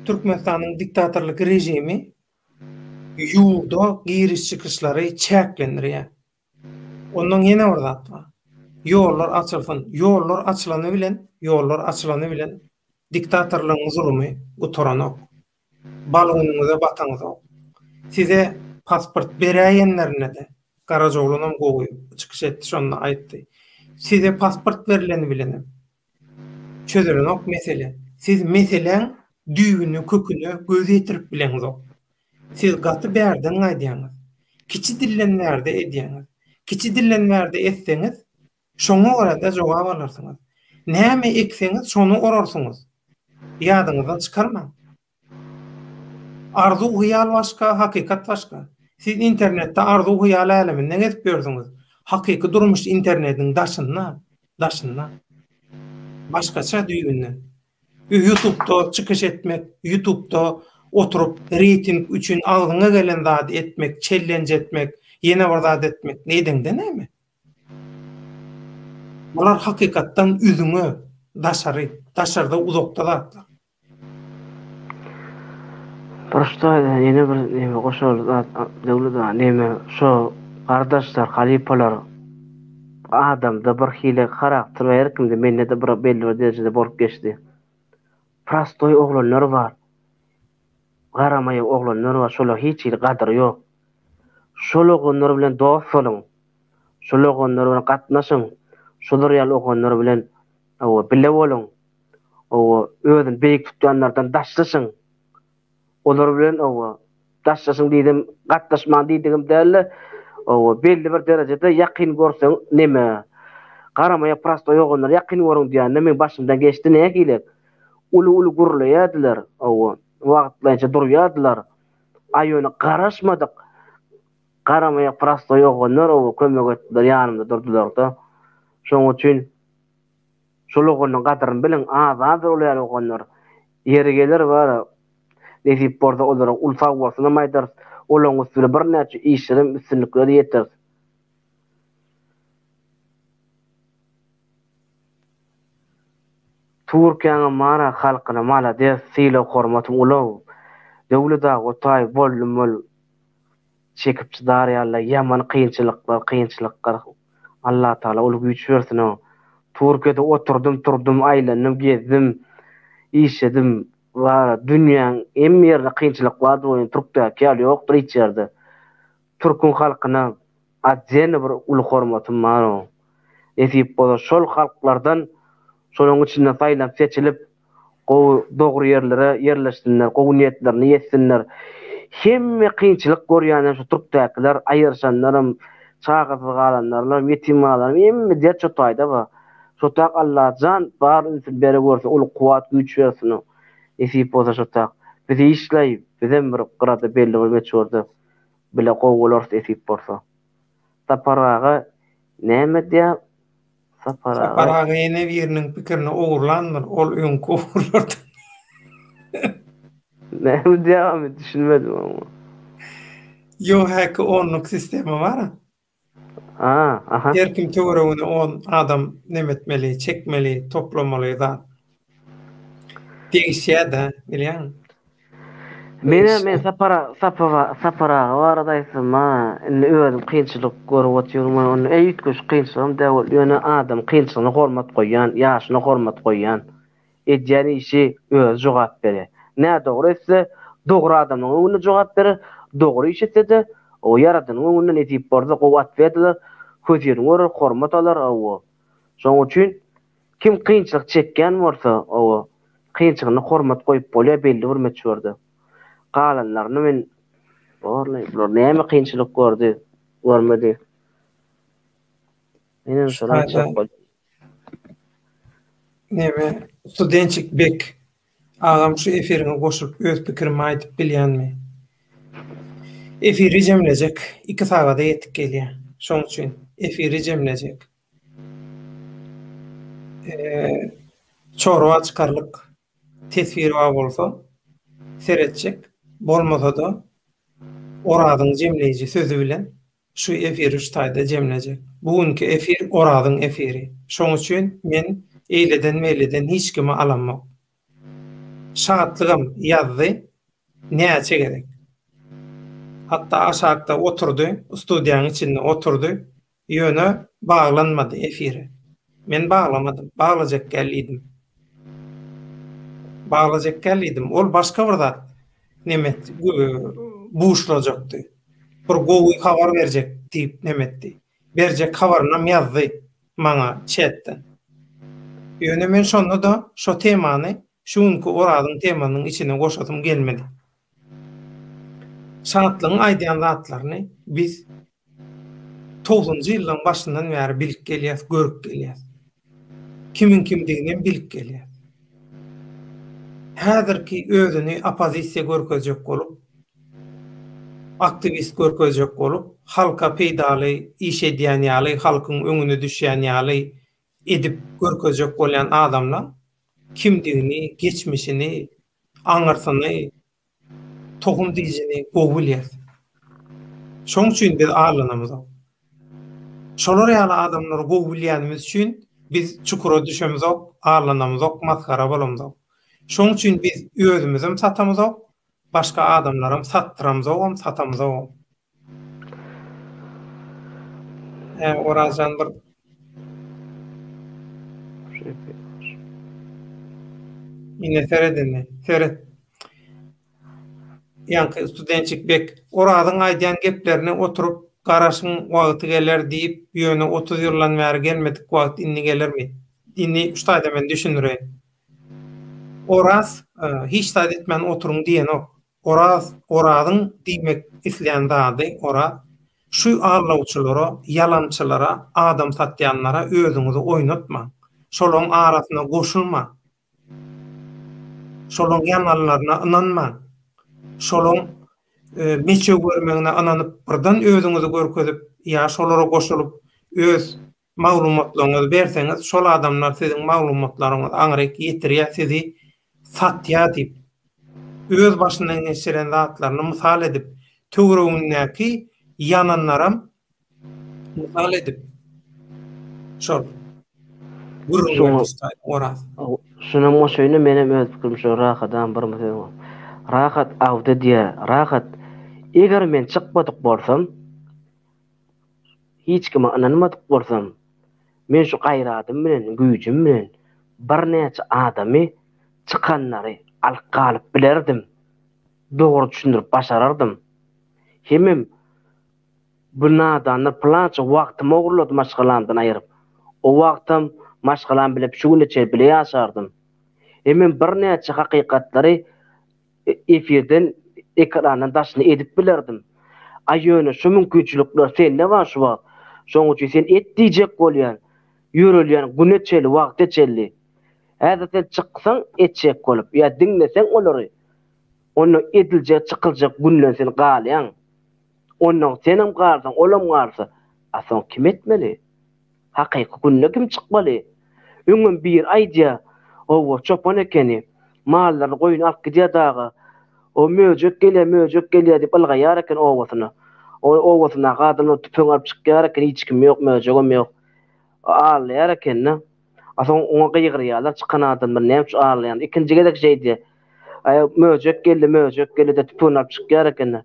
Türkmenistanyň diktatorlyk rejimi ýurda giriş çykyşlary çäklendirýär. Ondan ýene bir zat bar. Ýollar açylsyn. Ýollar açylany bilen diktatorlygyň zulmy uturanok. Balonyňyza bataňyz. Size pasport berýänlerine de Garajoglanam goýup çykyş etdi, şonu aýtdy. Size pasport berileni bilenim. Çözelenok mesele. Siz meseleň düýbüni, kökünü göz ýetirip bileňiz. Siz gaty berdiň aýdýaňyz. Kiçi dillenlerde edýäňiz. Kiçi dillenlerde etseňiz, şoňa görä da jogap alarsyňyz. Näme ekseňiz, şonu orarsyňyz. Ýadyňyzdan çykarmaň. Arzu hyýal başga, hakykat başga. Siz internetde arzu hyýal aleminden gezip gördüňiz. Hakyky durmuş internetiň daşynda. Başgaça düýbünden. YouTube'da çykyş etmek, YouTube'da oturup reyting üçün agyňa gelen zat etmek, challenge etmek, ýene bir zat etmek neýdende näme? Bular hakykatdan üzüňe daşarda uzakda zatlar. Prostoyda ýene bir näme goşaly zat döwlete näme şo gardaşlar, halipalar adamda bir hile karakter ve herkimde menne de bir belli bir derecede bolup geçdi. Prostoy oglanlar bar. Garamaýa oglanlar bar, şolar hiç il gadry ýok. Şol oglanlar bilen dost bolun. Şol oglanlar bilen gatnaşyň. Şolar ýaly oglanlar bilen bile bolun. Özüni beýik tutýanlardan daşlaşyň. Olar bilen daşlaşyň diýdim, gatnaşman diýdim däl. Belli bir derecede ýakyn görseň näme? Garamaýa prostoy oglanlar ýakyn görüň diýende men başymdan geçdi näme gilek? Ulu gurlaýardylar, wagtlança durýardylar. Aýyny garaşmadyk. Garamaýa prostoy oglanlar kömek etdiler, ýanymda durdular da. Şoň üçin şol oglanyň gadryny bilen, azad bolýar oglanlar. Ýeri gelir bar. Nesip borda olara ulfa bolsaňa maýdar, olaň üstüne bir näçe işlerim üstünlikleri ýeter. Türkiýanyň mara halkyna mala de silo hormaty ulaw. Döwleta gotay bollumul çekip çydar ýaly ýaman kynçylyklar. Allah taala ol güç bersin. Türkiýede oturdum, turdum, aýlanyp gezdim, işedim. Wa dünýäň emmi ýerinde kynçylyk bar boýun Türkde kel ýokdur hiç ýerde. Türkün halkyna adjene bir ulu hormatym bar. Esip bolar şol halklardan şonuň içinde saýlap seçilip dogry ýerlere ýerleşsinler, gowy niýetlerini ýetsinler. Hemme kynçylyk görýän şu Türkdäkiler aýyrşanlarym, çagazy galanlarlar, ýetimler, hemme de çotaýda ba. Şotak Allah can bar insin bere görse ul kuwat güç bersin. Esip bolar şotak. Bizi işleýip, bizem bir gyrada belli bir meçhurdy. Bile gowular esip bolsa. Taparaga näme diýär? Saparaga ýene biriniň pikirini ogurlandyr, ol öňkü ogurlar. Näme diýär, düşünmedim ama. Yo häki onluk sistemi bar. Aha. Her kim töweregini on adam nemetmeli, çekmeli, toplamaly da. Degişýär-de, bilýän. Men sapara waradaysam ma, indi özüm kynçylyk görüp otyrmam, onu eýitgeş kynçylygym däwil, ýöne adam kynçylygyna hormat goýýan, ýaşyna hormat goýýan. Edýän işi öz jogap berer. Nä dogry etse, dogry adamyň öňünde jogap berer, dogry iş etse de o yaradanyň öňünden etip barda gowat berdiler, köýüň görür, hormat alar o. Şoň üçin kim kynçylyk çekýän bolsa, o kynçylygyna hormat goýup bolýar belli bir meçhurdy. Galanlaryny men bular näme kynçylyk gördü, görmedi. Menem şolar çok. Näme studentçik bek agam şu efirine goşup öz pikirimi aýdyp bilýänmi? Efiri jemlejek, 2 sagada ýetip gelýär. Şoň üçin efiri jemlejek. Çorwa çykarlyk tesbir wa bolsa seretjek. Bolmasa da oradyň jemleýiji sözü bilen şu efiri şu taýda jemlejek. Bugünkü efir oradyň efiri. Şoň üçin men eýleden hiç kime alanmak. Şahatlygym ýazdy, näçe gerek. Hatta aşağıda oturdu, studiýanyň içinde oturdu, ýöne baglanmady efiri. Men baglamadım, baglajak gelýdim. Ol başga bir zat. Nemet buuşlajakdy. Bir gowy habar berjek diýip nemetdi. Berjek habarynam ýazdy maňa chatden. Ýöne men şonda da şo temany, şuňky oradyň temanyň içine goşatym gelmedi. Şahatlygyň aýdýan zatlaryny biz 90-njy ýyllaryň başyndan bäri bilip gelýäs, görüp gelýäs. Kimin kimdigini bilip gelýäs. Häzirki özüni opozisiýa görkezjek bolup, aktivist görkezjek bolup, halka peýdaly, iş edýän ýaly, halkyň öňüne düşýän ýaly edip görkezjek bolýan adamlar kimdigini, geçmişini, aňyrsyny, tohum diýjini gowy bilýär. Şoň üçin biz arlanamyz. Şolar ýaly adamlary gowy bilýänimiz üçin biz çukura düşemiz, arlanamyz, maskara bolamyz. Şoň üçin biz özümizim satamyz, başga adamlarym sattyramyz, satamyz. Orajan bir ine seret. Ýanky studentçik bek oradyň aýdýan geplerini oturup garaşyň wagty geler diýip ýöne 30 ýyldan bäri gelmedik wagt inni gelermi? Inni ştaýda men düşünürem. Oraz hiç taýt etmän oturuň diýen ok. Oradyň diýmek isleýän zady ora şu arlawçylara, yalançylara, adam satýanlara özüňizi oýnatma. Şolaryň arasyna goşulma. Şolaryň ýanlaryna inanma. Şolaryň meçe görmegine inanyp birden özüňizi görkezip, ýa şolara goşulyp öz maglumatlaryňyzy berseňiz, şol adamlar siziň maglumatlaryňyzy aňryk ýetirýär, sizi satýar diýip öz başyndan geçiren zatlaryny mysal edip, töweregindäki ýananlaram mysal edip şol. Gurrun Şoňa gördüstay oraz. şuna moşoyna menem öz pikirim şu rahatdan bir mesele. Rahat awda diýe, rahat. Eger men çykmadyk bolsam, hiç kime inanmadyk bolsam, men şu gaýratym bilen, güýjüm bilen bir näçe adamy çykanlary alqalyp bilerdim. Dogry düşündirip başarardım. Hemem bu nadanlar plança wagtymy ogurlady maşgalandan aýryp. O wagtym maşgalan bilip şu güneçe bile ýaşardım. Hemem bir näçe hakykatlary efirden ekrandan daşyny edip bilerdim. Aýöne şu mümkinçilikler sende bar şu wagt. Şoň üçin sen et diýjek bolýan, ýörelýän güneçeli wagt eçelli. Häzir sen çyksaň etjek bolup, ýa dinleseň olary. Onu ediljek, çykıljak günlen sen galýan. Ondan senem garsan, olam garsa, asan kim etmeli? Hakyky günle kim çykmaly? Öňüm bir aýdýa, owa çopan ekeni, mallary goýun alyp gidýär dagy. O möjek gelýär diýip algaýar eken owasyna. O owasyna gadyny tüpüň alyp çykýar eken, hiç kim ýok, möjegem ýok. Ağlaýar eken, asan oňa gyýgyrýarlar, çykan adamlar näme şu ağlaýan. Ikinji gedek şeydi. Möjek geldi de tüpüň alyp çykýar eken.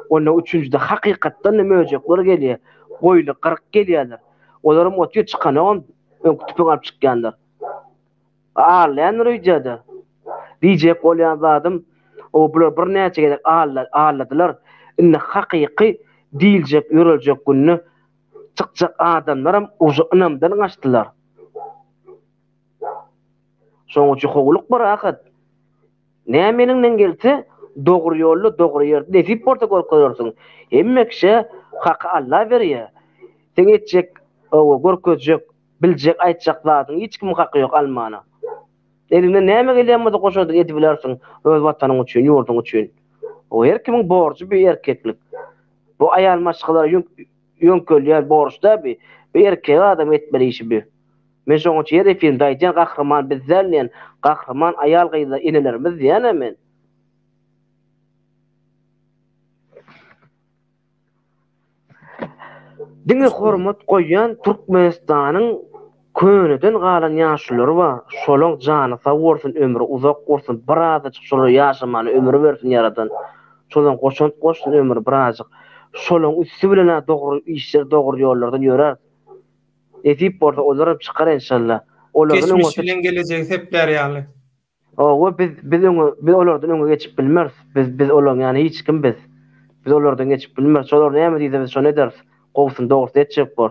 Onda üçüncüde hakykatdan möjekler gelýär. Goýly 40 gelýärler. Olar motiw çykanyň tüpüň alyp çykýanlar. Ağlaýan rüýjada. Diýjek bolýan zadym, o bular bir näçe gedek ağladylar. Inne hakyky diýiljek, ýöreljek günni çykjak adamlaram uzu inamdan gaçdylar. Şoň üçin howluk bar akat. Nämeniňden gelse, dogry ýolly, dogry ýerde nesip bolsa görkezersiň. Hemme kişi haky Allah berýär. Sen etjek, görkezjek, biljek, aýtjak zadyň hiç kim haky ýok almana. Elimden näme gelýärmidi goşady edip bilersiň öz watanyň üçin, ýurduň üçin. O her kimiň borçy bir erkeklik. Bu aýal maşgalary ýönkölýär borçda bir erkek adam etmeli işi bir. Men şoň üçin her film daýjan gahraman bizlerlen, gahraman aýal gyýda inelerimiz ýene men. Diňe hormat goýan Türkmenistanyň könüden galan ýaşlary bar. Şolaň jany sag bolsun, ömrü uzak bolsun, birazajyk şolar ýaşamany ömrü bersin ýaradan. Şolaň goşun ömrü birazajyk. Şolaň üstü bilen dogry işler, dogry ýollardan ýörer. Edip bolsa olaryp çykar inşallah. Geçmiş bilen gelecek hepler ýaly. O biz olardan öňe geçip bilmez. Biz olar ýani hiç kim biz. Biz olardan geçip bilmez. Şolar näme diýse biz şonu ederiz. Gowsun dogry etjek bor.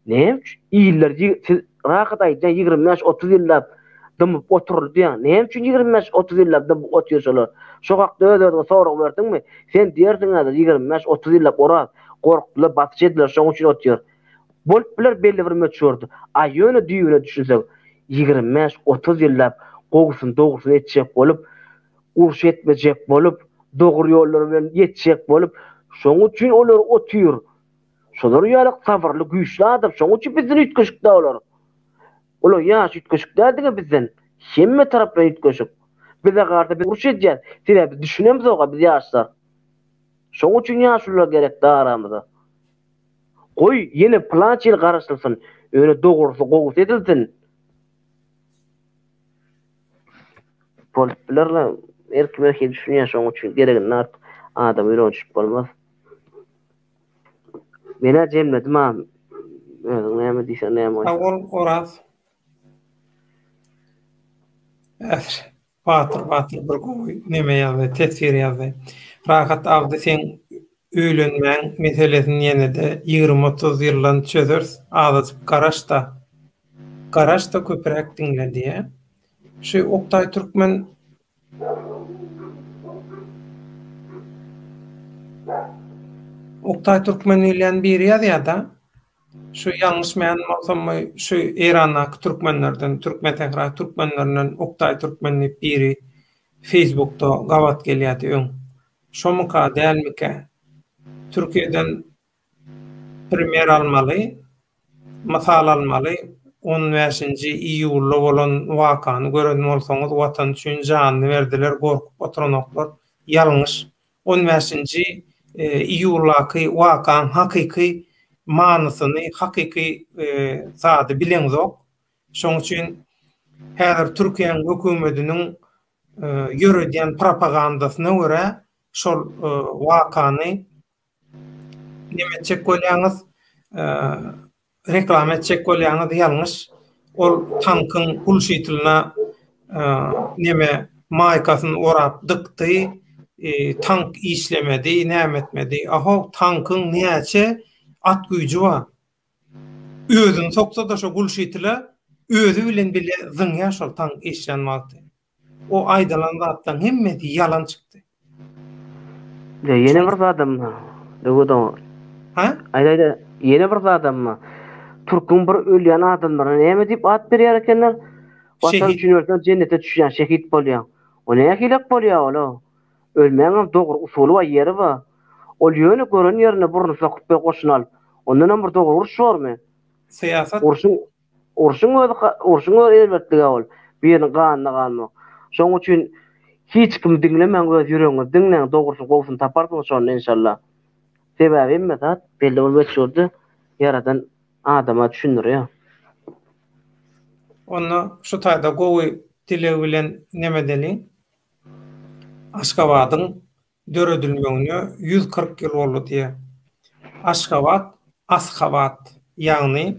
Näme? Ýyllar rahat aýdan 20 ýaş 30 ýyllap dymyp oturdy ýa. Näme üçin 20 ýaş 30 ýyllap dymyp oturýarlar? Şokakda öýdörde sorag berdiňmi? Sen diýersiň häzir 20 ýaş 30 ýyllap orar. Gorkdylar, batjy eddiler, şoň üçin oturýar. Bolup biler belli bir möçürdü. Aýöne düýüne düşünsek 20 ýaş 30 ýyllap gowsun dogry etjek bolup, uruş etmejek bolup, dogry ýollar bilen ýetjek bolup, şoň üçin olar oturýar. Şolar ýalyk sabrly, güýçli adam, şoň üçin bizden üýtgeşikde olar. Olar ýaş üýtgeşikde diňe bizden hemme tarapdan üýtgeşik. Bize garda biz uruş edýär. Sebäbi biz düşünemiz oga biz ýaşlar. Şoň üçin ýaşlar gerek daramyza. Goý ýene plançyl garaşdyrsyn, öňe dogry gowus edilsin. Politlerle erkek düşünýär şoň üçin geregini adam öýrenip bolmaz. Mene jemledim ha. Näme diýsen näme? Awol oraz. Batır bir gowy näme ýaly, tesir ýaly. Rahat awdy sen öýlenmäň meselesini ýene-de 20-30 ýyldan çözers, azyp garaşda köprek diňlendi. Şu Oktay Türkmen bilen bir ýa-da şu ýalňyş meňilmesem şu Erannak Türkmenlerinden Oktay Türkmenni biri Facebook'ta gawat gelýärdi öň. Şomka dälmike Türkiýeden premier almaly, masal almaly. 15-nji iýulda bolan wakany gören bolsaňyz watan üçin janyny berdiler, gorkup oturanoklar. Ýalňyş. 15-nji iýullaky wakan hakyky manysyny, hakyky zady bilen zok. Şoň üçin häzir Türkiýe hökümetiniň ýörediýän propagandasyna görä şol wakany nime çek bolýaňyz, reklam etjek bolýaňyz ýalňyş. Ol tankyň bulşytylyna nime maýkasyny orap dykdy, tank işlemedi, näme etmedi. Aha, tankın näçe at güýji bar. Özüni soksa da şo bulşytyla özü bilen bile zyňýa şol tank işlenmekdi. O aýdalan zatdan hemmeti yalan çykdy. Yeni bir adam. Dogodo. Ha? Ayda yeni bir adam mı? Türk'ün bir ölýän adamlaryna näme diýip at berýär ekenler? Watan üçin cennete düşýän şehit bolýan. O näme hilak bolýar ola? Ölmeýän dogry usuly we ýeri bar. Ol ýöne gören ýerine burnu sokup be goşunal. Ondan bir dogry uruş barmy? Siýasat. Urşuň elbetde ol. Birini ganyny. Şoň üçin hiç kim diňlemän göz ýüregiňi diňlen dogrusyny gowsun taparsyň şonu inşallah. Sebäbi emmet belli bolup şurdy. Yaradan adama düşündürýär. Onu şu taýda gowy dile bilen neme deli? Aşgabatyň döredilmegine 140 ýyl boldy diýe. Aşgabat, Asgabat, ýagny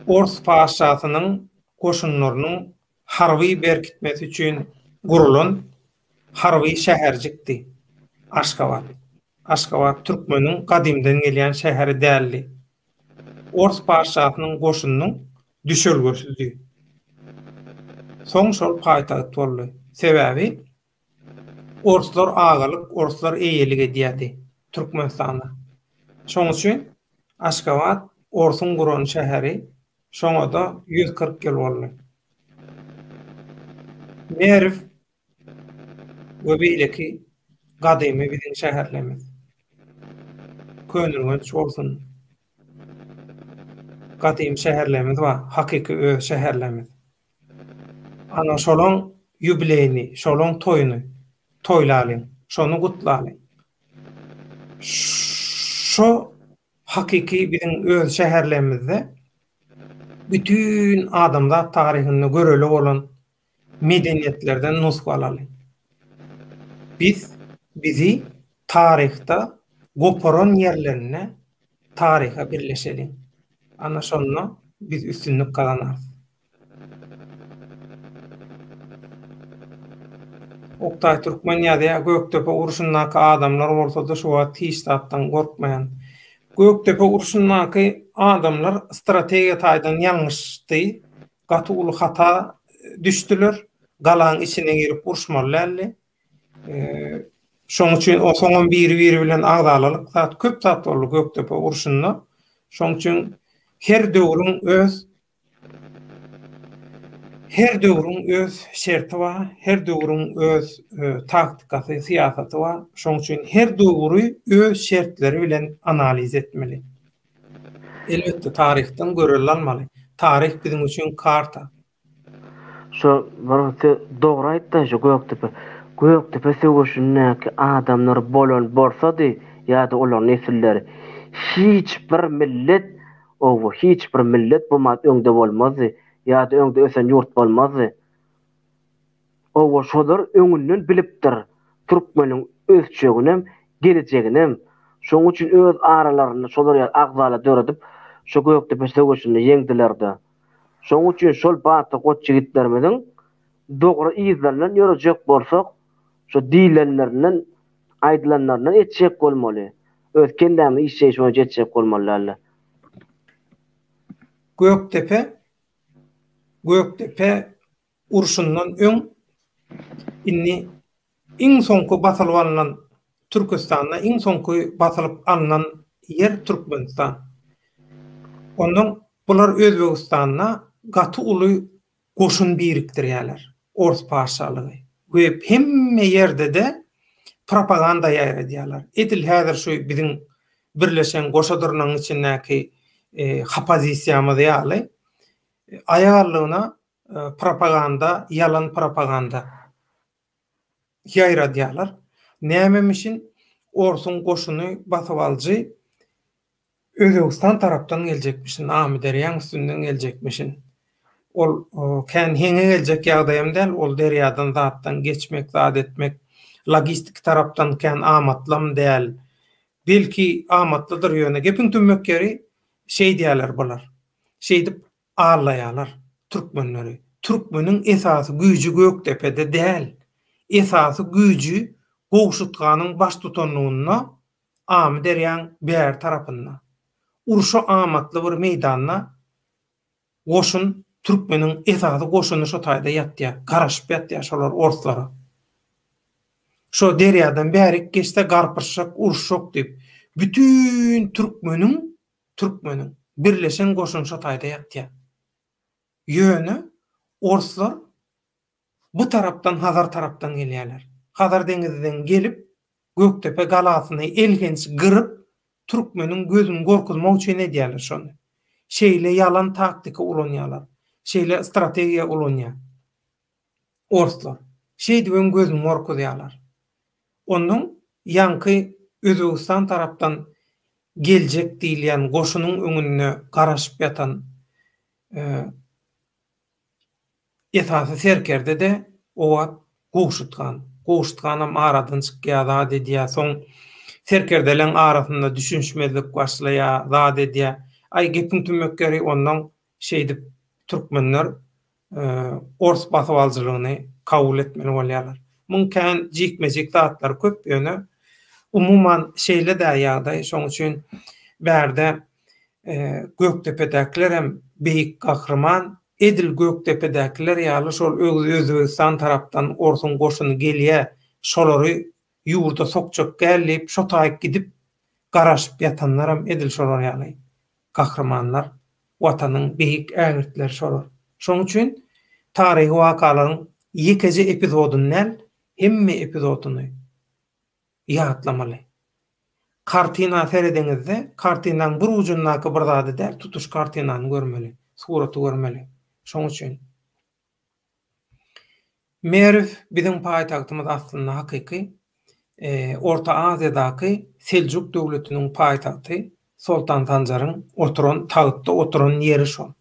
Ors paşasynyň goşunlarynyň harby berkitmesi üçin gurulan harby şäherjikdi. Aşgabat. Aşgabat türkmeniň gadymdan gelýän şäheri däldi. Ors paşasynyň goşunynyň düşölgösüdi. Soň şol paýtagat boldy. Sebäbi Orslar agalyk, Orslar eýelige diýdi Türkmenistanda. Şoň üçin Aşgabat Orsun gurulan şäheri şoňa da 140 ýyl boldy. Merv göbeýleki gadymy biziň şäherlerimiz. Könülgünç bolsun. Gadym şäherlerimiz bar, hakyky öz şäherlerimiz. Ana şolaň ýubileyini, şolaň toýuny toýlalyň, şonu gutlalyň. Şo hakyky biziň öz şäherlerimizde bütün adamlar taryhyny göreli bolan medeniýetlerden nusga alalyň. Bizi taryhda goparan ýerlerine taryha birleşeliň. Ana şonu biz üstünlük kazanarız. Oktay Türkmeniyada Göktepe uruşundaky adamlar ortada şu wagt hiçdatdan gorkmayan. Göktepe uruşundaky adamlar strategiýa taýdan ýalňyşdy, gaty uly hata düşdüler, galan içine girip uruşmalylar. Şoň üçin o soňun biri bilen agdalalyk zat köp zat boldy Göktepe uruşunda. Şoň üçin her döwrüň öz şerti bar, her döwrüň öz taktikasy, siýasaty bar. Şoň üçin her döwrü öz şertleri bilen analiz etmeli. Elbetde taryhdan görülenmeli. Taryh biziň üçin karta. Şo barata dogry aýtdy şu Göktepe söwüşünäki adamlar bolan borsady ýa-da olar nesilleri hiç bir millet bu mat öňde bolmazdy. ýa-da öňde ösen ýurt bolmazdy. O şolar öňünden bilipdir. Türkmeniň özçeginem, geleceginem. Şoň üçin öz aralaryny şolar agzala döredip, şo Göktepe söwüşünde ýeňdiler-de. Şoň üçin şol batda goç jigitlerimiň dogry izlerden ýörejek bolsak, şo diýlenlerinden, aýdylanlarydan etjek bolmaly. Öz kendämi işe şo jetjek bolmalylar. Göktepe uruşundan öň inni iň soňky basylyp alynan Türkistanda iň soňky basylyp alynan ýer Türkmenistan. Ondan bular Özbegistanda gaty uly goşun birikdirýärler. Ors paşalygy. We hemme ýerde de propaganda ýaýradýarlar. Edil häzir şu biziň birleşen goşadyrynyň içindäki opozisiýamyz ýaly ayarlygyna propaganda, yalan propaganda ýaýradýarlar. Nämemişin Orsun goşuny basyp aljy Özbegistan tarapdan geljekmişin, Amideriýan üstünden geljekmişin. Kän heňe geljek ýagdaýym däl, ol derýadan zatdan geçmek, zat etmek, logistik tarapdan kän amatlam däl. Belki amatlydyr ýöne. Gepiň tümmekleri şey diýerler bolar. Şey dip ağlaýarlar türkmenleri. Türkmeniň esasy güýji Göktepe'de däl. Esasy güýji Gowşutkanyň baş tutanlygyna amy derýän bäher tarapynda. Urşa amatly bir meýdanda goşun türkmeniň esasy goşuny şo taýda ýatdy, garaşyp ýatdy şolar ortlara. Şo derýadan bäri geçse garpyrşak, urşak diýip bütün türkmeniň birleşen goşun şo taýda ýatdy. Ýöne orslar bu tarapdan Hazar tarapdan gelýärler. Hazar deňizinden gelip Göktepe galasyny elgenç gyryp türkmeniň gözüni gorkuzmak üçin edýärler şonu. Şeýle yalan taktika ulanýarlar. Şeýle strategiýa ulanýar. Orslar şeý diýen gözüni gorkuzýarlar. Onuň ýanky Özbegistan tarapdan geljek diýilýän goşunyň öňüne garaşyp ýatan esasy serkerde de o Gowşutkanam aradan çykýar diýär. Soň serkerdeleň arasynda düşünşmezlik başlaýar, zat edýär. Ay gepiň tümmekleri ondan şey dip türkmenler ors basyp aljylygyny kabul etmeli bolýarlar. Mümkin jikmejik zatlar köp ýöne. Umuman şeýle de ýagdaý, şoň üçin bärde Göktepe'dekiler hem beýik gahrman, Edil Göktepe'dekiler ýaly şol Özbegistan tarapdan orsun goşuny gelýär, şolary ýurda sokjak gelip, şo taýyp gidip garaşyp ýatanlar hem Edil şolar ýaly. Gahrmanlar, watanyň beýik ägirtler şolar. Şoň üçin taryhy wakalaryň ýekeji epizodundan hemme epizoduny ýatlamaly. Kartina seredeňizde kartinaň bir ujundaky bir zady däl, tutuş kartinany görmeli, suraty görmeli. Şoň üçin Merv biziň paýtagtymyz aslynda hakyky Orta Aziýadaky Seljuk döwletiniň paýtagty, Sultan Sanjaryň oturan tagtda oturan ýeri şo.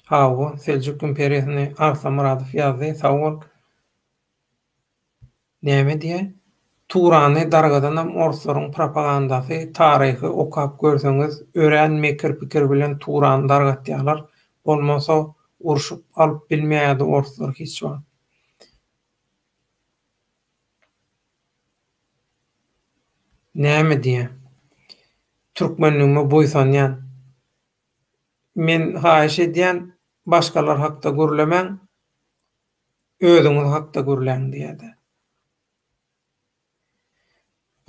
Hawa Seljuk imperiýasyny Arslan Muradow ýazdy, sawol. Näme diýe? Turany dargadan orslaryň propagandasy, taryhy okap görseňiz, öğrenme kirpikir bilen Turany dargatýarlar. Bolmasa urşup alyp bilmeýärdi orslar hiç wagt. Näme diýe? Türkmenliğime boýsanýan. Men haýyş edýän başgalar hakda gürlemäň, özüňiz hakda gürleň diýdi.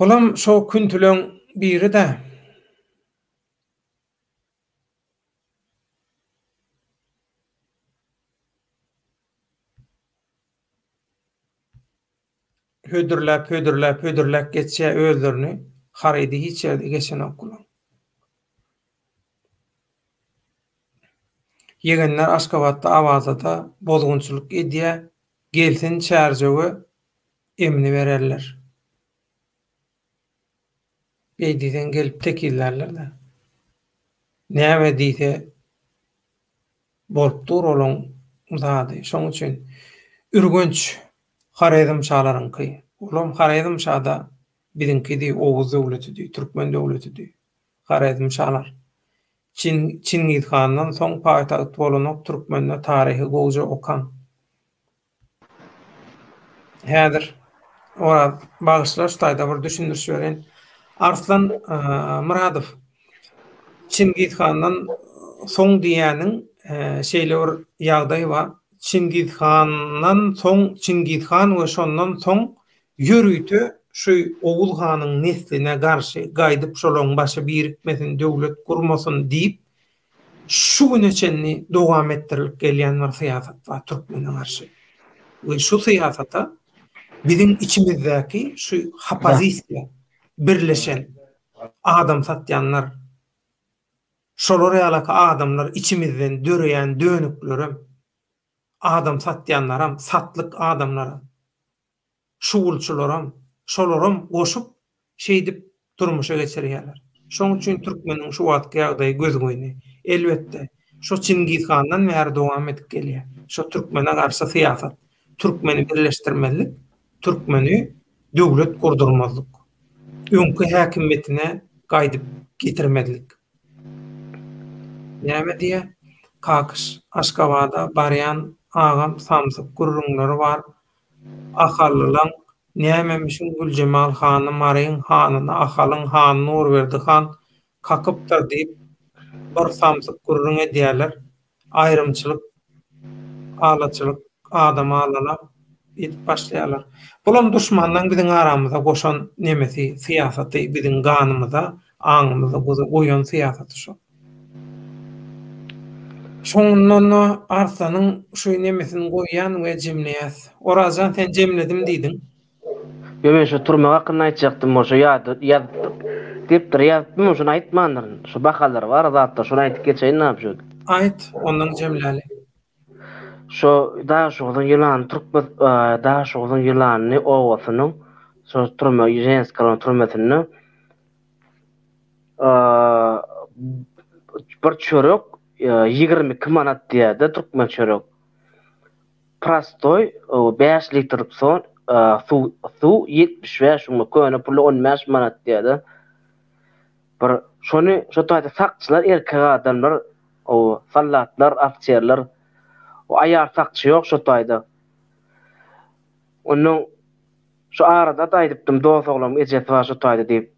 Olam şo küntüleň biri de hödürläp geçýär özlerini harady hiç ýerde geçen okulan. Yegenler Aşgabatda awazada bozgunçuluk edýär, gelsin çärjegi emni bererler. Beýdiden gelip tekillerler de. Näme diýse bolup dur olan zady. Şoň üçin ürgünç Haredim şalaryňky. Olam Haredim şada biziňki Oğuz döwleti, Türkmen döwleti. Haredim şalar. Çingiz Handan soň paýtagy bolanyk Türkmenler taryhy goýja okan. Häzir ora bagyşlaş taýda bir düşündürüş beren Arslan Muradow Çingiz Handan soň diýäniň şeýle bir ýagdaý bar. Çingiz Handan soň Çingiz Han we şondan soň ýörüýti şu Oğuz hanyň nesline garşy gaýdyp şolaryň başy birikmesin, döwlet gurmasyn diýip şu güneçenni dowam etdirilip gelýän bir syýasat bar Türkmeniň garşy. We şu syýasata biziň içimizdäki şu hapazisiýa birleşen adam satýanlar, şolara ýaly adamlar içimizden döreýän dönüklerim, adam satýanlaram, satlyk adamlaram, şuwulçularam, şolaram goşup şeý dip durmuşa geçirýärler. Şoň üçin türkmeniň şu wagtky ýagdaýy göz goýny. Elbetde Şo Çingiz Handan bäri dowam edip gelýär. Şo türkmene garşy syýasat, türkmeni birleşdirmelik, türkmeni döwlet gurdurmazlyk, öňkü häkimetine gaýdyp getirmezlik. Näme diýe? Kakys, Aşgabada baryan agam samsyk gurrunlary bar. Ahallylaň nämemişin Güljemal hany Maryň hanyna ahalyň hany Nurberdi han kakypdyr diýip bir samsyk gurrun edýärler. Aýrymçylyk, alaçylyk, adam alala edip başlaýarlar. Bulan duşmandan biziň aramyza goşan nemesi syýasaty biziň ganymyza, aňymyza goýan syýasaty şo. Şoňundan Arsanyň şu nemesini goýan we jemleýäs. Orajan sen jemledim diýdiň. Yo men şu turmaga hakkında aýtjakdym, şo ýa dipdir ýazypdym, şonu aýtmandyr. Şu bakalary bar zatda, şonu aýtyp geçeýin näme? Aýt, ondan jemläli. Şo daha şoňyň ýylan türkmen daha şoňyň ýylany owasynyň şo turma ýeňskalaryň turmasyny bir çörek 22 manat diýdi türkmen çörek. Prostoy 5 litr son su 75 köne pulu 15 manat diýdi. Bir şonu şo taýda sakçylar erkek adamlar, o sallatlar, afçerler, o ayar sakçy ýok şo taýda. Onuň şu arada daýdypdym dost oglam ejet bar şo taýda diýip.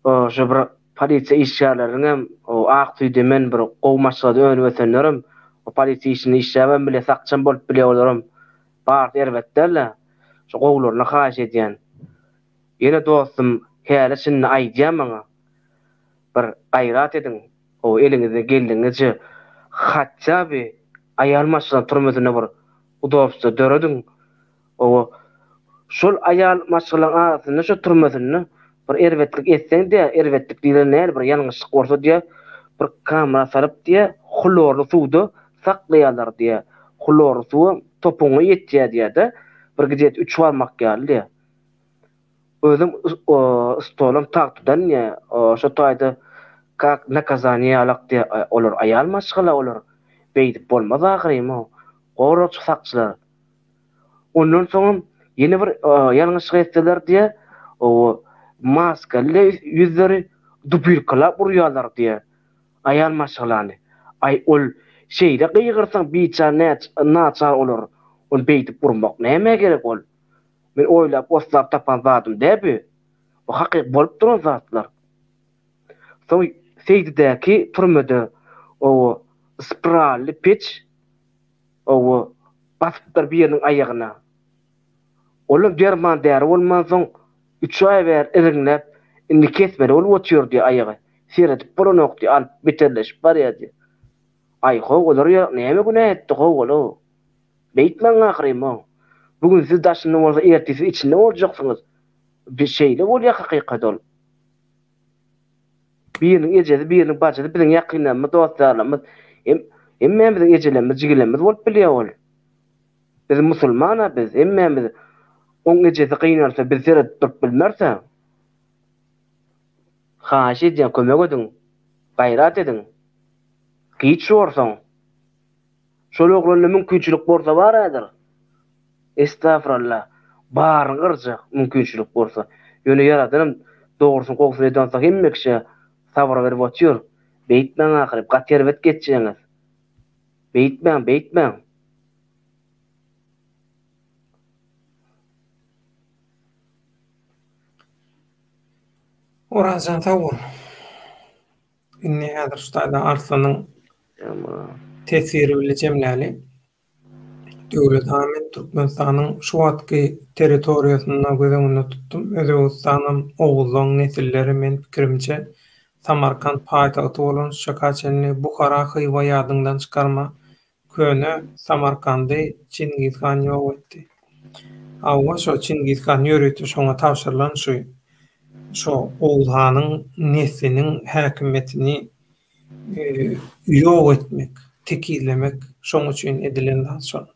O şo bir polisiýa işçileriniň o Aksuýda men bir gowmaçyga dönüp ötenlerim. O polisiýa işini işlämem bile sakçym bolup bilýärlerim. Bar erbetlerle şo gowlaryna haýyş edýän. Ýene dostum häle şinni aýdýar maňa. Bir gaýrat ediň. O eliňizde geldiňizçe hatça bir ayal maşyna turmasyna bir udopsa dörediň. O şol ayal maşylaryň arasyna şo turmasyny bir erbetlik etseň de erbetlik diýilen näme bir ýalňyşlyk bolsa diýe bir kamera salyp diýehlorlu suwda saklaýarlar diýe. Hlorlu suw topuňa ýetýär diýe-de bir gidip 3 barmak geldi. Özüm stolum taktıdan ya şo taýda kak nakazaniye alak diye olur ayal maşgala olur. Beýdip bolmaz ahyrym. Gowrak sakçylar. Ondan soň ýene bir ýalňyşlyk etdiler diye o maskaly ýüzleri dupilkalap urýarlar diye. Ayal maşgalany. Ay ol şeýle gygyrsaň biçar naçar olur. Ol beýdip urmak näme gerek ol? Men oýlap oslap tapan zatym däbi. O hakyk bolup duran zatlar. Soň seýdidäki turmada o sprally peç o basypdyr bir ýeriniň aýagyna. Olam derman däri bolman soň 3 ay ber iriňläp indi kesmeli bolup oturýar diýe aýagy. Seretip bolanok diýe alyp beterleşip barýar diýe. Ay howlar ýa näme güne etdi howlar. Beýtmen ahyrym. Bugün siz daşyny bolsa ertesi içinde boljaksyňyz. Bir şeýle bolýar hakykat ol. Biriniň ejeli, biriniň bajy, biziň ýakynlarymyz, dostlarymyz, hemmämiziň ejelerimiz, jigilerimiz bolup bilýär ol. Biz musulmana biz, hemmämiz oň ejesi gynarsa biz seret durup bilmerse. Haşy edýän kömek ediň, gaýrat ediň. Giç şorsaň. Şol oglanla mümkinçilik bolsa baradyr. Estağfurullah. Barın gırjak mümkinçilik bolsa. Ýöne ýaradanam dogrusyny gowsy edýänsa hemmekşe sabr berip otur. Beýtmen ahyryp gaterbet geçýäňiz. Beýtmen. Orajan tawur. Inne häzir şu taýda Arsanyň tesiri bile jemläli. Döwlet Ahmet Türkmenistanyň şu wagtky territoriýasyna gözeňinde tutdum. Özbegistanyň oğuzlaň nesilleri men pikirimçe Samarkand paýtagty bolan Şakaçenli Bukhara Hywa ýadyňdan çykarma köne Samarkandy Çingiz Han ýok etdi. Awwa şo Çingiz Han ýöretdi şoňa tapşyrylan şo Oğuz hanyň nesliniň häkimetini ýok etmek, tekillemek şoň üçin edilen haçan.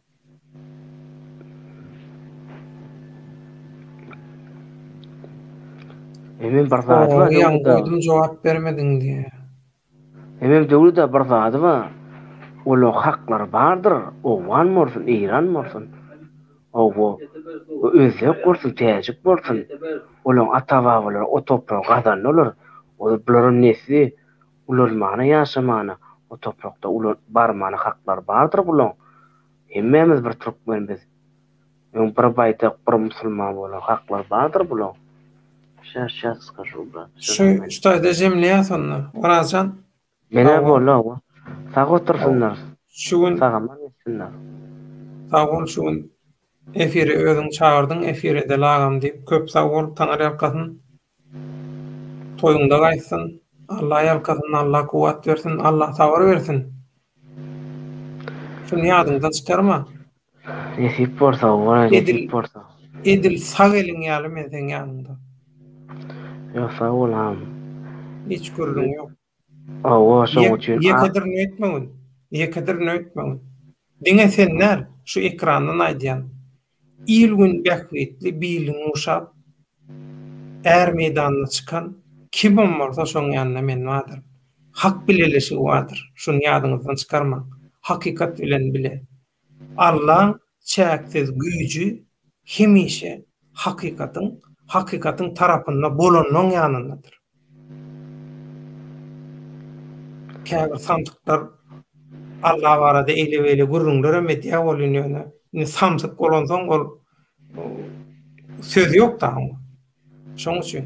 Emin bir zat var. Ýa-da jogap bermediň diýe. Hemem döwlede bir zady ba. Ola haklar bardyr. Owan bolsun, İran bolsun. Owo özek bolsun, täjik bolsun. Olaň ata-babalar o toprağa gazandylar. Olaryň nesli ululmana ýaşamana, o toprakda ular barmana haklar bardyr bulan. Hemmemiz bir türkmenbiz. Ýöň bir baýda bir musulman bolan haklar bardyr bulan. Şaşas gaşulda. Şu ştaýda jemle ýasanlar. Orajan Mene bolan. Sag otursunlar. şugun Sagaman etsinler. sağol şugun efiri özüň çağırdyň, efiri de lagam diýip köp sağol taňar ýalkasyn. Toýuňda gaýsyn. Allah ýalkasyn, Allah kuwat bersin, Allah sabır bersin. Şunu ýadyňdan çykarma. Nesip bolsa, ona nesip bolsa. Edil sag eliň ýaly men seň ýanynda. Ýok sag bolam. Hiç gördüň ýok. Awa şoň üçin. Ýekadirni öýtmeňin. Ýekadirni öýtmeňin. Diňe sen när? Şu ekrandan aýdýan. İlgün bähwetli bilim uşap är meýdanyna çykan kim bolsa şoň ýanyna men wadyr. Hak bilelesi wadyr. Şunu ýadyňyzdan çykarma. Hakykat bilen bile. Allah çäksiz güýji hemişe hakykatyň tarapynda bolanyň ýanyndadyr. Käbir sandıklar Allah barada ele gurrunlar medya bolýany. Ni samsyk bolansoň ol söz ýok da. Şoň üçin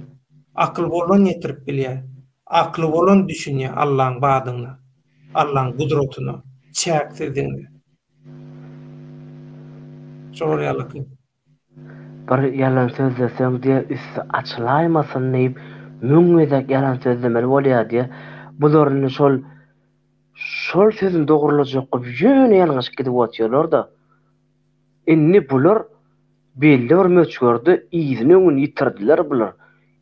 akyl bolan ýetirip bilýär. Akly bolan düşünýär Allahyň badygyny, Allahyň gudratyny, çäksizligini. Şol ýalyky. Bir yalan söz desem diye üstü açılaymasın deyip müňmezek yalan sözlemeli bolýar diye bularyny şol sözün dogurulajak ýöne ýalňyş gidip otýarlar da. Inni bular belli bir möçgörde ýyzyny öňüni ýitirdiler bular.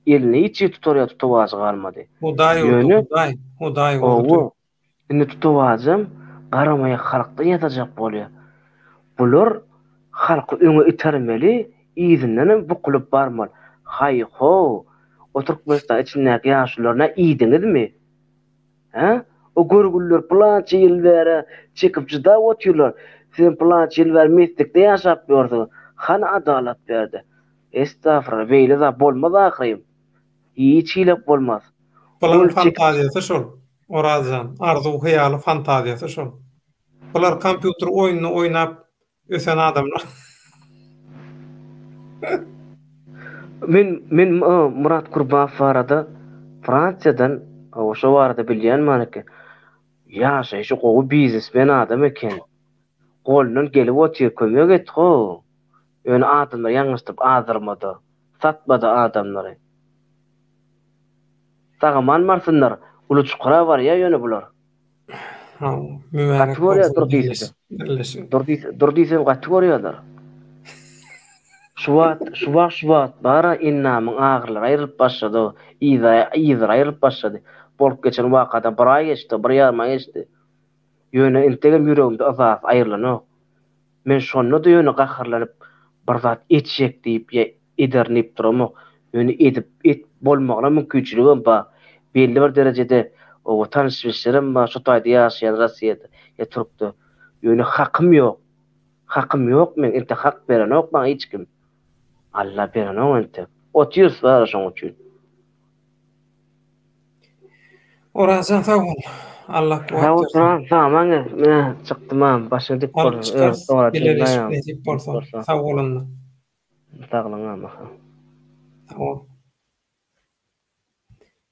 Elini hiç tutarya tutawajy galmady. Hudaý. Owo. Inni tutawajym garamaya halkda ýatajak bolýar. Bular halky öňe itermeli, ýyzynyň bukulyp barmaly. Hay ho. O Türkmenistan içindäki ýaşlaryna ýydyňyzmy? Ha? O görgüller plança ýyl bäre çekip jyda otýarlar. Sen plança ýyl bäre meslikde ýaşap ýördiň. Han adalat berdi. Estağfurullah, beýle zat bolmaz ahyrym. Hiç ýylap bolmaz. Bular fantaziýasy şol. Orajan, arzu hayaly fantaziýasy şol. Bular kompýuter oýunyny oýnap ösen adamlar. Men Murat Kurbanov arada Fransiýadan oşo barada bilýän maneke. Ýaşaýşy gowy biznesmen adam eken. Golundan gelip otýar kömek etdi. Ýöne adamlar ýaňyşdyp azyrmady. Satmady adamlary. Sagaman marsınlar. Ulu çukura var ya ýöne bular. Kategoriýa durdysy kategoriýalar. Şuwat bara innamyň agyrlary aýrylyp başlady. Ýyzyr aýrylyp başlady. Bolup geçen wagada bir ay geçdi, bir ýarym ay geçdi. Ýöne integem ýüregimde azap aýrylanyp. Men şonu da ýöne gahyrlanyp bir zat etjek diýip edernip duramok. Ýöne et bolmagyna mümkinçiligim bar. Belli bir derejede o tanışmışlarym bar, şu taýda ýaşaýan Russiýada ýetiripdi. Ýöne hakym ýok. Hakym ýok men, ente hak beren ýok maňa hiç kim. Allah beren ente. Otýurs bar şoň üçin. Orajan sağ ol. Allah kuwat bersin. Tamam, men çykdym, başyny dik bolýar. Sağ olun. Sağlyň ama. Sağ ol.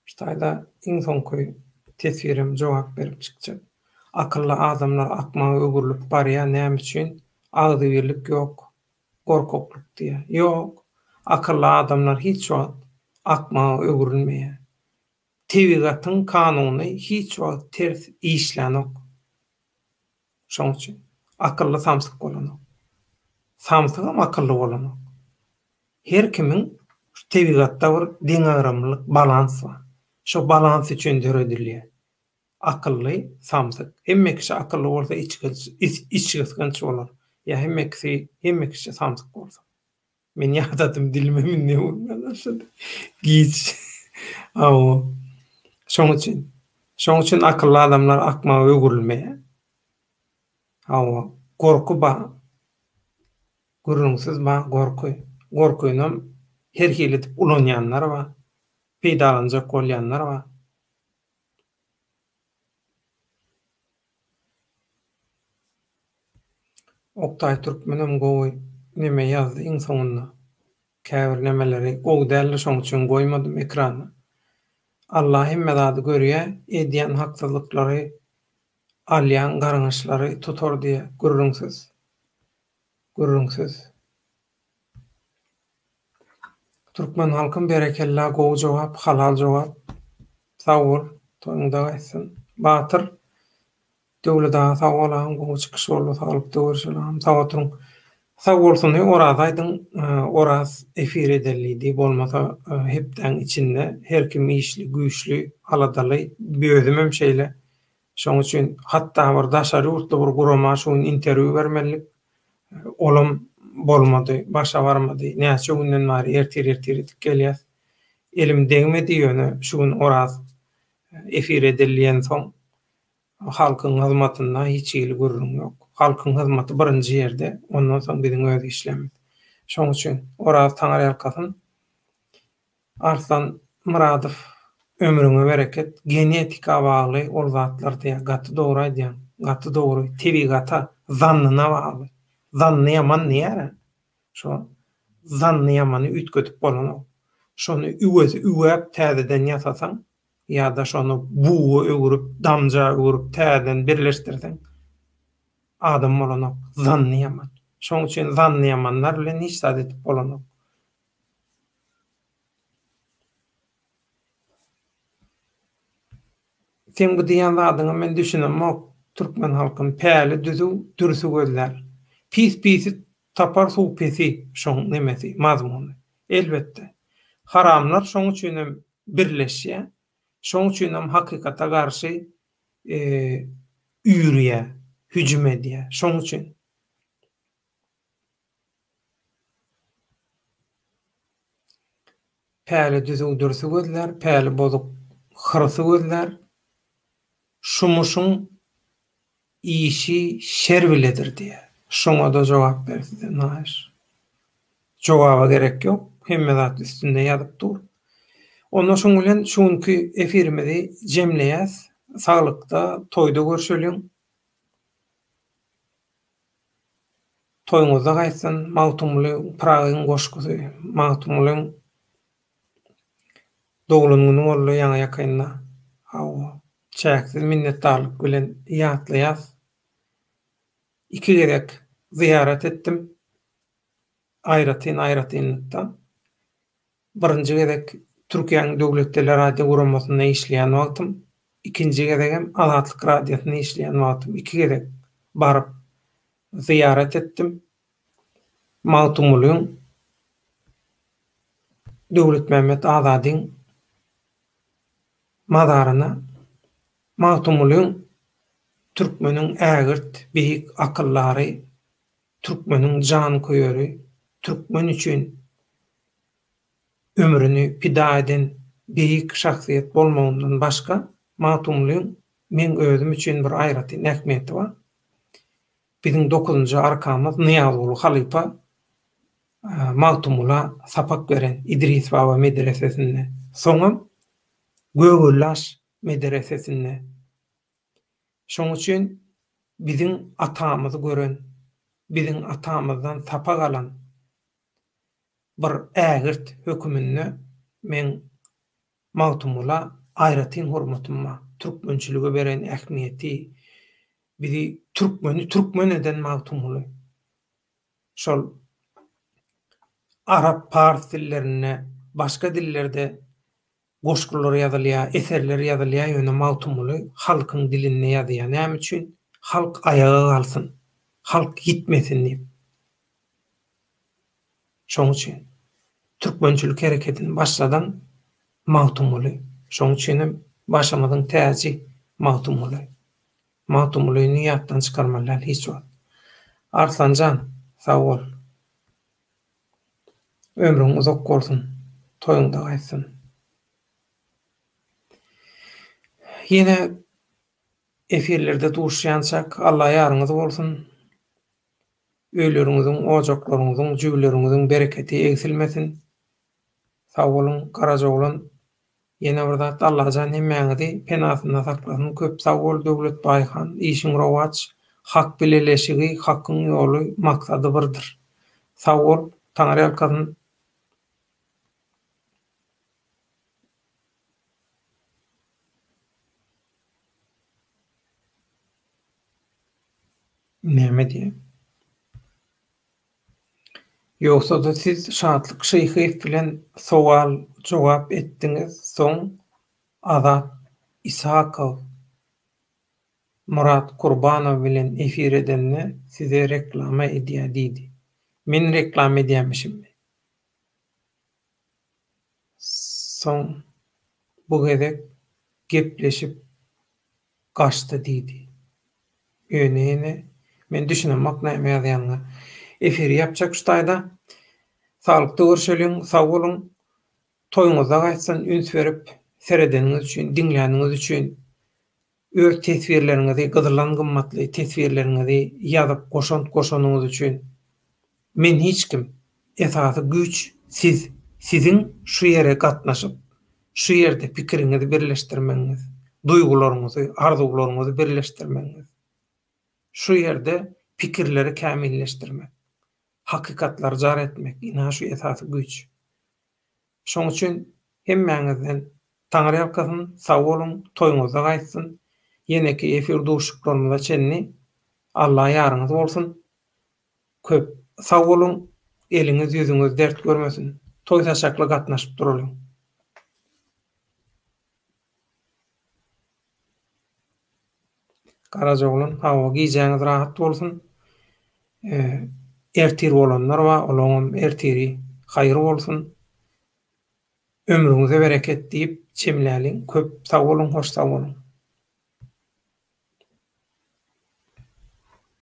Ştaýda iň soňky tesvirim jogap berip çykjak. Akylly adamlar akmagy ögürlüp barýar, näme üçin? Agdy birlik ýok, gorkoklyk diýe. Ýok. Akylly adamlar hiç wagt akmagy ögürülmeýär. Tebigatyň kanuny hiç wagt ters işlenok. Şoň üçin akylly samsyk bolanok. Samsygam akylly bolanok. Her kimiň tebigatda bir deňagramlyk balans bar. Şo balans üçin döredilýär. Akylly, samsyk. Hemme kişi akylly bolsa içgysgynç bolar. Ya hemme kişi samsyk bolsa. Men ýadadım dilime minne bolmaly. Giç. Aw. Şoň üçin Şoň üçin akylly adamlar akmaga ögürilmeýär. Hawa gorku ba, gürrüňsiz ba gorky. Gorkuýnam her hili edip ulanýanlar ba, peýdalanjak bolýanlar ba. Oktay Türkmenem gowy neme ýazdy iň soňunda. Käbir nemeleri gowdäli şoň üçin goýmadym ekrana. Allah hemme zady görýär, edýän haksyzlyklary, alýan garňyşlary tutar diýe gürrüňsiz. Gürrüňsiz. Türkmen halkyn berekella gowy jogap, halal jogap. Sag bol, toňda gaýsyn. Batyr döwleda sag bolan, gowy çykyş bolsa saglyk görüşelim. Sag oturuň. Sag bolsun, oraz aýdyň, oraz efir edildi bolmasa hepden içinde her kim işli, güýçli, aladaly, bözümem şeýle. Şoň üçin hatda bir daşary urtda bir gurama şoň interwiu bermelik olam bolmady, başa barmady. Näçe günden bäri ertir edip gelýär. Elim degmedi ýöne şuň oraz efir edilýän soň halkyň hyzmatynda hiç ýyly görürüm ýok. Halkyň hyzmaty birinji ýerde, ondan soň biziň öz işlemimiz. Şoň üçin oraz taňar ýalkasyn Arslan Muradow ömrüňe bereket, genetika bagly ol zatlar diýär, gaty dogry aýdýan, gaty dogry, tebigata, zannyna bagly. Zanny ýaman näme? Şo zanny ýamany ütkötüp bolan. Şonu üwep täzeden ýasasaň, ýa-da şonu buğu ögürüp, damja ögürüp täzeden birleşdirseň, adam bolanok, zanny ýaman. Şoň üçin zanny ýamanlar bilen hiç zat edip bolanok. Sen bu diýen zadyňy men düşünemok. Türkmen halkyn päli dürsü gözler. Pis tapar suw pesi şoň nemesi mazmuny. Elbetde. Haramlar şoň üçin birleşýär. Şoň üçin hakykata garşy ýürüýär, hüjüm edýär. Şoň üçin päli dürsü gözler, päli bozuk hırsy gözler. Şumuşun işi şer biledir diye. Şuna da cevap berdi. Naş. Cevaba gerek yok. Hemme zat üstünde ýazyp dur. Ondan şoň bilen şuňky efirimizi jemleýäs. Saglykda, toýda görüşelim. Toýuňyzda gaýsyn, magtumly Pragyň goşgusy, magtumly dogulunyň bolly ýaňa ýakynda. Hawa çäksiz minnetdarlyk bilen ýatlaýas. 2 gerek ziyaret etdim. Aýratynlykda. Birinji gerek Türkiýanyň döwletler radio guramasynda işleýän wagtym, ikinji gerek hem Azatlyk radiosynda işleýän wagtym. 2 gerek baryp ziyaret etdim. Magtumlyň Döwlet Mehmet Azadyň madaryna Magtumlyň Türkmeniň ägirt beýik akyllary, Türkmeniň jan köýeri, Türkmen üçin ömrüni pida eden beýik şahsiýet bolmagyndan başga Magtumlyň men özüm üçin bir aýratyn ähmiýeti bar. Biziň 9-njy arkamyz Niýazoğlu Halypa Magtumla sapak beren İdris Baba medresesinde, soňam Gögüllaş medresesinde. Şoň üçin biziň atamyzy gören, biziň atamyzdan sapak alan bir ägirt hökümini men Magtumla aýratyn hormatyma, türkmençilige beren ähmiýeti, bizi türkmen eden Magtumly. Şol Arap, Pars dillerine, başga dillerde goşgular ýazylýar, eserler ýazylýar ýöne Magtumly halkyň dilinde ýazýar. Näme üçin? Halk ayağa kalsın, halk gitmesin diýip. Şoň üçin türkmençilik hereketini başladan Magtumly. Şoň üçin başlamyň täzi Magtumly. Magtumlyny ýatdan çykarmalar hiç wagt. Arslanjan, sag bol. Ömrüň uzak bolsun, toýuňda gaýsyn. Yine efirlerde duşýansak Allah ýarňyz bolsun. Öýleriňiziň, ojaklaryňyzyň, jüýleriňiziň bereketi egsilmesin. Sag bolun, garaja bolan. Ýene bir zat Allah jan hemmeňizi penasynda saklasyn. Köp sag bol Döwlet Baýhan, işiň rowaç, hak bileleşigi, hakyň ýoly maksady birdir. Sag bol, taňary alkadyn. Näme diýen? Ýogsa da siz şatlyk şeýhi bilen sowal jogap etdiňiz, soň Azat Isakow, Murat Kurbanow bilen efir edenine size reklama edýär diýdi. Men reklam edýärmişim. Soň bu gezek gepleşip gaçdy diýdi. Ýöne men düşünemek näme ýazýanly. Efir yapjak şutaýda salykdy görşeliň, sag bolun. Toýuňyza gaýtsan üns berip seredeniňiz üçin, diňläniniz üçin öz tesbirleriňizi, gyzylan gymmatly tesbirleriňizi ýazyp goşanyňyz üçin men hiç kim, esasy güç siz, siziň şu ýere gatnaşyp, şu ýerde pikiriňizi birleşdirmeňiz, duýgularyňyzy, arzularyňyzy birleşdirmeňiz. Şu ýerde pikirleri kämilleşdirmek, hakykatlar jar etmek, ina şu esasy güç. Şoň üçin hemmeňizden taňry ýalkasyn, sag bolun, toýuňyza gaýtsyn. Ýeneki efir duşuklaryňyza çenni Allah ýarňyz bolsun. Köp sag bolun, eliňiz ýüzüňiz dert görmesin. Toý taşakly gatnaşyp duralyň. Garaja bolan hawa giýjäňiz rahat bolsun. Ertir bolanlar we olaňam ertiri haýry bolsun. Ömrüňize bereket diýip çemläliň. Köp sag bolun, hoş sag bolun.